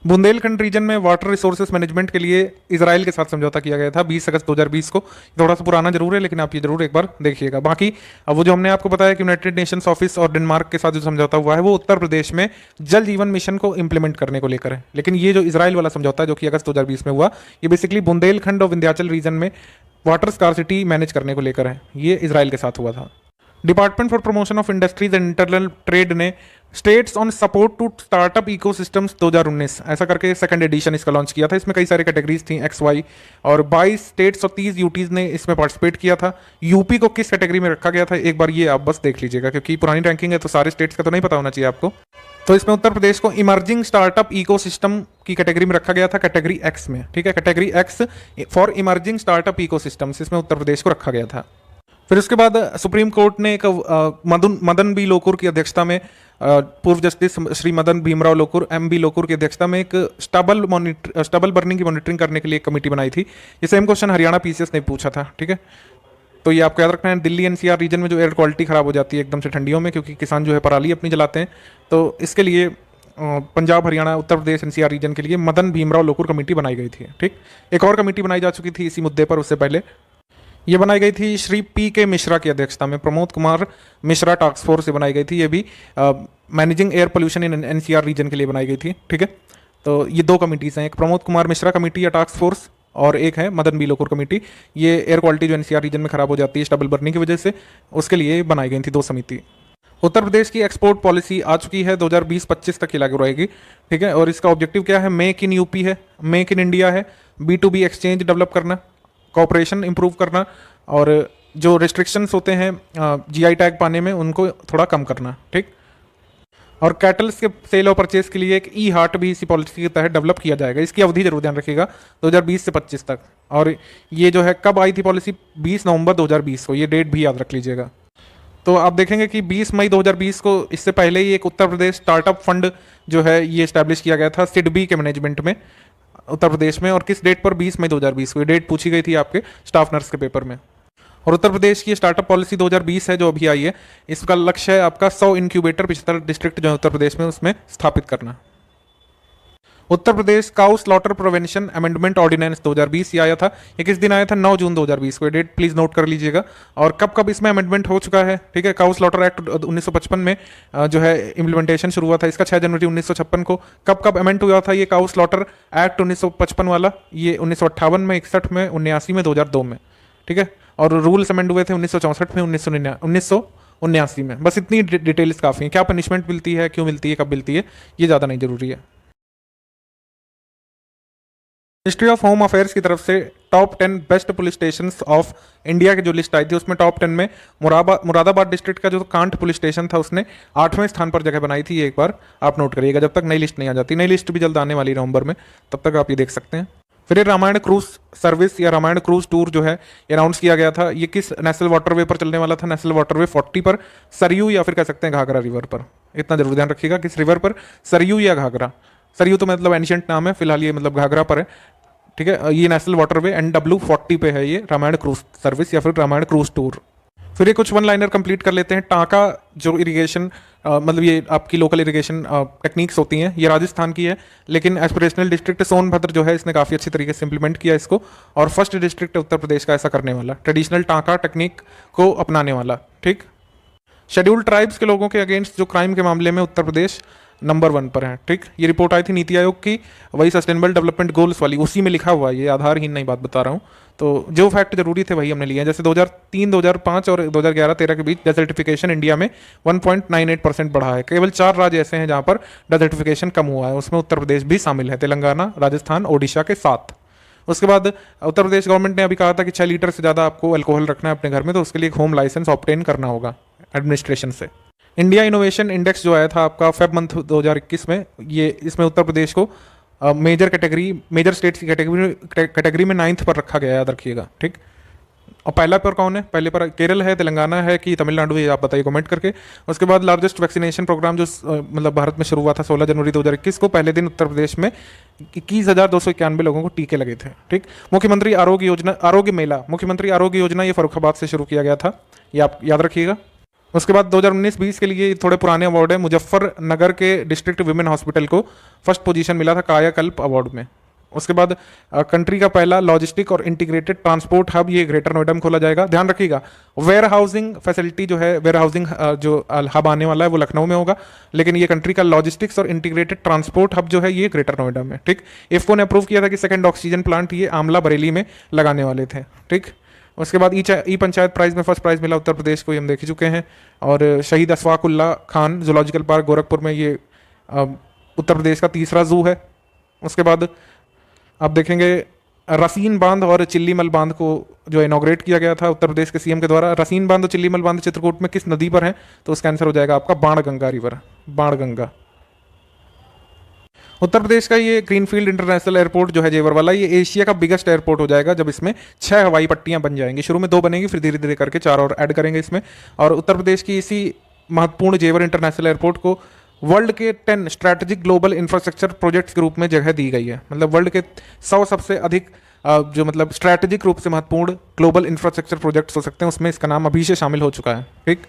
बुंदेलखंड रीजन में वाटर रिसोर्सेज मैनेजमेंट के लिए इजराइल के साथ समझौता किया गया था 20 अगस्त 2020 को। थोड़ा सा पुराना जरूर है, लेकिन आप ये जरूर एक बार देखिएगा। बाकी वो जो हमने आपको बताया कि यूनाइटेड नेशंस ऑफिस और डेनमार्क के साथ जो समझौता हुआ है वो उत्तर प्रदेश में जल जीवन मिशन को इंप्लीमेंट करने को लेकर है। लेकिन ये जो इजराइल वाला समझौता है जो कि अगस्त 2020 में हुआ, ये बेसिकली बुंदेलखंड और विंध्याचल रीजन में वाटर स्कार्सिटी मैनेज करने को लेकर है। ये इजराइल के साथ हुआ था। Department for promotion of industries and internal trade ने states on support to startup ecosystems 2019 ऐसा करके सेकंड एडिशन इसका लॉन्च किया था। इसमें कई सारी कैटेगरीज थी, एक्स वाई, और 22 स्टेट्स और 30 यूटीज ने इसमें पार्टिसिपेट किया था। यूपी को किस कैटेगरी में रखा गया था एक बार ये आप बस देख लीजिएगा, क्योंकि पुरानी रैंकिंग है तो सारे स्टेट्स का तो नहीं पता होना चाहिए आपको। तो इसमें उत्तर प्रदेश को इमर्जिंग स्टार्टअप इकोसिस्टम की कैटेगरी में रखा गया था, कैटेगरी एक्स में। ठीक है, category x for emerging startup ecosystems, इसमें उत्तर प्रदेश को रखा गया था। फिर उसके बाद सुप्रीम कोर्ट ने एक मदन बी लोकुर की अध्यक्षता में, पूर्व justice Shri Madan Bhimrao Lokur M B Lokur की अध्यक्षता में एक स्टबल बर्निंग की मॉनिटरिंग करने के लिए एक कमेटी बनाई थी। ये सेम क्वेश्चन हरियाणा पीसीएस ने पूछा था। ठीक है, तो ये आपको याद रखना है। दिल्ली एनसीआर रीजन में जो एयर क्वालिटी खराब हो जाती है एकदम से ठंडियों में, क्योंकि किसान जो है पराली अपनी जलाते हैं, तो इसके लिए पंजाब हरियाणा उत्तर प्रदेश एनसीआर रीजन के लिए मदन भीमराव लोकुर कमेटी बनाई गई थी। ठीक, एक और कमेटी बनाई जा चुकी थी इसी मुद्दे पर उससे पहले। ये बनाई गई थी श्री पी के मिश्रा की अध्यक्षता में, प्रमोद कुमार मिश्रा टास्क फोर्स से बनाई गई थी। ये भी managing air pollution in NCR region के लिए बनाई गई थी। ठीक है, तो ये दो कमिटीज़ हैं, एक प्रमोद कुमार मिश्रा कमेटी या टास्क फोर्स, और एक है मदन बी लोकुर कमेटी। ये एयर क्वालिटी जो एनसीआर रीजन में खराब हो जाती है स्टबल बर्निंग की वजह से, उसके लिए बनाई गई थी दो समिति। उत्तर प्रदेश की एक्सपोर्ट पॉलिसी आ चुकी है, 2020-25 तक की लागू रहेगी। ठीक है, और इसका ऑब्जेक्टिव क्या है? मेक इन यूपी है, मेक इन इंडिया है, B2B एक्सचेंज डेवलप करना, कॉपरेशन इंप्रूव करना, और जो रिस्ट्रिक्शंस होते हैं GI टैग पाने में उनको थोड़ा कम करना। ठीक, और कैटल्स के सेल और परचेज के लिए एक ई हार्ट भी इसी पॉलिसी के तहत डेवलप किया जाएगा। इसकी अवधि जरूर ध्यान रखिएगा, 2020 से 25 तक। और ये जो है कब आई थी पॉलिसी? 20 नवंबर 2020 को, ये डेट भी याद रख लीजिएगा। तो आप देखेंगे कि 20 मई 2020 को, इससे पहले ही एक उत्तर प्रदेश स्टार्टअप फंड जो है ये इस्टेब्लिश किया गया था सिडबी के मैनेजमेंट में उत्तर प्रदेश में। और किस डेट पर? 20 मई 2020 को। ये डेट पूछी गई थी आपके स्टाफ नर्स के पेपर में। और उत्तर प्रदेश की स्टार्टअप पॉलिसी 2020 है जो अभी आई है, इसका लक्ष्य है आपका 100 इनक्यूबेटर 75 डिस्ट्रिक्ट जो है उत्तर प्रदेश में उसमें स्थापित करना। Uttar Pradesh cow slaughter prevention amendment ordinance 2020 ये आया था। ये किस दिन आया था? 9 जून 2020 को। ये डेट प्लीज नोट कर लीजिएगा। और कब कब इसमें अमेंडमेंट हो चुका है? ठीक है, काउ स्लॉटर एक्ट 1955 में जो है इम्प्लीमेंटेशन शुरू हुआ था इसका 6 जनवरी 1956 को। कब कब अमेंड हुआ था ये काउ स्लॉटर एक्ट 1955 वाला? ये 1958 में, 61 में, 79 में, 2002 में। ठीक है, और रूल्स अमेंड हुए थे 1964 में, 1979 में। बस इतनी डिटेल्स काफ़ी हैं। क्या पनिशमेंट मिलती है, क्यों मिलती है, कब मिलती है, ये ज़्यादा नहीं जरूरी है। मिनिस्ट्री ऑफ होम अफेयर्स की तरफ से top 10 best police station of India की जो लिस्ट आई थी उसमें टॉप 10 में मुरादाबाद डिस्ट्रिक्ट का जो कांट पुलिस स्टेशन था उसने 8वें स्थान पर जगह बनाई थी। एक बार आप नोट करिएगा, जब तक नई लिस्ट नहीं आ जाती। नई लिस्ट भी जल्द आने वाली नवंबर में, तब तक आप ये देख सकते हैं। फिर ये रामायण क्रूज सर्विस या रामायण क्रूज टूर जो है अनाउंस किया गया था। ये किस नेशनल वाटरवे पर चलने वाला था? नेशनल वाटरवे 40 पर, सरयू या फिर कह सकते हैं घाघरा रिवर पर। इतना जरूर ध्यान रखिएगा, किस रिवर पर? सरयू या घाघरा। सरयू तो मतलब एंशिएंट नाम है, फिलहाल ये मतलब घाघरा पर है। ठीक है, ये नेशनल वाटरवे NW 40 पे है ये रामायण क्रूज सर्विस या फिर रामायण क्रूज टूर। फिर ये कुछ वन लाइनर कंप्लीट कर लेते हैं। टांका जो इरिगेशन मतलब ये आपकी लोकल इरिगेशन टेक्निक्स होती हैं, ये राजस्थान की है, लेकिन एस्पिरेशनल डिस्ट्रिक्ट सोनभद्र जो है इसने काफ़ी अच्छी तरीके से इंप्लीमेंट किया इसको। और फर्स्ट डिस्ट्रिक्ट उत्तर प्रदेश का ऐसा करने वाला, ट्रेडिशनल टांका टेक्निक को अपनाने वाला। ठीक, शेड्यूल्ड ट्राइब्स के लोगों के अगेंस्ट जो क्राइम के मामले में उत्तर प्रदेश नंबर 1 पर है। ठीक, ये रिपोर्ट आई थी नीति आयोग की, वही सस्टेनेबल डेवलपमेंट गोल्स वाली, उसी में लिखा हुआ है, ये आधारहीन नहीं बात बता रहा हूँ। तो जो फैक्ट जरूरी थे वही हमने लिए हैं। जैसे 2003, 2005 और 2011-13 के बीच डेजर्टिफिकेशन इंडिया में 1.98% बढ़ा है। केवल 4 राज्य ऐसे हैं जहाँ पर डेजर्टिफिकेशन कम हुआ है, उसमें उत्तर प्रदेश भी शामिल है, तेलंगाना, राजस्थान, ओडिशा के साथ। उसके बाद उत्तर प्रदेश गवर्नमेंट ने अभी कहा था कि 6 लीटर से ज़्यादा आपको अल्कोहल रखना है अपने घर में, तो उसके लिए एक होम लाइसेंस ऑब्टेन करना होगा एडमिनिस्ट्रेशन से। इंडिया इनोवेशन इंडेक्स जो आया था आपका फेब मंथ 2021 में, ये इसमें उत्तर प्रदेश को मेजर स्टेट्स की कैटेगरी में 9th पर रखा गया है, याद रखिएगा, ठीक। और पहला पर कौन है? पहले पर केरल है, तेलंगाना है कि तमिलनाडु है, आप बताइए कमेंट करके। उसके बाद लार्जेस्ट वैक्सीनेशन प्रोग्राम जो मतलब भारत में शुरू हुआ था 16 जनवरी 2021 को, पहले दिन उत्तर प्रदेश में 21,291 लोगों को टीके लगे थे, ठीक। मुख्यमंत्री आरोग्य योजना ये फर्रुखाबाद से शुरू किया गया था, ये आप याद रखिएगा। उसके बाद 2019-20 के लिए थोड़े पुराने अवार्ड है। मुजफ्फरनगर के डिस्ट्रिक्ट विमेन हॉस्पिटल को फर्स्ट पोजीशन मिला था कायाकल्प अवार्ड में। उसके बाद कंट्री का पहला लॉजिस्टिक और इंटीग्रेटेड ट्रांसपोर्ट हब ये ग्रेटर नोएडा में खोला जाएगा। ध्यान रखिएगा, वेयर हाउसिंग फैसिलिटी जो है, वेयर हाउसिंग जो हब आने वाला है वो लखनऊ में होगा, लेकिन ये कंट्री का लॉजिस्टिक्स और इंटीग्रेटेड ट्रांसपोर्ट हब जो है ये ग्रेटर नोएडा में, ठीक। इफ्को ने अप्रूव किया था कि सेकंड ऑक्सीजन प्लांट ये आमला बरेली में लगाने वाले थे, ठीक। उसके बाद ई पंचायत प्राइज में फर्स्ट प्राइज मिला उत्तर प्रदेश को, ये हम देख ही चुके हैं। और शहीद अशफाकुल्ला खान जूलॉजिकल पार्क गोरखपुर में, ये उत्तर प्रदेश का तीसरा जू है। उसके बाद आप देखेंगे रसीन बांध और चिल्लीमल बांध को जो इनॉग्रेट किया गया था उत्तर प्रदेश के सीएम के द्वारा। रसीन बांध और चिल्लीमल बांध चित्रकूट में किस नदी पर है? तो उसका आंसर हो जाएगा आपका बाणगंगा रिवर, बाणगंगा। उत्तर प्रदेश का ये ग्रीनफील्ड इंटरनेशनल एयरपोर्ट जो है जेवर वाला, ये एशिया का बिगेस्ट एयरपोर्ट हो जाएगा जब इसमें 6 हवाई पट्टियां बन जाएंगी। शुरू में 2 बनेंगी, फिर धीरे धीरे करके 4 और ऐड करेंगे इसमें। और उत्तर प्रदेश की इसी महत्वपूर्ण जेवर इंटरनेशनल एयरपोर्ट को वर्ल्ड के 10 स्ट्रैटेजिक ग्लोबल इंफ्रास्ट्रक्चर प्रोजेक्ट्स के रूप में जगह दी गई है। मतलब वर्ल्ड के 100 सबसे अधिक जो मतलब स्ट्रैटेजिक रूप से महत्वपूर्ण ग्लोबल इंफ्रास्ट्रक्चर प्रोजेक्ट्स हो सकते हैं, उसमें इसका नाम अभी से शामिल हो चुका है, ठीक।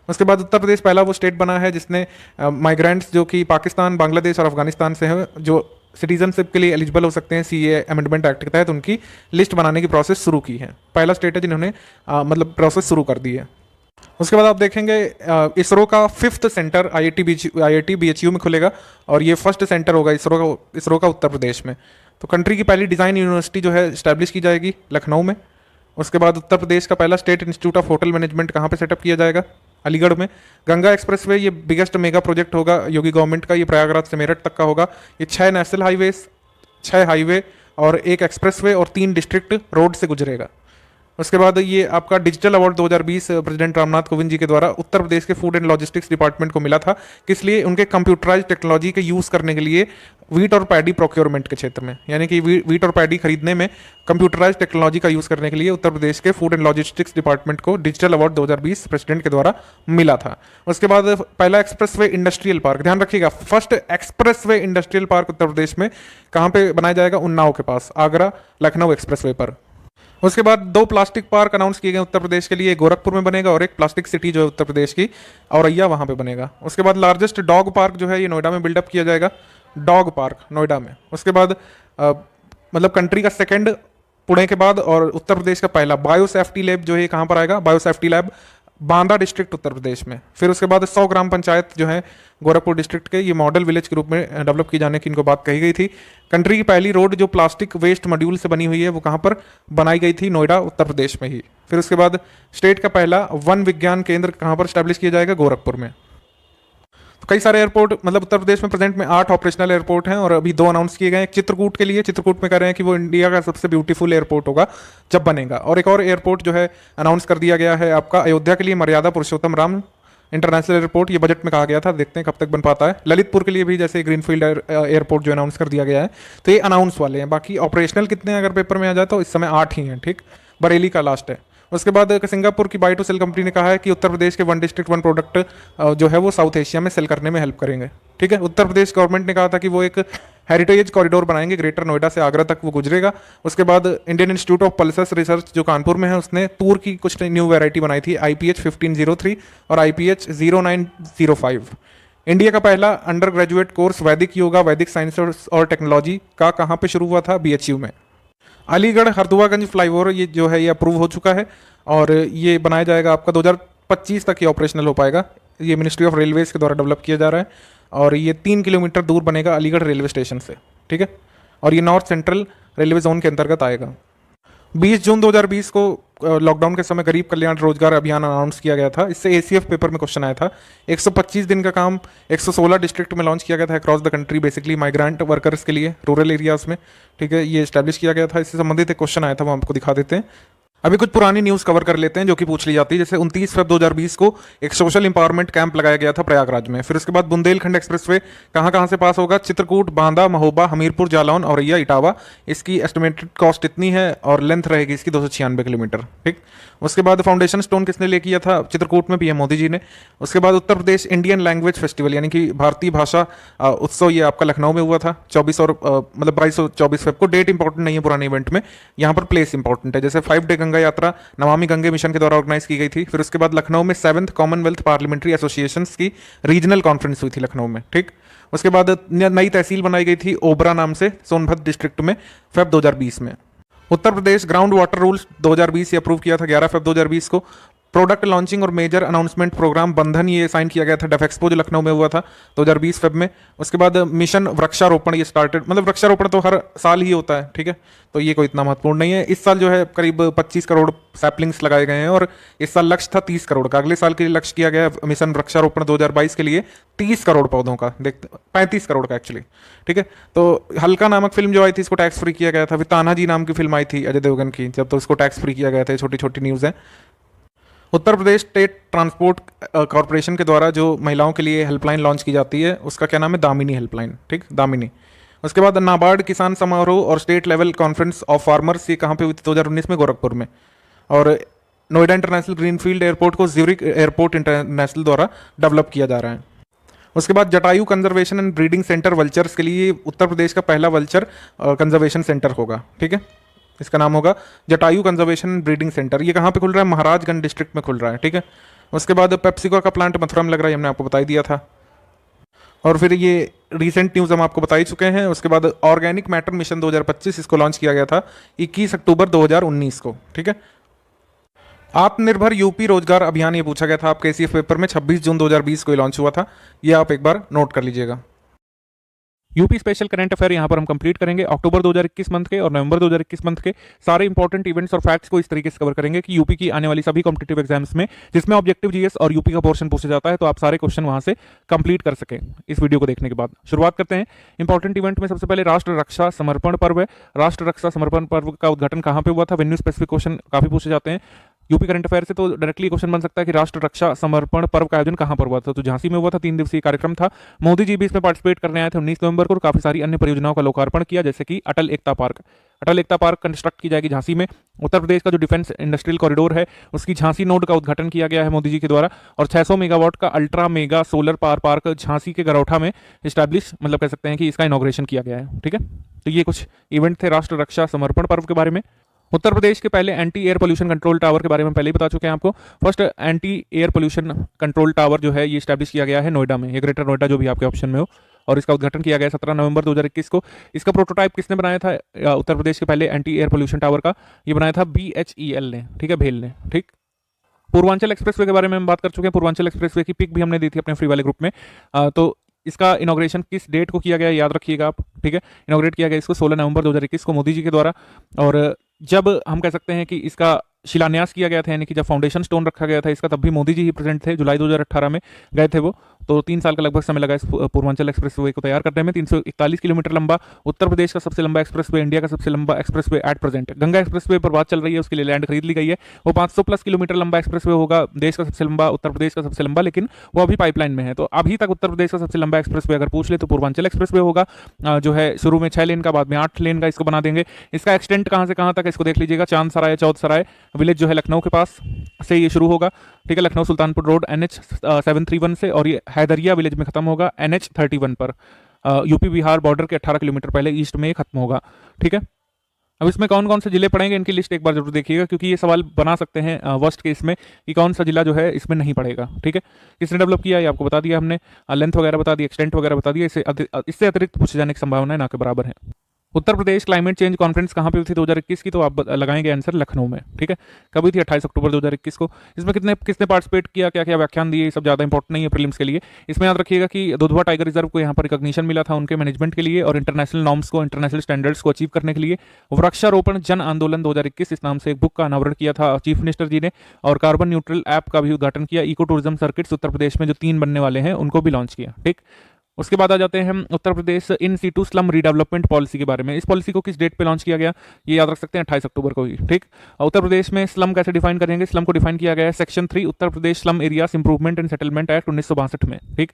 उसके बाद उत्तर प्रदेश पहला वो स्टेट बना है जिसने माइग्रेंट्स जो कि पाकिस्तान, बांग्लादेश और अफगानिस्तान से हैं, जो सिटीजनशिप के लिए एलिजिबल हो सकते हैं सीए अमेंडमेंट एक्ट के तहत, उनकी लिस्ट बनाने की प्रोसेस शुरू की है। पहला स्टेट है जिन्होंने मतलब प्रोसेस शुरू कर दी है। उसके बाद आप देखेंगे इसरो का 5th सेंटर IIT BHU में खुलेगा, और ये फर्स्ट सेंटर होगा इसरो का उत्तर प्रदेश में। तो कंट्री की पहली डिज़ाइन यूनिवर्सिटी जो है इस्टेब्लिश की जाएगी लखनऊ में। उसके बाद उत्तर प्रदेश का पहला state institute of hotel management कहाँ पे सेटअप किया जाएगा? अलीगढ़ में। गंगा एक्सप्रेसवे ये बिगेस्ट मेगा प्रोजेक्ट होगा योगी गवर्नमेंट का, ये प्रयागराज से मेरठ तक का होगा। ये 6 नेशनल हाईवेज, 6 हाईवे और 1 एक्सप्रेसवे और 3 डिस्ट्रिक्ट रोड से गुजरेगा। उसके बाद ये आपका digital award 2020 president Ramnath Kovind ji के द्वारा उत्तर प्रदेश के फूड एंड लॉजिस्टिक्स डिपार्टमेंट को मिला था, किस लिए? उनके कंप्यूटराइज टेक्नोलॉजी के यूज़ करने के लिए वीट और पैडी प्रोक्योरमेंट के क्षेत्र में, यानी कि वीट और पैडी खरीदने में कंप्यूटराइज टेक्नोलॉजी का यूज़ करने के लिए उत्तर प्रदेश के फूड एंड लॉजिस्टिक्स डिपार्टमेंट को डिजिटल अवार्ड 2020 प्रेसिडेंट के द्वारा मिला था। उसके बाद पहला एक्सप्रेसवे इंडस्ट्रियल पार्क, ध्यान रखिएगा, फर्स्ट एक्सप्रेसवे इंडस्ट्रियल पार्क उत्तर प्रदेश में कहाँ पे बनाया जाएगा? उन्नाव के पास, आगरा लखनऊ एक्सप्रेसवे पर। उसके बाद 2 प्लास्टिक पार्क अनाउंस किए गए उत्तर प्रदेश के लिए, गोरखपुर में बनेगा और एक प्लास्टिक सिटी जो है उत्तर प्रदेश की औरैया वहाँ पे बनेगा। उसके बाद लार्जेस्ट डॉग पार्क जो है ये नोएडा में बिल्डअप किया जाएगा, डॉग पार्क नोएडा में। उसके बाद मतलब कंट्री का 2nd पुणे के बाद और उत्तर प्रदेश का पहला बायो सेफ्टी लैब जो है कहाँ पर आएगा? Bio safety lab Banda district Uttar Pradesh में। फिर उसके बाद 100 ग्राम पंचायत जो है गोरखपुर डिस्ट्रिक्ट के, ये मॉडल विलेज के रूप में डेवलप की जाने की इनको बात कही गई थी। कंट्री की पहली रोड जो प्लास्टिक वेस्ट मॉड्यूल से बनी हुई है वो कहाँ पर बनाई गई थी? नोएडा उत्तर प्रदेश में ही। फिर उसके बाद स्टेट का पहला वन विज्ञान केंद्र कहाँ पर स्टैब्लिश किया जाएगा? गोरखपुर में। तो कई सारे एयरपोर्ट मतलब उत्तर प्रदेश में प्रेजेंट में 8 ऑपरेशनल एयरपोर्ट हैं और अभी 2 अनाउंस किए गए हैं। चित्रकूट के लिए, चित्रकूट में कह रहे हैं कि वो इंडिया का सबसे ब्यूटीफुल एयरपोर्ट होगा जब बनेगा। और एक और एयरपोर्ट जो है अनाउंस कर दिया गया है आपका अयोध्या के लिए, मर्यादा पुरुषोत्तम राम इंटरनेशनल एयरपोर्ट, ये बजट में कहा गया था, देखते हैं कब तक बन पाता है। ललितपुर के लिए भी जैसे ग्रीनफील्ड एयरपोर्ट जो अनाउंस कर दिया गया है, तो ये अनाउंस वाले हैं। बाकी ऑपरेशनल कितने हैं अगर पेपर में आ जाए तो इस समय 8 ही हैं, ठीक। बरेली का लास्ट है। उसके बाद सिंगापुर की बाय टू सेल कंपनी ने कहा है कि उत्तर प्रदेश के 1 डिस्ट्रिक्ट 1 प्रोडक्ट जो है वो साउथ एशिया में सेल करने में हेल्प करेंगे, ठीक है। उत्तर प्रदेश गवर्नमेंट ने कहा था कि वो एक हेरिटेज कॉरिडोर बनाएंगे, ग्रेटर नोएडा से आगरा तक वो गुजरेगा। उसके बाद Indian institute of pulses research जो कानपुर में है, उसने तूर की कुछ न्यू वैरायटी बनाई थी, IPH 1503 और IPH 0905। इंडिया का पहला अंडर ग्रेजुएट कोर्स वैदिक योगा, वैदिक साइंस और टेक्नोलॉजी का कहाँ पे शुरू हुआ था? BHU में। अलीगढ़ हरदुआगंज फ्लाईओवर ये जो है ये अप्रूव हो चुका है और ये बनाया जाएगा आपका 2025 तक ये ऑपरेशनल हो पाएगा। ये मिनिस्ट्री ऑफ रेलवेज के द्वारा डेवलप किया जा रहा है और ये 3 किलोमीटर दूर बनेगा अलीगढ़ रेलवे स्टेशन से, ठीक है। और ये नॉर्थ सेंट्रल रेलवे जोन के अंतर्गत आएगा। 20 जून 2020 को लॉकडाउन के समय गरीब कल्याण रोजगार अभियान अनाउंस किया गया था। इससे एसीएफ पेपर में क्वेश्चन आया था। 125 दिन का काम 116 डिस्ट्रिक्ट में लॉन्च किया गया था across the country, basically migrant workers के लिए रूरल एरियाज में, ठीक है, ये स्टैब्लिश किया गया था। इससे संबंधित एक क्वेश्चन आया था, वो आपको दिखा देते हैं। अभी कुछ पुरानी न्यूज़ कवर कर लेते हैं जो कि पूछ ली जाती है। जैसे 29 फरवरी 2020 को एक सोशल इंपावरमेंट कैंप लगाया गया था प्रयागराज में। फिर उसके बाद बुंदेलखंड एक्सप्रेसवे कहाँ से पास होगा? चित्रकूट, बांदा, महोबा, हमीरपुर, जालौन, औरैया, इटावा। इसकी एस्टिमेटेड कॉस्ट इतनी है और लेंथ रहेगी इसकी 296 किलोमीटर, ठीक। उसके बाद फाउंडेशन स्टोन किसने ले किया था? चित्रकूट में पीएम मोदी जी ने। उसके बाद उत्तर प्रदेश इंडियन लैंग्वेज फेस्टिवल यानी कि भारतीय भाषा उत्सव, ये आपका लखनऊ में हुआ था 24 और मतलब 22 और 24 फेब को। डेट इंपॉर्टेंट नहीं है पुराने इवेंट में, यहाँ पर प्लेस इंपॉर्टेंट है। जैसे 5 डे गंगा यात्रा नमामि गंगे मिशन के द्वारा ऑर्गेनाइज की गई थी। फिर उसके बाद लखनऊ में 7th कॉमनवेल्थ पार्लियामेंट्री एसोसिएशंस की रीजनल कॉन्फ्रेंस हुई थी लखनऊ में, ठीक। उसके बाद नई तहसील बनाई गई थी ओबरा नाम से सोनभद्र डिस्ट्रिक्ट में फेब 2020 में। Uttar Pradesh ground water rules 2020 ये अप्रूव किया था 11 फेब 2020 को। प्रोडक्ट लॉन्चिंग और मेजर अनाउंसमेंट प्रोग्राम बंधन ये साइन किया गया था डेफ एक्सपो जो लखनऊ में हुआ था 2020 फेब में। उसके बाद मिशन वृक्षारोपण ये स्टार्टेड, मतलब वृक्षारोपण तो हर साल ही होता है, ठीक है, तो ये कोई इतना महत्वपूर्ण नहीं है। इस साल जो है करीब 25 करोड़ सैपलिंग्स लगाए गए हैं और इस साल लक्ष्य था 30 करोड़ का। अगले साल के लिए लक्ष्य किया गया मिशन वृक्षारोपण 2022 के लिए 30 करोड़ पौधों का, देखते 35 करोड़ का एक्चुअली, ठीक है। तो हल्का नामक फिल्म जो आई थी इसको टैक्स फ्री किया गया था। फिर तानाजी नाम की फिल्म आई थी अजय देवगन की, जब तो इसको टैक्स फ्री किया गया था। छोटी छोटी न्यूज़ है। उत्तर प्रदेश स्टेट ट्रांसपोर्ट कॉरपोरेशन के द्वारा जो महिलाओं के लिए हेल्पलाइन लॉन्च की जाती है उसका क्या नाम है? दामिनी हेल्पलाइन, ठीक, दामिनी। उसके बाद नाबार्ड किसान समारोह और state level conference of farmers ये कहाँ पे हुई थी? 2019 में गोरखपुर में। और नोएडा इंटरनेशनल ग्रीनफील्ड एयरपोर्ट को ज्यूरिक एयरपोर्ट इंटरनेशनल द्वारा डेवलप किया जा रहा है। उसके बाद Jatayu conservation and breeding centre vultures के लिए उत्तर प्रदेश का पहला वल्चर कंजर्वेशन सेंटर होगा, ठीक है। इसका नाम होगा जटायु कंजर्वेशन ब्रीडिंग सेंटर। ये कहाँ पे खुल रहा है? महाराजगंज डिस्ट्रिक्ट में खुल रहा है, ठीक है। उसके बाद पेप्सिको का प्लांट मथुरा में लग रहा है, हमने आपको बता ही दिया था। और फिर ये रीसेंट न्यूज़ हम आपको बता ही चुके हैं। उसके बाद ऑर्गेनिक मैटर मिशन 2025 इसको लॉन्च किया गया था 21 अक्टूबर 2019 को, ठीक है। आत्मनिर्भर यूपी रोजगार अभियान ये पूछा गया था आपके एसीएफ पेपर में, 26 जून 2020 को लॉन्च हुआ था। ये आप एक बार नोट कर लीजिएगा। यूपी स्पेशल करंट अफेयर यहाँ पर हम कंप्लीट करेंगे। अक्टूबर 2021 मंथ के और नवंबर 2021 मंथ के सारे इंपॉर्टेंट इवेंट्स और फैक्ट्स को इस तरीके से कवर करेंगे कि यूपी की आने वाली सभी कॉम्पिटिटिव एग्जाम्स में जिसमें ऑब्जेक्टिव जीएस और यूपी का पोर्शन पूछा जाता है तो आप सारे क्वेश्चन वहां से कंप्लीट कर सकें इस वीडियो को देखने के बाद। शुरुआत करते हैं इंपॉर्टेंट इवेंट में। सबसे पहले राष्ट्र रक्षा समर्पण पर्व है। राष्ट्र रक्षा समर्पण पर्व का उद्घाटन कहाँ पे हुआ था? वेन्यू स्पेसिफिक क्वेश्चन काफी पूछे जाते हैं यूपी करंट अफेयर से, तो डायरेक्टली क्वेश्चन बन सकता है कि राष्ट्र रक्षा समर्पण पर्व का आयोजन कहां पर हुआ था? तो झांसी में हुआ था। 3 दिवसीय कार्यक्रम था। मोदी जी भी इसमें पार्टिसिपेट करने आए थे 19 नवंबर को और काफी सारी अन्य परियोजनाओं का लोकार्पण किया, जैसे कि अटल एकता पार्क। अटल एकता पार्क कंस्ट्रक्ट की जाएगी झांसी में। उत्तर प्रदेश का जो डिफेंस इंडस्ट्रियल कॉरिडोर है उसकी झांसी नोड का उद्घाटन किया गया है मोदी जी के द्वारा। और 600 मेगावाट का ultra mega solar power park Jhansi के गरौठा में स्टैब्लिश, मतलब कह सकते हैं कि इसका इनॉग्रेशन किया गया है, ठीक है। तो ये कुछ इवेंट थे राष्ट्र रक्षा समर्पण पर्व के बारे में। उत्तर प्रदेश के पहले anti air pollution control tower के बारे में पहले ही बता चुके हैं आपको। First anti air pollution control tower जो है ये स्टैब्लिश किया गया है नोएडा में, ये ग्रेटर नोएडा जो भी आपके ऑप्शन में हो, और इसका उद्घाटन किया गया 17 नवंबर 2021 को। इसका प्रोटोटाइप किसने बनाया था? उत्तर प्रदेश के पहले एंटी एयर पोल्यूशन टावर का ये बनाया था BHEL ने, ठीक है, भेल ने, ठीक। पूर्वांचल एक्सप्रेसवे के बारे में हम बात कर चुके हैं। पूर्वांचल एक्सप्रेसवे की पिक भी हमने दी थी अपने फ्री वाले ग्रुप में। तो इसका इनॉग्रेशन किस डेट को किया गया याद रखिएगा आप, ठीक है। इनॉग्रेट किया गया इसको 16 नवंबर 2021 को मोदी जी के द्वारा। और जब हम कह सकते हैं कि इसका शिलान्यास किया गया था, यानी कि जब फाउंडेशन स्टोन रखा गया था इसका, तब भी मोदी जी ही प्रेजेंट थे। जुलाई 2018 में गए थे वो। तो 3 साल का लगभग समय लगा इस पूर्वांचल एक्सप्रेसवे को तैयार करने में। 341 किलोमीटर लंबा, उत्तर प्रदेश का सबसे लंबा एक्सप्रेसवे, इंडिया का सबसे लंबा expressway at present. Ganga expressway पर बात चल रही है, उसके लिए लैंड खरीद ली गई है। वो 500+ किलोमीटर लंबा एक्सप्रेसवे होगा, देश का सबसे लंबा, उत्तर प्रदेश का सबसे लंबा, लेकिन वो अभी पाइपलाइन में है। तो अभी तक उत्तर प्रदेश का सबसे लंबा एक्सप्रेसवे अगर पूछ ले तो पूर्वांचल एक्सप्रेसवे होगा, जो है शुरू में 6 लेन का, बाद में 8 लेन का इसको बना देंगे। इसका एक्सटेंट कहाँ से कहाँ तक इसको देख लीजिएगा। चांद सराय विलेज जो है लखनऊ के पास से ये शुरू होगा, ठीक है, लखनऊ सुल्तानपुर रोड NH 731 से, और ये हैदरिया विलेज में खत्म होगा NH 31 पर। यूपी बिहार बॉर्डर के 18 किलोमीटर पहले ईस्ट में खत्म होगा, ठीक है। अब इसमें कौन कौन से जिले पड़ेंगे इनकी लिस्ट एक बार जरूर देखिएगा, क्योंकि ये सवाल बना सकते हैं वर्स्ट केस में कि कौन सा जिला जो है इसमें नहीं पड़ेगा, ठीक है। किसने डेवलप किया ये आपको बता दिया हमने, लेंथ वगैरह बता दी, एक्सटेंट वगैरह बता दिया। इससे अतिरिक्त पूछे जाने की संभावना ना के बराबर है। उत्तर प्रदेश क्लाइमेट चेंज कॉन्फ्रेंस कहाँ पे हुई थी 2021 की, तो आप लगाएंगे आंसर लखनऊ में। ठीक है, कब हुई थी? 28 अक्टूबर 2021 को। इसमें किसने पार्टिसिपेट किया, क्या क्या व्याख्यान दिए, ये सब ज़्यादा इंपॉर्टेंट नहीं है प्रीलिम्स के लिए। इसमें याद रखिएगा कि दुधवा टाइगर रिजर्व को यहाँ पर रिकॉग्निशन मिला था उनके मैनेजमेंट के लिए और इंटरनेशनल नॉर्म्स को, इंटरनेशनल स्टैंडर्ड्स को अचीव करने के लिए। वृक्षारोपण जन आंदोलन 2021 इस नाम से एक बुक का अनावरण किया था चीफ मिनिस्टर जी ने, और कार्बन न्यूट्रल ऐप का भी उद्घाटन किया। इको टूरिज्म सर्किट्स उत्तर प्रदेश में जो 3 बनने वाले हैं उनको भी लॉन्च किया। ठीक, उसके बाद आ जाते हैं हम Uttar Pradesh in situ slum redevelopment policy के बारे में। इस पॉलिसी को किस डेट पे लॉन्च किया गया, ये याद रख सकते हैं, 28 अक्टूबर को ही। ठीक, उत्तर प्रदेश में स्लम कैसे डिफाइन करेंगे? स्लम को डिफाइन किया गया है section 3 Uttar Pradesh slum areas improvement and settlement act 1962 में। ठीक,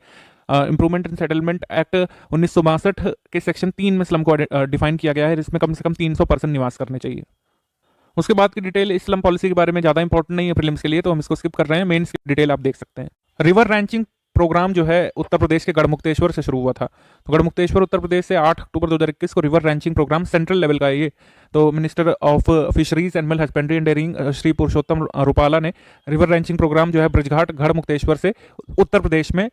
इंप्रूवमेंट एंड सेटलमेंट एक्ट 1962 के सेक्शन 3 में स्लम को डिफाइन किया गया है, जिसमें कम से कम 300 पर्सन निवास करने चाहिए। उसके बाद की डिटेल इस स्लम पॉलिसी के बारे में ज़्यादा इंपॉर्टेंट नहीं है प्रीलिम्स के लिए, तो हम इसको स्किप कर रहे हैं। मेंस की डिटेल आप देख सकते हैं। रिवर रैंचिंग प्रोग्राम जो है उत्तर प्रदेश के गढ़मुक्तेश्वर से शुरू हुआ था। तो गढ़मुक्तेश्वर उत्तर प्रदेश से 8 अक्टूबर 2021 को river ranching programme central level का है ये। तो minister of fisheries animal husbandry and dairying Shri Parshottam Rupala ने रिवर रैंचिंग प्रोग्राम जो है ब्रजघाट गढ़मुक्तेश्वर से उत्तर प्रदेश में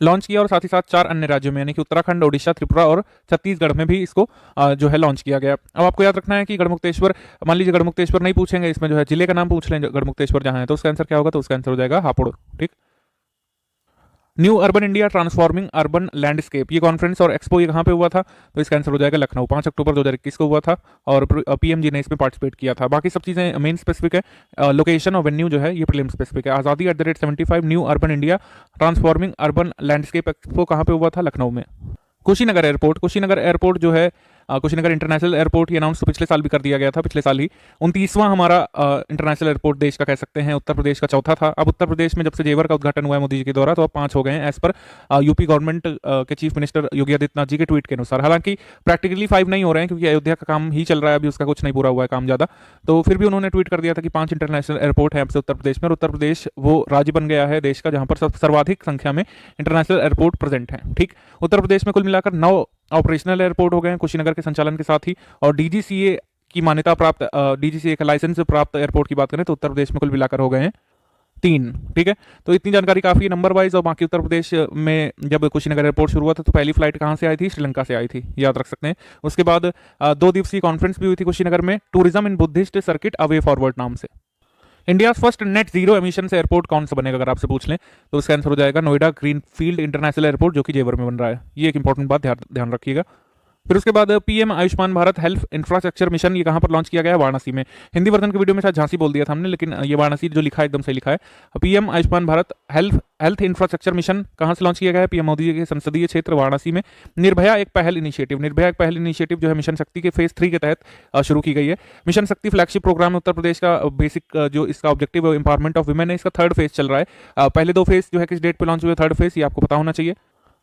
लॉन्च किया और साथ ही साथ 4 अन्य राज्यों में यानी कि उत्तराखंड, ओडिशा, त्रिपुरा और छत्तीसगढ़ में भी इसको जो है लॉन्च किया गया। अब आपको याद रखना है कि गढ़मुक्तेश्वर, मान लीजिए गढ़मुक्तेश्वर नहीं पूछेंगे, इसमें जो है जिले का नाम पूछ लें गढ़मुक्तेश्वर जहाँ है, तो उसका आंसर क्या होगा? तो उसका आंसर हो जाएगा हापुड़। ठीक, new urban India transforming urban landscape, ये कॉन्फ्रेंस और एक्सपो ये कहाँ पे हुआ था? तो इसका आंसर हो जाएगा लखनऊ, 5 अक्टूबर 2021 को हुआ था और पीएम जी ने इसमें पार्टिसिपेट किया था। बाकी सब चीज़ें मेन स्पेसिफिक है, लोकेशन और वेन्यू जो है ये प्रीलिम स्पेसिफिक है। आज़ादी @75 new urban India transforming urban landscape expo कहाँ पे हुआ था? लखनऊ में। कुशीनगर एयरपोर्ट जो है कुशीनगर इंटरनेशनल एयरपोर्ट, ये अनाउंस तो पिछले साल भी कर दिया गया था, पिछले साल ही। 29वां हमारा इंटरनेशनल एयरपोर्ट देश का कह सकते हैं, उत्तर प्रदेश का चौथा था। अब उत्तर प्रदेश में जब से जेवर का उद्घाटन हुआ है मोदी जी के द्वारा, तो अब 5 हो गए हैं एज पर यूपी गवर्नमेंट के चीफ मिनिस्टर योगी आदित्यनाथ जी के ट्वीट के अनुसार। हालांकि प्रैक्टिकली 5 नहीं हो रहे हैं क्योंकि अयोध्या का काम ही चल रहा है, अभी उसका कुछ नहीं पूरा हुआ है काम ज़्यादा। तो फिर भी उन्होंने ट्वीट कर दिया था कि 5 इंटरनेशनल एयरपोर्ट है अब से उत्तर प्रदेश में, और उत्तर प्रदेश वो राज्य बन गया है देश का जहाँ पर सर्वाधिक संख्या में इंटरनेशनल एयरपोर्ट प्रेजेंट हैं। ठीक, उत्तर प्रदेश में कुल मिलाकर 9 ऑपरेशनल एयरपोर्ट हो गए हैं कुशीनगर के संचालन के साथ ही, और डीजीसीए की मान्यता प्राप्त, डीजीसीए का लाइसेंस प्राप्त एयरपोर्ट की बात करें तो उत्तर प्रदेश में कुल मिलाकर हो गए हैं 3। ठीक है, तो इतनी जानकारी काफ़ी है नंबर वाइज। और बाकी उत्तर प्रदेश में जब कुशीनगर एयरपोर्ट शुरू हुआ था तो पहली फ्लाइट कहाँ से आई थी? श्रीलंका से आई थी, याद रख सकते हैं। उसके बाद 2 दिवसीय कॉन्फ्रेंस भी हुई थी कुशीनगर में, tourism in Buddhist circuit away forward नाम से। India first net zero emission से एयरपोर्ट कौन सा बनेगा अगर आपसे पूछ लें तो उसका आंसर हो जाएगा नोएडा ग्रीनफील्ड इंटरनेशनल एयरपोर्ट, जो कि जेवर में बन रहा है। ये एक इंपॉर्टेंट बात ध्यान रखिएगा। फिर उसके बाद PM Ayushman Bharat health infrastructure mission, ये कहाँ पर लॉन्च किया गया है? वाराणसी में। हिंदी वर्जन के वीडियो में शायद झांसी बोल दिया था हमने, लेकिन ये वाराणसी जो लिखा है एकदम सही लिखा है। PM Ayushman Bharat health infrastructure mission कहाँ से लॉन्च किया गया है? पीएम मोदी जी के संसदीय क्षेत्र वाराणसी में। निर्भया एक पहल इनिशिएटिव जो है मिशन शक्ति के फेज 3 के तहत शुरू की गई है। मिशन शक्ति फ्लैगशिप प्रोग्राम है उत्तर प्रदेश का। बेसिक जो इसका ऑब्जेक्टिव है एम्पावरमेंट ऑफ वुमेन है, इसका 3rd फेज चल रहा है। पहले 2 फेज जो है किस डेट पर लॉन्च हुए, 3rd फेज ये आपको पता होना चाहिए।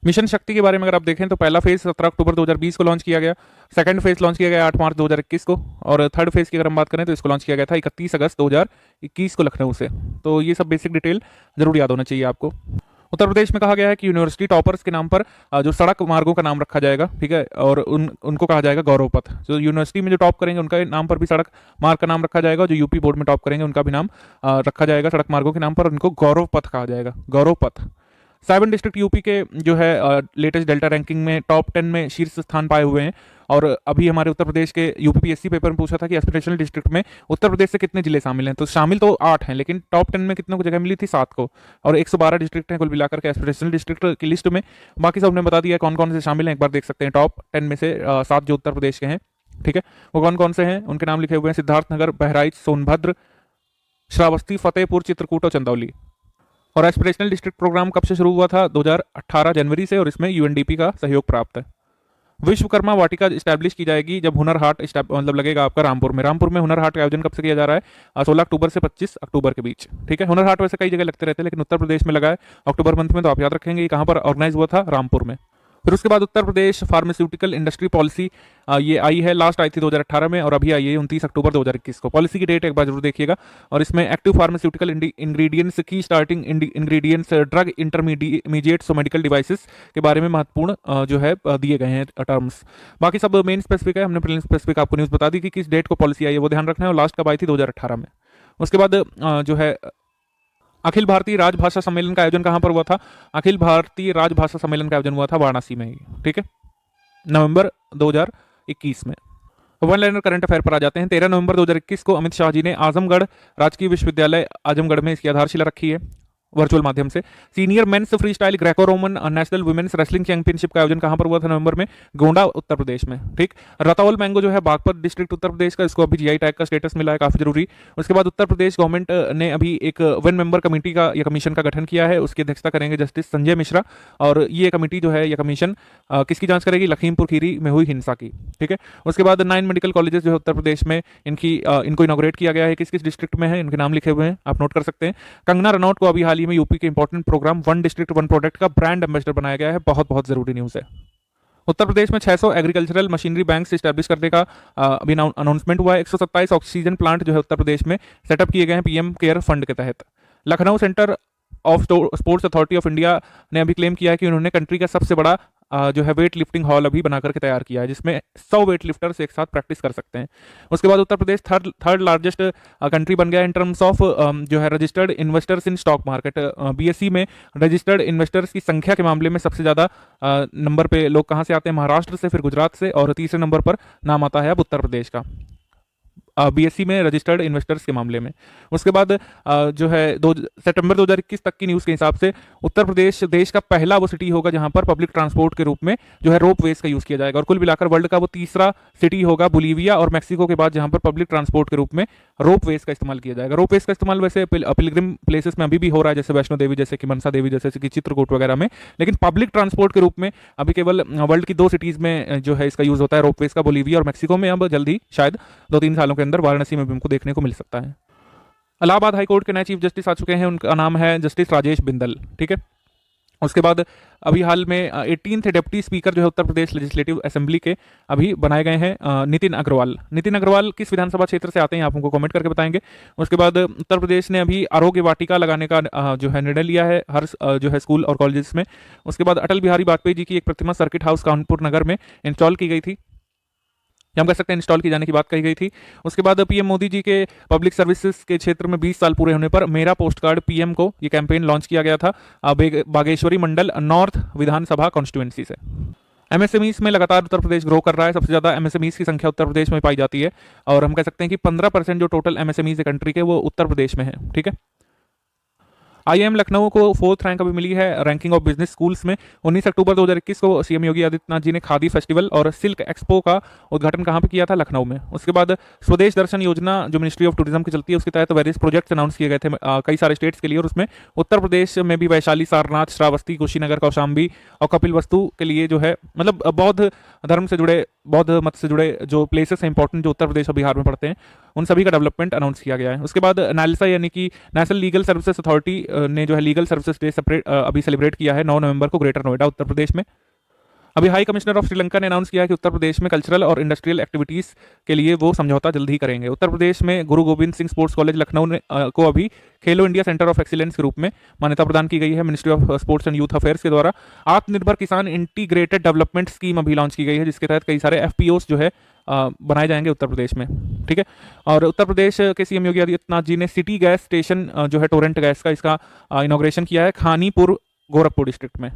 मिशन शक्ति के बारे में अगर आप देखें तो पहला फेज 17 अक्टूबर 2020 को लॉन्च किया गया, 2nd फेज लॉन्च किया गया 8 मार्च 2021 को, और 3rd फेज की अगर हम बात करें तो इसको लॉन्च किया गया था 31 अगस्त 2021 को लखनऊ से। तो ये सब बेसिक डिटेल जरूर याद होना चाहिए आपको। उत्तर प्रदेश में कहा गया है कि यूनिवर्सिटी टॉपर्स के नाम पर जो सड़क मार्गों का नाम रखा जाएगा, ठीक है, और उनको कहा जाएगा गौरव पथ। जो यूनिवर्सिटी में जो टॉप करेंगे उनका नाम पर भी सड़क मार्ग का नाम रखा जाएगा, जो यूपी बोर्ड में टॉप करेंगे उनका भी नाम रखा जाएगा सड़क मार्गों के नाम पर, उनको गौरव पथ कहा जाएगा, गौरव पथ। 7 डिस्ट्रिक्ट यूपी के जो है लेटेस्ट डेल्टा रैंकिंग में टॉप 10 में शीर्ष स्थान पाए हुए हैं। और अभी हमारे उत्तर प्रदेश के यूपीपीएससी पेपर में पूछा था कि एस्पिरेशनल डिस्ट्रिक्ट में उत्तर प्रदेश से कितने जिले शामिल हैं, तो शामिल तो 8 हैं, लेकिन टॉप 10 में कितने को जगह मिली थी? 7 को, और 112 डिस्ट्रिक्ट हैं कुल मिलाकर के एस्पिरेशनल डिस्ट्रिक्ट की लिस्ट में। बाकी सब ने बता दिया कौन कौन से शामिल हैं, एक बार देख सकते हैं। टॉप 10 में से 7 जो उत्तर प्रदेश के हैं, ठीक है, वो कौन कौन से हैं उनके नाम लिखे हुए हैं। सिद्धार्थनगर, बहराइच, सोनभद्र, श्रावस्ती, फतेहपुर, चित्रकूट और चंदौली। और एस्पिरेशनल डिस्ट्रिक्ट प्रोग्राम कब से शुरू हुआ था? 2018 जनवरी से, और इसमें यूएनडीपी का सहयोग प्राप्त है। विश्वकर्मा वाटिका स्टैब्लिश की जाएगी जब हुनर हाट मतलब लगेगा आपका रामपुर में हुनर हाट का आयोजन कब से किया जा रहा है? 16 अक्टूबर से 25 अक्टूबर के बीच, ठीक है। हुनर हाट वैसे कई जगह लगते रहते हैं, लेकिन उत्तर प्रदेश में लगा है अक्टूबर मंथ में, तो आप याद रखेंगे ये कहाँ पर ऑर्गेनाइज हुआ था? रामपुर में। फिर उसके बाद उत्तर प्रदेश फार्मास्यूटिकल इंडस्ट्री पॉलिसी ये आई है, लास्ट आई थी 2018 में, और अभी आई है 29 अक्टूबर 2021 को। पॉलिसी की डेट एक बार जरूर देखिएगा। और इसमें एक्टिव फार्मास्यूटिकल इंग्रेडिएंट्स की स्टार्टिंग इंग्रेडिएंट्स, ड्रग इंटरमीडिएट्स और मेडिकल डिवाइसेस के बारे में महत्वपूर्ण जो है दिए गए हैं टर्म्स। बाकी सब मेन स्पेसिफिक है, हमने प्रीलिम स्पेसिफिक आपको न्यूज़ बता दी कि किस डेट को पॉलिसी आई है, वो ध्यान रखना है। और लास्ट कब आई थी? 2018 में। उसके बाद जो है अखिल भारतीय राजभाषा सम्मेलन का आयोजन कहाँ पर हुआ था? अखिल भारतीय राजभाषा सम्मेलन का आयोजन हुआ था वाराणसी में ही, ठीक है, नवंबर 2021 में। वन लाइनर करंट अफेयर पर आ जाते हैं। 13 नवंबर 2021 को अमित शाह जी ने आजमगढ़ राजकीय विश्वविद्यालय आजमगढ़ में इसकी आधारशिला रखी है वर्चुअल माध्यम से। Senior men's freestyle Greco Roman national women's wrestling championship का आयोजन कहां पर हुआ था नवंबर में? गोंडा उत्तर प्रदेश में। ठीक। रताउल मैंगो जो है बागपत डिस्ट्रिक्ट उत्तर प्रदेश का, इसको अभी जीआई टैग का स्टेटस मिला है, काफी जरूरी। उसके बाद उत्तर प्रदेश गवर्नमेंट ने अभी एक 1 मेंबर कमेटी का या कमीशन का गठन किया है, उसकी अध्यक्षता करेंगे जस्टिस संजय मिश्रा। और ये कमेटी जो है, यह कमीशन किसकी जांच करेगी? लखीमपुर खीरी में हुई हिंसा की। ठीक है। उसके बाद 9 मेडिकल कॉलेजेस जो है उत्तर प्रदेश में, इनको इनॉग्रेट किया गया है। किस किस डिस्ट्रिक्ट में है, इनके नाम लिखे हुए हैं, आप नोट कर सकते हैं। कंगना रनौत को अभी हाल ही में यूपी के इंपॉर्टेंट प्रोग्राम 1 डिस्ट्रिक्ट 1 प्रोडक्ट का ब्रांड एम्बेसडर बनाया गया है। बहुत बहुत जरूरी न्यूज है। उत्तर प्रदेश में 600 एग्रीकल्चरल मशीनरी बैंक स्टैब्लिश करने का अभी अनाउंसमेंट हुआ है। 127 ऑक्सीजन प्लांट जो है उत्तर प्रदेश में सेटअप किए गए हैं पीएम केयर फंड के तहत। Lucknow centre of sports authority of India ने अभी क्लेम किया है कि उन्होंने कंट्री का सबसे बड़ा जो है वेट लिफ्टिंग हॉल अभी बनाकर के तैयार किया है, जिसमें 100 वेट लिफ्टर्स एक साथ प्रैक्टिस कर सकते हैं। उसके बाद उत्तर प्रदेश थर्ड लार्जेस्ट कंट्री बन गया इन टर्म्स ऑफ जो है registered investors in stock market. BSE में रजिस्टर्ड इन्वेस्टर्स की संख्या के मामले में सबसे ज़्यादा नंबर पे लोग कहाँ से आते हैं? महाराष्ट्र से, फिर गुजरात से, और तीसरे नंबर पर नाम आता है अब उत्तर प्रदेश का बीएसई में रजिस्टर्ड इन्वेस्टर्स के मामले में। उसके बाद जो है सितंबर 2021 तक की न्यूज़ के हिसाब से उत्तर प्रदेश देश का पहला वो सिटी होगा जहां पर पब्लिक ट्रांसपोर्ट के रूप में जो है रोपवेज का यूज़ किया जाएगा। और कुल मिलाकर वर्ल्ड का वो तीसरा सिटी होगा बोलीविया और मैक्सिको के बाद जहां पर पब्लिक ट्रांसपोर्ट के रूप में रोपवेज का इस्तेमाल किया जाएगा। रोपवेज का इस्तेमाल वैसे पिलग्रिम प्लेसेस में अभी भी हो रहा है, जैसे वैष्णो देवी, जैसे कि मनसा देवी, जैसे कि चित्रकूट वगैरह में, लेकिन पब्लिक ट्रांसपोर्ट के रूप में अभी केवल वर्ल्ड की 2 सिटीज़ में जो है इसका यूज़ होता है रोपवेज का, बोलीविया और मैक्सिको में। अब जल्दी शायद 2-3 सालों के अंदर वाराणसी में भी को देखने को मिल सकता है। इलाहाबाद हाईकोर्ट के नए चीफ जस्टिस आ चुके हैं, उनका नाम है जस्टिस राजेश बिंदल। ठीक है। उसके बाद अभी हाल में 18th डिप्टी स्पीकर जो है उत्तर प्रदेश लेजिस्लेटिव असेंबली के अभी बनाए गए हैं नितिन अग्रवाल। नितिन अग्रवाल किस विधानसभा क्षेत्र से आते हैं आप हमको कमेंट करके बताएंगे। उसके बाद उत्तर प्रदेश ने अभी आरोग्य वाटिका लगाने का जो है निर्णय लिया है हर जो है स्कूल और कॉलेजेस में। उसके बाद अटल बिहारी वाजपेयी जी की एक प्रतिमा सर्किट हाउस कानपुर नगर में इंस्टॉल की गई थी, हम कह सकते हैं इंस्टॉल की जाने की बात कही गई थी। उसके बाद पीएम मोदी जी के पब्लिक सर्विसेज के क्षेत्र में 20 साल पूरे होने पर मेरा पोस्ट कार्ड पीएम को ये कैंपेन लॉन्च किया गया था बागेश्वरी मंडल नॉर्थ विधानसभा कॉन्स्टिट्यूएंसी से। एमएसएमईज में लगातार उत्तर प्रदेश ग्रो कर रहा है। सबसे ज्यादा एमएसएमईज की संख्या उत्तर प्रदेश में पाई जाती है और हम कह सकते हैं कि 15% जो टोटल एमएसएमईज है कंट्री के वो उत्तर प्रदेश में है। ठीक है। आईआईएम लखनऊ को 4th रैंक अभी मिली है रैंकिंग ऑफ बिजनेस स्कूल्स में। 19 अक्टूबर 2021 को सीएम योगी आदित्यनाथ जी ने खादी फेस्टिवल और सिल्क एक्सपो का उद्घाटन कहां पे किया था? लखनऊ में। उसके बाद स्वदेश दर्शन योजना जो मिनिस्ट्री ऑफ टूरिज्म की चलती है उसके तहत वेरियस प्रोजेक्ट्स अनाउंस किए गए थे कई सारे स्टेट्स के लिए, और उसमें उत्तर प्रदेश में भी वैशाली, सारनाथ, श्रावस्ती, कुशीनगर, कौशाम्बी और कपिलवस्तु के लिए जो है मतलब बौद्ध धर्म से जुड़े, बौद्ध मत से जुड़े जो प्लेसेस हैं इंपॉर्टेंट जो उत्तर प्रदेश और बिहार में पड़ते हैं उन सभी का डेवलपमेंट अनाउंस किया गया है। उसके बाद नालसा यानी कि नेशनल लीगल सर्विसेज अथॉरिटी ने जो है लीगल सर्विसेज डे सेपरेट अभी सेलिब्रेट किया है 9 नवंबर को ग्रेटर नोएडा उत्तर प्रदेश में। अभी हाई कमिश्नर ऑफ श्रीलंका ने अनाउंस किया है कि उत्तर प्रदेश में कल्चरल और इंडस्ट्रियल एक्टिविटीज के लिए वो समझौता जल्द ही करेंगे। उत्तर प्रदेश में गुरु गोविंद सिंह स्पोर्ट्स कॉलेज लखनऊ ने को अभी खेलो इंडिया सेंटर ऑफ एक्सीलेंस के रूप में मान्यता प्रदान की गई है ministry of sports and youth affairs के द्वारा। आत्मनिर्भर किसान इंटीग्रेटेड डेवलपमेंट स्कीम अभी लॉन्च की गई है जिसके तहत कई सारे एफपीओस जो है बनाए जाएंगे उत्तर प्रदेश में। ठीक है। और उत्तर प्रदेश के सीएम योगी आदित्यनाथ जी ने सिटी गैस स्टेशन जो है टोरेंट गैस का इसका इनॉग्रेशन किया है खानीपुर गोरखपुर डिस्ट्रिक्ट में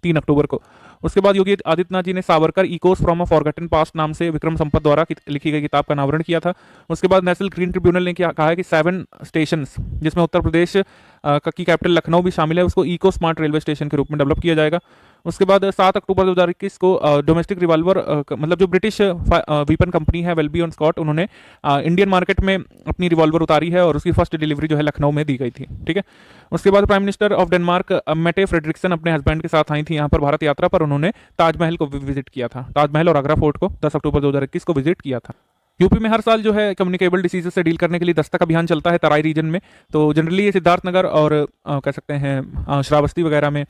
3 अक्टूबर को। उसके बाद योगी आदित्यनाथ जी ने Savarkar Eeco from a forgotten past नाम से विक्रम संपत द्वारा लिखी गई किताब का अनावरण किया था। उसके बाद नेशनल ग्रीन ट्रिब्यूनल ने कहा है कि 7 स्टेशंस जिसमें उत्तर प्रदेश की कैपिटल लखनऊ भी शामिल है उसको इको स्मार्ट रेलवे स्टेशन के रूप में डेवलप किया जाएगा। उसके बाद 7 अक्टूबर 2021 को डोमेस्टिक रिवॉल्वर मतलब जो ब्रिटिश वीपन कंपनी है वेलबी एंड स्कॉट उन्होंने इंडियन मार्केट में अपनी रिवॉल्वर उतारी है और उसकी फर्स्ट डिलीवरी जो है लखनऊ में दी गई थी। ठीक है। उसके बाद prime minister of Denmark Mette Frederiksen अपने हस्बैंड के साथ आई थी यहाँ पर भारत यात्रा पर, उन्होंने ताजमहल को विजिट किया था, ताजमहल और आगरा फोर्ट को 10 अक्टूबर 2021 को विजिट किया था। यूपी में हर साल जो है कम्युनिकेबल डिसीजेस से डील करने के लिए दस्तक अभियान चलता है तराई रीजन में। तो जनरली ये सिद्धार्थनगर और कह सकते हैं श्रावस्ती वगैरह में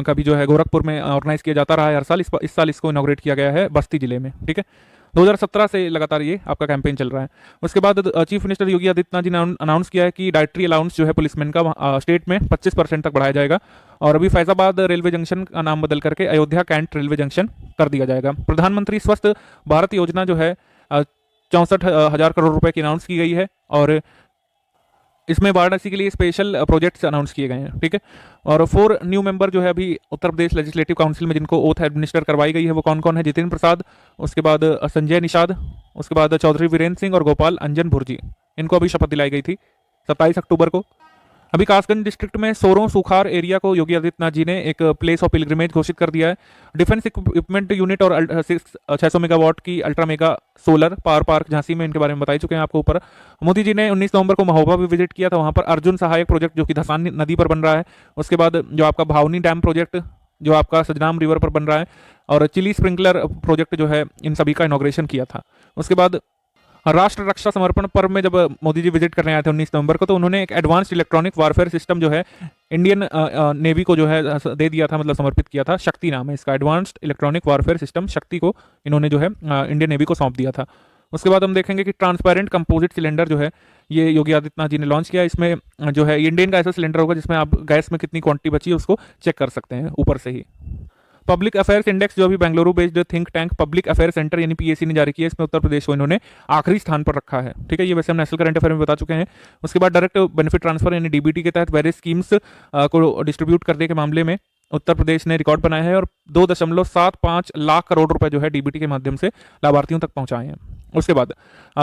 कभी जो है गोरखपुर में ऑर्गेनाइज किया जाता रहा है हर साल। इस साल इसको इनॉग्रेट किया गया है बस्ती जिले में। ठीक है। 2017 से लगातार ये आपका कैंपेन चल रहा है। उसके बाद चीफ मिनिस्टर योगी आदित्यनाथ जी ने अनाउंस किया है कि डाइटरी अलाउंस जो है पुलिसमैन का स्टेट में 25% तक बढ़ाया जाएगा और अभी फैजाबाद रेलवे जंक्शन का नाम बदल करके अयोध्या कैंट रेलवे जंक्शन कर दिया जाएगा। प्रधानमंत्री स्वस्थ भारत योजना जो है 64,000 करोड़ रुपए की अनाउंस की गई है और इसमें वाराणसी के लिए स्पेशल प्रोजेक्ट्स अनाउंस किए गए हैं, ठीक है। और 4 न्यू मेंबर जो है अभी उत्तर प्रदेश लेजिस्लेटिव काउंसिल में जिनको ओथ एडमिनिस्टर करवाई गई है वो कौन कौन है? जितेंद्र प्रसाद, उसके बाद संजय निषाद, उसके बाद चौधरी वीरेंद्र सिंह और गोपाल अंजन भुर्जी, इनको अभी शपथ दिलाई गई थी 27 अक्टूबर को। अभी कासगंज डिस्ट्रिक्ट में सोरों सुखार एरिया को योगी आदित्यनाथ जी ने एक प्लेस ऑफ पिलग्रिमेज घोषित कर दिया है। डिफेंस इक्विपमेंट यूनिट और 600 मेगावाट की ultra mega solar power park Jhansi में, इनके बारे में बता ही चुके हैं आपको ऊपर। मोदी जी ने 19 नवंबर को महोबा भी विजिट किया था, वहां पर अर्जुन सहायक प्रोजेक्ट जो कि धसान नदी पर बन रहा है, उसके बाद जो आपका भावनी डैम प्रोजेक्ट जो आपका सजनाम रिवर पर बन रहा है, और चिली स्प्रिंकलर प्रोजेक्ट जो है, इन सभी का इनॉग्रेशन किया था। उसके बाद राष्ट्र रक्षा समर्पण पर्व में जब मोदी जी विजिट करने आए थे 19 नवंबर को, तो उन्होंने एक एडवांस्ड इलेक्ट्रॉनिक वारफेयर सिस्टम जो है इंडियन नेवी को जो है दे दिया था, मतलब समर्पित किया था। शक्ति नाम है इसका, एडवांस्ड इलेक्ट्रॉनिक वारफेयर सिस्टम शक्ति को इन्होंने जो है इंडियन नेवी को सौंप दिया था। उसके बाद हम देखेंगे कि ट्रांसपेरेंट कंपोजिट सिलेंडर जो है ये योगी आदित्यनाथ जी ने लॉन्च किया। इसमें जो है इंडियन का ऐसा सिलेंडर होगा जिसमें आप गैस में कितनी क्वांटिटी बची है उसको चेक कर सकते हैं ऊपर से ही। पब्लिक अफेयर्स इंडेक्स जो अभी Bengaluru based think tank public affair centre यानी पीएसी ने जारी किया, इसमें उत्तर प्रदेश को इन्होंने आखिरी स्थान पर रखा है, ठीक है। ये वैसे हम नेशनल करंट अफेयर में बता चुके हैं। उसके बाद डायरेक्ट बेनिफिट ट्रांसफर यानी डीबीटी के तहत वेरियस स्कीम्स को डिस्ट्रीब्यूट करने के मामले में उत्तर प्रदेश ने रिकॉर्ड बनाया है और 2.75 लाख करोड़ रुपए जो है डीबीटी के माध्यम से लाभार्थियों तक पहुंचाए हैं। उसके बाद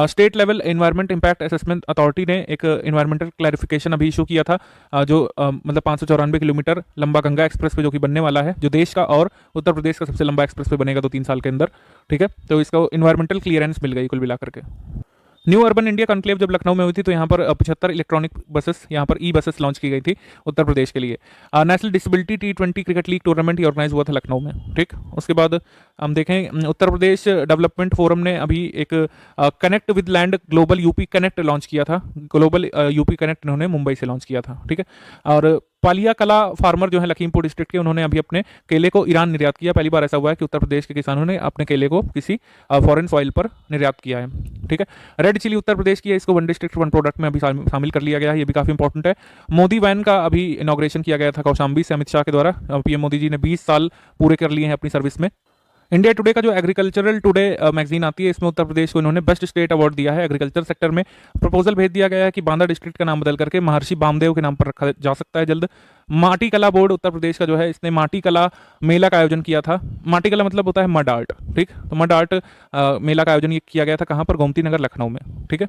state level environment impact assessment authority ने एक एनवायरमेंटल क्लैरिफिकेशन अभी इशू किया था, जो मतलब 594 किलोमीटर लंबा गंगा एक्सप्रेस वे जो कि बनने वाला है, जो देश का और उत्तर प्रदेश का सबसे लंबा एक्सप्रेस वे बनेगा 2-3 साल के अंदर, ठीक है। तो इसका एनवायरमेंटल क्लियरेंस मिल गई कुल मिलाकर के। न्यू अर्बन इंडिया कॉन्क्लेव जब लखनऊ में हुई थी तो यहाँ पर 75 इलेक्ट्रॉनिक बसेस, यहाँ पर ई बसेस लॉन्च की गई थी उत्तर प्रदेश के लिए। National disability T20 cricket league tournament organise हुआ था लखनऊ में, ठीक। उसके बाद हम देखें उत्तर प्रदेश डेवलपमेंट फोरम ने अभी एक connect with land global UP connect launch किया था। ग्लोबल यूपी कनेक्ट इन्होंने मुंबई से लॉन्च किया था, ठीक है। और पालिया कला फार्मर जो है लखीमपुर डिस्ट्रिक्ट के, उन्होंने अभी अपने केले को ईरान निर्यात किया। पहली बार ऐसा हुआ है कि उत्तर प्रदेश के किसानों ने अपने केले को किसी फॉरेन सॉइल पर निर्यात किया है, ठीक है। रेड चिली उत्तर प्रदेश की है, इसको वन डिस्ट्रिक्ट वन प्रोडक्ट में अभी शामिल कर लिया गया है, ये भी काफी इंपॉर्टेंट है। मोदी वैन का अभी इनॉग्रेशन किया गया था कौशाम्बी से अमित शाह के द्वारा। पीएम मोदी जी ने 20 साल पूरे कर लिए हैं अपनी सर्विस में। इंडिया टुडे का जो एग्रीकल्चरल टुडे मैगजीन आती है, इसमें उत्तर प्रदेश को इन्होंने बेस्ट स्टेट अवार्ड दिया है एग्रीकल्चर सेक्टर में। प्रपोजल भेज दिया गया है कि बांदा डिस्ट्रिक्ट का नाम बदल करके महर्षि बामदेव के नाम पर रखा जा सकता है जल्द। माटी कला बोर्ड उत्तर प्रदेश का जो है, इसने माटी कला मेला का आयोजन किया था। माटी कला मतलब होता है मड आर्ट, ठीक। तो मड आर्ट मेला का आयोजन ये किया गया था कहाँ पर? गोमती नगर लखनऊ में, ठीक है।